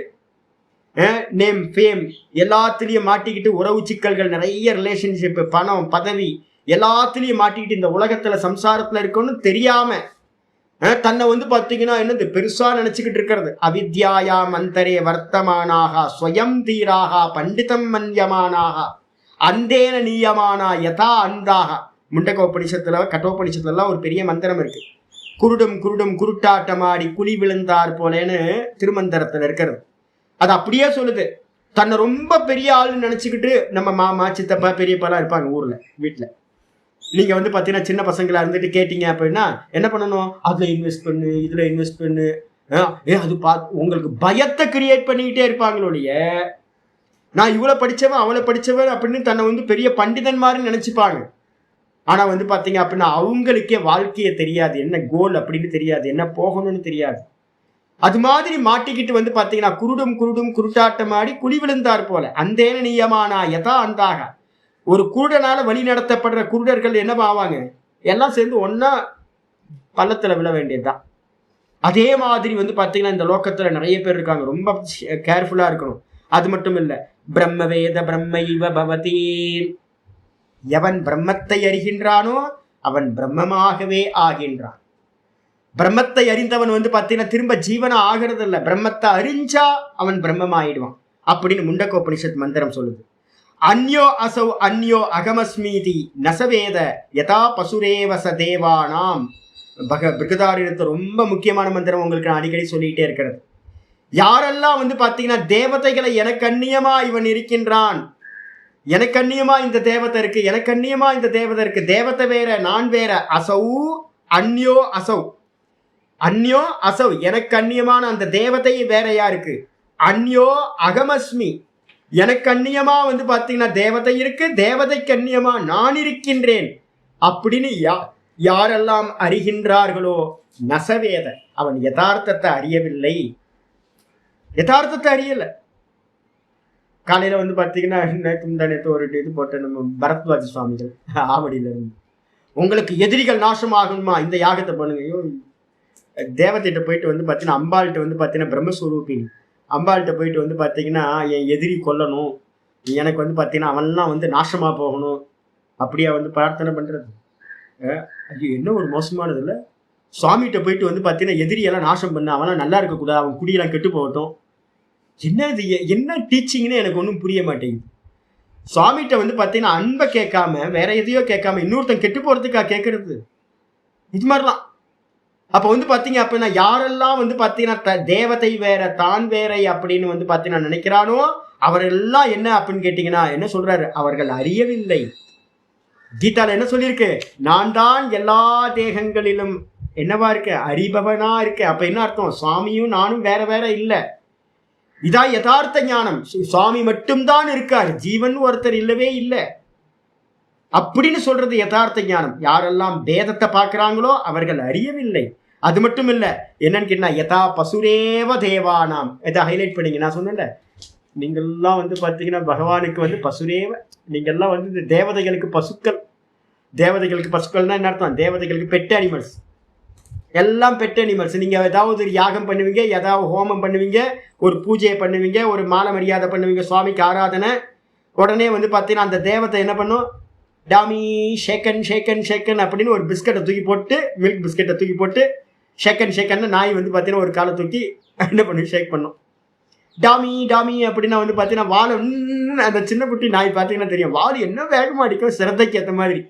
நேம் ஃபேம் எல்லாத்துலயும் மாட்டிக்கிட்டு, உறவு சிக்கல்கள் நிறைய, ரிலேஷன்ஷிப், பணம், பதவி எல்லாத்துலயும் மாட்டிக்கிட்டு இந்த உலகத்துல சம்சாரத்துல இருக்கணும்னு தெரியாம தன்னை வந்து பார்த்தீங்கன்னா என்னது பெருசா நினைச்சுக்கிட்டு இருக்கிறது. அவித்யாயாம் அந்தரே வர்த்தமானாக ஸ்வயம் தீராக பண்டிதம் மன்யமானாக அந்தேன நீயமானா யதா அந்தாக. முண்டகோபனிஷத்துல கட்டோபனிஷத்துலாம் ஒரு பெரிய மந்திரம் இருக்கு. குருடும் குருடும் குருட்டாட்டமாடி குழி விழுந்தார் போலேன்னு திருமந்திரத்துல இருக்கிறது. அது அப்படியே சொல்லுது. தன்னை ரொம்ப பெரிய ஆளுன்னு நினைச்சுக்கிட்டு நம்ம மாமா சித்தப்பா பெரியப்பாலாம் இருப்பாங்க ஊர்ல வீட்டுல. நீங்க வந்து பாத்தீங்கன்னா சின்ன பசங்களா இருந்துட்டு கேட்டீங்க அப்படின்னா என்ன பண்ணணும், அதுல இன்வெஸ்ட் பண்ணு, இதுல இன்வெஸ்ட் பண்ணு, அது உங்களுக்கு பயத்தை கிரியேட் பண்ணிக்கிட்டே இருப்பாங்களோடைய. நான் இவ்வளவு படிச்சவன் அவளை படிச்சவன் அப்படின்னு தன்னை வந்து பெரிய பண்டிதன் மாதிரி நினைச்சுப்பாங்க. ஆனா வந்து பாத்தீங்க அப்படின்னா அவங்களுக்கே வாழ்க்கையை தெரியாது, என்ன கோல் அப்படின்னு தெரியாது, என்ன போகணும்னு தெரியாது. அது மாதிரி மாட்டிக்கிட்டு வந்து பாத்தீங்கன்னா குருடும் குருடும் குருட்டாட்டமாடி குழி விழுந்தார் போல அந்தேன நீயமானா யதா அந்தாக. ஒரு குருடனால வழி நடத்தப்படுற குருடர்கள் என்னவா ஆவாங்க, எல்லாம் சேர்ந்து ஒன்னா பள்ளத்துல விழ வேண்டியதுதான். அதே மாதிரி வந்து பாத்தீங்கன்னா இந்த லோக்கத்துல நிறைய பேர் இருக்காங்க, ரொம்ப கேர்ஃபுல்லா இருக்கணும். அது மட்டும் இல்ல, பிரம்ம வேத பிரம்மைவ பவதி. எவன் பிரம்மத்தை அறிகின்றானோ அவன் பிரம்மமாகவே ஆகின்றான். பிரம்மத்தை அறிந்தவன் வந்து பார்த்தீங்கன்னா திரும்ப ஜீவன ஆகிறது இல்லை. பிரம்மத்தை அறிஞ்சா அவன் பிரம்மம் ஆயிடுவான் அப்படின்னு முண்டக்கோபனிஷத் மந்திரம் சொல்லுது. அந்யோ அசௌ அந்யோ அகமஸ்மீதி நசவேத யதா பசுரேவ ச தேவானாம். பிருகதாரண்யத்தை ரொம்ப முக்கியமான மந்திரம் உங்களுக்கு நான் அடிக்கடி சொல்லிட்டே இருக்கிறது. யாரெல்லாம் வந்து பார்த்தீங்கன்னா தேவதைகளை எனக்கு அந்நியமா இவன் இருக்கின்றான், எனக்கு அந்நியமா இந்த தேவதை இருக்கு, எனக்கு அந்நியமா இந்த தேவதை இருக்கு, தேவதை வேற நான் வேற, அசௌ அந்யோ அசௌ, அந்யோ அசௌ எனக்கு அந்நியமான அந்த தேவதை வேறையா இருக்கு, அந்யோ அகமஸ்மி எனக்கு அந்நியமா வந்து பார்த்தீங்கன்னா தேவதை இருக்கு, தேவதைக்கு அந்நியமா நான் இருக்கின்றேன் அப்படின்னு யாரெல்லாம் அறிகின்றார்களோ நசவேத அவன் யதார்த்தத்தை அறியவில்லை, யதார்த்தத்தை அறியல. காலையில வந்து பார்த்தீங்கன்னா நேற்று ஒரு இது போட்ட நம்ம பரத்வாஜ் சுவாமிகள் ஆவடியில இருந்து, உங்களுக்கு எதிரிகள் நாசம் ஆகணுமா இந்த யாகத்தை பண்ணுங்க. ஐயோ தேவத்திட்ட போயிட்டு வந்து பார்த்தீங்கன்னா அம்பாள்கிட்ட வந்து பார்த்தீங்கன்னா பிரம்மஸ்வரூபினி அம்பாள்கிட்ட போயிட்டு வந்து பார்த்தீங்கன்னா என் எதிரி கொல்லணும், எனக்கு வந்து பார்த்தீங்கன்னா அவன்லாம் வந்து நாசமாக போகணும் அப்படியா வந்து பிரார்த்தனை பண்ணுறது. ஐயோ என்ன ஒரு மோசமானது இல்லை. சுவாமிகிட்ட போயிட்டு வந்து பார்த்தீங்கன்னா எதிரியெல்லாம் நாசம் பண்ண, அவன்லாம் நல்லா இருக்கக்கூடாது, அவன் குடியெல்லாம் கெட்டு போகட்டும். என்ன இது என்ன டீச்சிங்னு எனக்கு ஒன்றும் புரிய மாட்டேங்குது. சுவாமிகிட்ட வந்து பார்த்தீங்கன்னா அன்பை கேட்காம வேற எதையோ கேட்காம இன்னொருத்தன் கெட்டு போகிறதுக்காக கேட்கறது இது மாதிரிலாம். அப்போ வந்து பார்த்தீங்க அப்படின்னா யாரெல்லாம் வந்து பார்த்தீங்கன்னா தேவதை வேற தான் வேற அப்படின்னு வந்து பார்த்தீங்கன்னா நினைக்கிறானோ அவரெல்லாம் என்ன அப்படின்னு கேட்டீங்கன்னா என்ன சொல்றாரு, அவர்கள் அறியவில்லை. கீதால என்ன சொல்லியிருக்கு, நான் தான் எல்லா தேகங்களிலும் என்னவா இருக்கு, அறிபவனா இருக்கு. அப்ப என்ன அர்த்தம், சுவாமியும் நானும் வேற வேற இல்லை. இதான் யதார்த்த ஞானம். சுவாமி மட்டும்தான் இருக்காரு, ஜீவன் ஒருத்தர் இல்லவே இல்லை அப்படின்னு சொல்றது யதார்த்த ஞானம். யாரெல்லாம் பேதத்தை பார்க்கிறாங்களோ அவர்கள் அறியவில்லை. அது மட்டும் இல்ல, என்னன்னு கேட்டா யதா பசுரேவ தேவானாம். இதை ஹைலைட் பண்ணீங்க. நான் சொன்னேன்ல, நீங்கள்லாம் வந்து பார்த்தீங்கன்னா பகவானுக்கு வந்து பசுரேவ, நீங்கள்லாம் வந்து இந்த தேவதைகளுக்கு பசுக்கள். தேவதைகளுக்கு பசுக்கள்னா என்ன அர்த்தம், தேவதைகளுக்கு பெட் அனிமல்ஸ், எல்லாம் பெட் அனிமல்ஸ். நீங்கள் ஏதாவது ஒரு யாகம் பண்ணுவீங்க, ஏதாவது ஹோமம் பண்ணுவீங்க, ஒரு பூஜையை பண்ணுவீங்க, ஒரு மாலை மரியாதை பண்ணுவீங்க, சுவாமிக்கு ஆராதனை. உடனே வந்து பார்த்தீங்கன்னா அந்த தேவத்தை என்ன பண்ணும், டாமி ஷேக்கன் ஷேக்கன் ஷேக்கன் அப்படின்னு ஒரு பிஸ்கட்டை தூக்கி போட்டு, மில்க் பிஸ்கட்டை தூக்கி போட்டு ஷேக்கன் ஷேக்கன்னு நாய் வந்து பார்த்தீங்கன்னா ஒரு காலை தூக்கி என்ன பண்ணி ஷேக் பண்ணும். டாமி டாமி அப்படின்னா வந்து பார்த்தீங்கன்னா வாழை அந்த சின்ன குட்டி நாய் பார்த்தீங்கன்னா தெரியும், வாழை என்ன வேகமாக அடிக்கும் சிரத்தைக்கு ஏற்ற மாதிரி.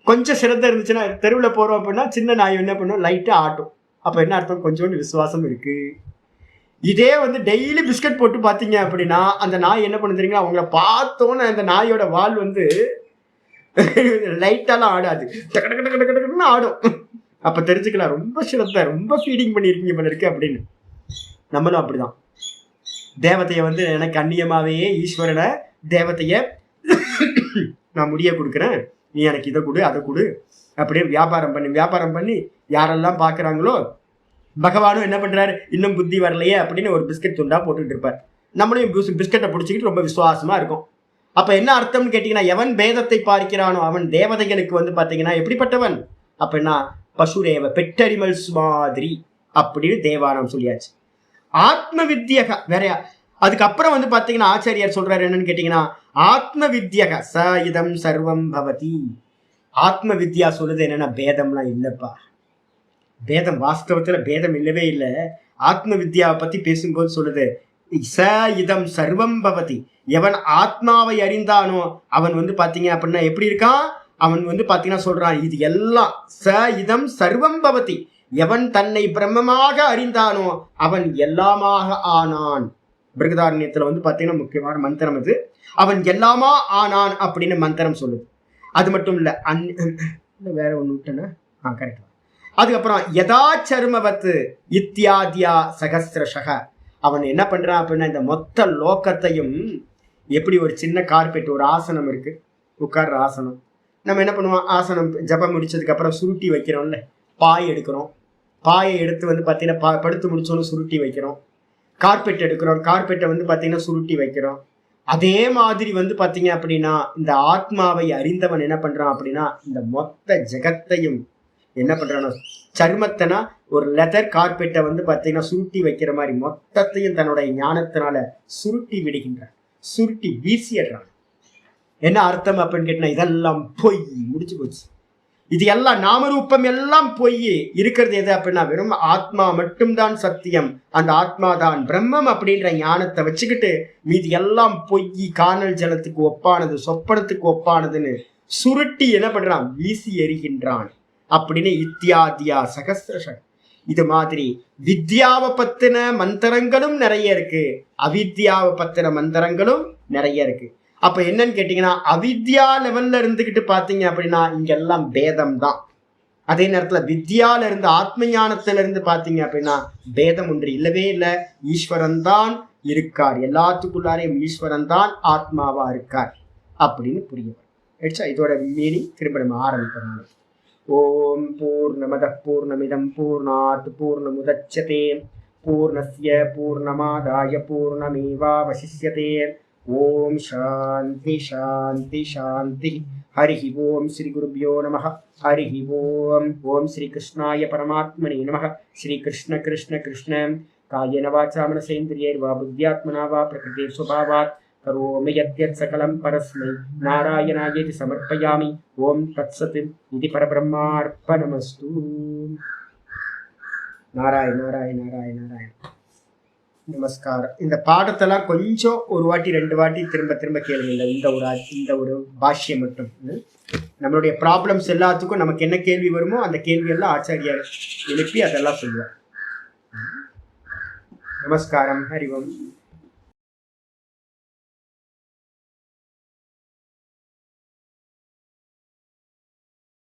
கொஞ்சம் சிரத்தை இருந்துச்சுன்னா தெருவில் போகிறோம் அப்படின்னா சின்ன நாய் என்ன பண்ணும், லைட்டாக ஆட்டும். அப்போ என்ன அர்த்தம், கொஞ்சோண்டு விசுவாசம் இருக்குது. இதே வந்து டெய்லி பிஸ்கட் போட்டு பார்த்தீங்க அப்படின்னா அந்த நாய் என்ன பண்ணு தெரியுங்களா, அவங்கள பார்த்தோன்னு அந்த நாயோட வால் வந்து லைட்டாலாம் ஆடாது, டக்கு ஆடும். அப்போ தெரிஞ்சுக்கலாம் ரொம்ப சிரத்தை, ரொம்ப ஃபீடிங் பண்ணியிருக்கீங்க போல இருக்கு அப்படின்னு. நம்மளும் அப்படிதான். தேவதையை வந்து எனக்கு அந்நியமாகவே ஈஸ்வரனை தேவதையை நான் முடிய கொடுக்குறேன், நீ எனக்கு இதை கொடு அதை கொடு அப்படியே வியாபாரம் பண்ணி யாரெல்லாம் பார்க்குறாங்களோ பகவானும் என்ன பண்ணுறாரு, இன்னும் புத்தி வரலையே அப்படின்னு ஒரு பிஸ்கட் துண்டா போட்டுட்டு இருப்பார். நம்மளையும் பிஸ்கட்டை பிடிச்சிக்கிட்டு ரொம்ப விசுவாசமாக இருக்கும். அப்போ என்ன அர்த்தம்னு கேட்டிங்கன்னா, எவன் பேதத்தை பார்க்கிறானோ அவன் தேவதைகளுக்கு வந்து பார்த்தீங்கன்னா எப்படிப்பட்டவன் அப்படின்னா பசுரேவ பெட்டரிமல்ஸ் மாதிரி அப்படின்னு தேவாரம் சொல்லியாச்சு. ஆத்ம வித்யக வேற. அதுக்கப்புறம் வந்து பார்த்தீங்கன்னா ஆச்சாரியார் சொல்றாரு என்னன்னு கேட்டீங்கன்னா, ஆத்ம வித்யக ச இதம் சர்வம் பவதி. ஆத்ம வித்யா சொல்லுது என்னன்னா, பேதம்லாம் இல்லைப்பா, பேதம் வாஸ்தவத்தில் பேதம் இல்லவே இல்லை. ஆத்ம வித்யாவை பற்றி பேசும்போது சொல்லுது ச இதம் சர்வம் பவதி. எவன் ஆத்மாவை அறிந்தானோ அவன் வந்து பார்த்தீங்க அப்படின்னா எப்படி இருக்கான், அவன் வந்து பார்த்தீங்கன்னா சொல்றான் இது எல்லாம் ச இதம் சர்வம் பவதி. எவன் தன்னை பிரம்மமாக அறிந்தானோ அவன் எல்லாமாக ஆனான். பிருகதாரண்யத்தில் வந்து பார்த்தீங்கன்னா முக்கியமான மந்திரம் அது. அவன் எல்லாமா ஆனான் அப்படின்னு மந்திரம் சொல்லுது. அது மட்டும் இல்லை, வேற ஒன்று விட்டேன்னா கரெக்ட். அதுக்கப்புறம் யதா சர்மவத்து இத்தியாதியா சகஸ்திரஷக. அவன் என்ன பண்றான் அப்படின்னா இந்த மொத்த லோக்கத்தையும் எப்படி ஒரு சின்ன கார்பெட், ஒரு ஆசனம் இருக்கு, உட்கார்ற ஆசனம். நம்ம என்ன பண்ணுவோம், ஆசனம் ஜபம் முடிச்சதுக்கு அப்புறம் சுருட்டி வைக்கிறோம்ல, பாய் எடுக்கிறோம், பாயை எடுத்து வந்து பார்த்தீங்கன்னா படுத்து முடிச்சோன்னு சுருட்டி வைக்கிறோம். கார்பெட் எடுக்கிறோம், கார்பெட்டை வந்து பார்த்தீங்கன்னா சுருட்டி வைக்கிறோம். அதே மாதிரி வந்து பார்த்தீங்க அப்படின்னா இந்த ஆத்மாவை அறிந்தவன் என்ன பண்றான் அப்படின்னா இந்த மொத்த ஜெகத்தையும் என்ன பண்றானோ, சர்மத்தனா ஒரு லெதர் கார்பெட்டை வந்து பார்த்தீங்கன்னா சுருட்டி வைக்கிற மாதிரி மொத்தத்தையும் தன்னுடைய ஞானத்தினால சுருட்டி விடுகின்றான், சுருட்டி வீசிடுறான். என்ன அர்த்தம் அப்படின்னு கேட்டா, இதெல்லாம் பொய், முடிச்சு போச்சு. இது எல்லாம் நாமரூபம் எல்லாம் பொய். இருக்கிறது எது அப்படின்னா வெறும் ஆத்மா மட்டும்தான் சத்தியம், அந்த ஆத்மா தான் பிரம்மம் அப்படின்ற ஞானத்தை வச்சுக்கிட்டு மீதி எல்லாம் பொய், காணல் ஜலத்துக்கு ஒப்பானது, சொப்பனத்துக்கு ஒப்பானதுன்னு சுருட்டி என்ன பண்றான், வீசி எறிகின்றான் அப்படின்னு இத்தியாதியா சகஸ்திர. இது மாதிரி வித்யாவை பத்தின மந்திரங்களும் நிறைய இருக்கு, அவித்யாவை பத்தின மந்திரங்களும் நிறைய இருக்கு. அப்ப என்னன்னு கேட்டீங்கன்னா அவித்யா லெவல்ல இருந்துகிட்டு பாத்தீங்க அப்படின்னா இங்கெல்லாம் பேதம் தான். அதே நேரத்துல வித்யால இருந்து ஆத்ம ஞானத்துல இருந்து பாத்தீங்க அப்படின்னா பேதம் ஒன்று இல்லவே இல்லை. ஈஸ்வரன் தான் இருக்கார், எல்லாத்துக்குள்ளாரையும் ஈஸ்வரன் தான் ஆத்மாவா இருக்கார் அப்படின்னு புரியும். இதோட மீனிங் திரும்ப நம்ம ஆரம்பிக்கிறோம். ஓம் பூர்ணமத பூர்ணமிதம் பூர்ணாத் பூர்ணமுதச்யதே பூர்ணஸ்ய பூர்ணமாதாய பூர்ணமேவாவசிஷ்யதே. ஓம் சாந்தி சாந்தி சாந்தி. ஹரி ஓம் ஸ்ரீ குருப்யோ நமः. ஹரி ஓம். ஓம் ஸ்ரீ கிருஷ்ணாய பரமாத்மனே நமः. ஸ்ரீ கிருஷ்ண கிருஷ்ண கிருஷ்ண காயேன வாசா மனசேந்திரியைர்வா புத்யாத்மனா வா பிரகிருதே ஸ்வபாவாத் கரோமி யத்யத் சகலம் பரஸ்மை நாராயணாயேதி சமர்ப்பயாமி. ஓம் தத்சத் இது பரபிரம்மார்ப்பணமஸ்து. நாராயண நாராயண நாராயண நாராயண. நமஸ்காரம். இந்த பாடத்தெல்லாம் கொஞ்சம் ஒரு வாட்டி 2 வாட்டி திரும்ப திரும்ப கேளுங்க. இந்த ஒரு பாஷ்யம் மட்டும். நம்மளுடைய ப்ராப்ளம்ஸ் எல்லாத்துக்கும் நமக்கு என்ன கேள்வி வருமோ அந்த கேள்வி எல்லாம் ஆச்சாரியார் எழுப்பி அதெல்லாம் சொல்லுவார். நமஸ்காரம். ஹரி ஓம்.